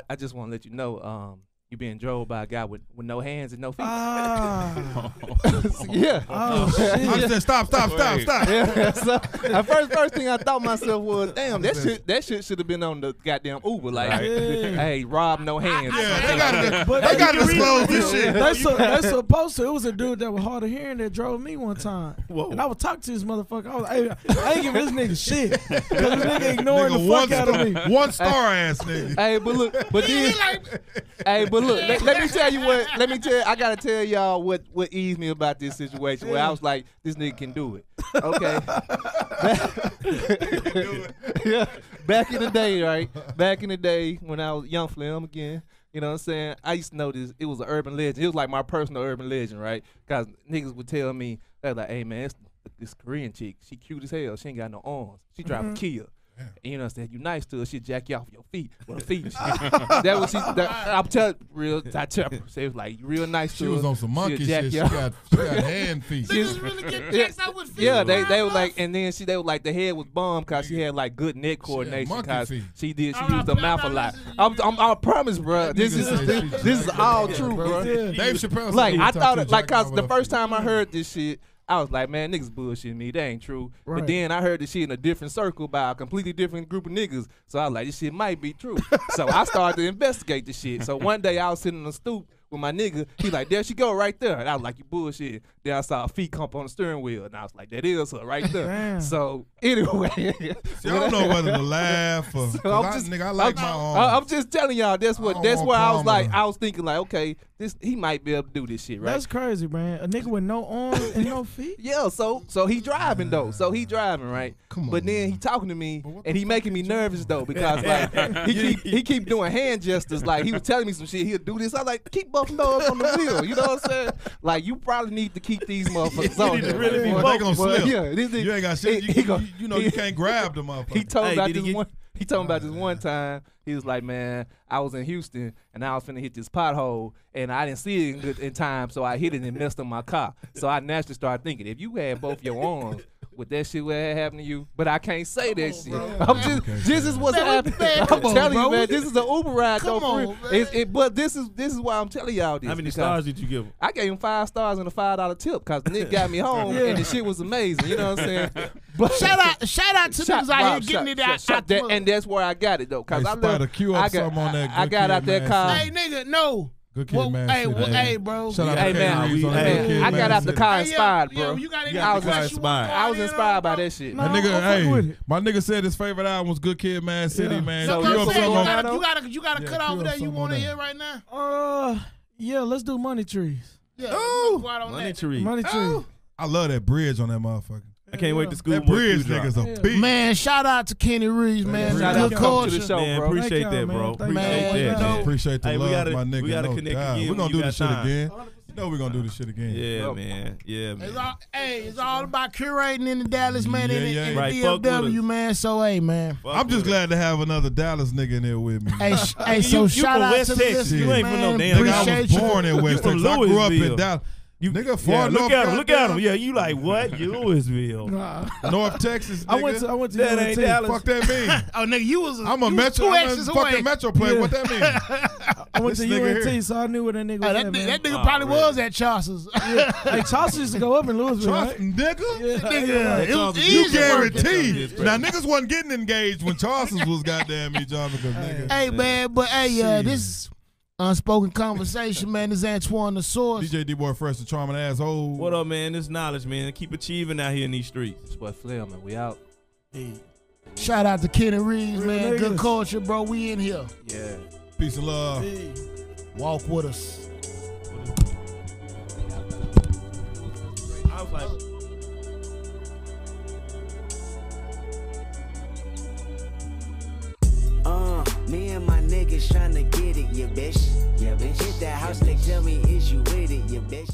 I just want to let you know, you being drove by a guy with no hands and no feet. Ah. Yeah. Oh I shit. said, stop. Yeah. So the first thing I thought myself was, damn, that shit should have been on the goddamn Uber. Like, hey, Rob, no hands. Yeah, But they got to disclose this shit. They supposed to. It was a dude that was hard of hearing that drove me one time. Whoa. And I was talking to this motherfucker. I was like, I ain't giving this nigga shit. Because this nigga ignoring Nigga, the fuck out of me. one star ass nigga. Hey, but look, let me tell you what. I gotta tell y'all what eased me about this situation. Where I was like, this nigga can do it. Okay. Yeah. Back in the day, right? Back in the day when I was young Flim again. You know what I'm saying? I used to know this. It was an urban legend. It was like my personal urban legend, right? Because niggas would tell me, they're like, hey, man, this Korean chick, she cute as hell. She ain't got no arms. She drive a Kia. And you know what I'm saying? You nice to her, she'll jack you off your feet with her feet. That was I'm telling real. I tell her, say it was like real nice to She her. was on some monkey she'll jack shit. She you off. got hand feet. Niggas really get jacked out with feet. Yeah, they were like, and then they were like, the head was bomb because she had like good neck coordination monkey because feet. she used I'm the not- mouth a I'm lot. not- I promise, bro. This is all true, bro. Dave Chappelle. Like I thought it, like cause cause the first time I heard this shit, I was like, man, niggas bullshitting me. That ain't true. Right. But then I heard this shit in a different circle by a completely different group of niggas. So I was like, this shit might be true. So I started to investigate the shit. So one day I was sitting on the stoop with my nigga. He like, there she go right there. And I was like, you bullshit. Then I saw a feet comp on the steering wheel. And I was like, that is her right there. Damn. So anyway. See, I don't know whether to laugh or. I like my arms. I'm just telling y'all, that's I don't where want I was like, Palmer. I was thinking like, okay, he might be able to do this shit, right? That's crazy, man. A nigga with no arms and no feet. Yeah, so he driving though. So he driving, right? Come on, but then man. he talking to me what and the he fuck making me is nervous though because like he keep doing hand gestures. Like he was telling me some shit. He'll do this. I like keep buffing those on the wheel. You know what I'm saying? Like you probably need to keep these motherfuckers on. need to there. really be Like, Well, they gonna well, slip. yeah, You ain't got shit. You know you can't grab the motherfucker. He told me Hey, about did he this get- one. He told me about this one time. He was like, man, I was in Houston and I was finna hit this pothole and I didn't see it in time, so I hit it and messed up my car. So I naturally started thinking, if you had both your arms, would that shit would have happened to you? But I can't say that shit. I'm just, this is what's Man, happening. man, I'm come on, telling you, bro. man, this is an Uber ride though. Come for on, real. man. But this is why I'm telling y'all this. How many because stars did you give him? I gave him 5 stars and a $5 tip because Nick got me home and the shit was amazing. You know what I'm saying? But Shout out to niggas out here Rob, getting it shout out the and that's where I got it though. Cause Hey, I Spider, left, cue up something on that I Good got Kid, out that Man car. Hey, nigga, no. Good Kid, Well, Man. hey, City, well, man. hey, bro. Shout out Hey to man, Kenny Reeves on that man, Good Kid, I Man got out the City. car Hey, inspired, yo, bro. you gotta You get got the the car question inspired. I was inspired by that shit. No, My nigga, I'm fucking with hey, it. my nigga said his favorite album was Good Kid, Man City, Yeah. man. So So Cue you up said something you on got- that. you gotta Yeah, cut over cue there. up You something want to on hear that. right now? Yeah, let's do money trees. Yeah. Oh. go out on Money that. tree. Money trees. I love that bridge on that motherfucker. I can't wait to school. That bridge nigga's a beast. Man, shout out to Kenny Reeves, man. Shout out Good to culture. the show, Man, bro. appreciate that, bro. Thank Appreciate y'all. that. Man, Appreciate the Hey, we love, gotta- my nigga. we gotta no connect doubt. again We're when gonna you do got this shit time. again. You know we're gonna do this shit again. Yeah, man. Yeah, It's man. all, it's all about curating in the Dallas, man, Yeah, in yeah. the Right, fuck with DFW, us. man. So, hey, man. Fuck I'm just with it. glad to have another Dallas nigga in there with me. Hey, hey, so you shout from out West to the Texas. listeners, You ain't from no man. damn Nigga, I was Appreciate you. born in West from Texas. I grew up in Louisville. Dallas. Nigga, far Yeah, north. look at him. Look at him. goddamn. Yeah, you like what? Louisville. Nah. North Texas. I Nigga. went to That ain't UNT. Dallas. Fuck that mean. Oh, nigga, you was I'm a you metro. was 2 I'm a X's away. fucking metro player. Yeah. What that mean? I went This to nigga UNT, here. so I knew where that nigga Oh, was that at, man. nigga Oh, probably really? was at Chaucer's. Hey, Chaucer used to go up in Louisville, Trust right? nigga. Yeah, Nigga, it was You easy working. guaranteed. Now niggas wasn't getting engaged when Charleston's was goddamn me, John, because nigga. Hey, man, but hey, Shit. this is Unspoken Conversation, man. This is Antoine the Source. DJ D-Boy Fresh and Charming Asshole. What up, man? This knowledge, man. Keep achieving out here in these streets. It's what Flair, man. We out. Shout out to Kenny Reeves, Real man. Good niggas. culture, bro. We in here. Yeah. Peace and love. Hey. Walk with us. I was like, Me and my niggas tryna get it, you bitch. Yeah, bitch. Hit that house, like, tell me, is you with it, you bitch?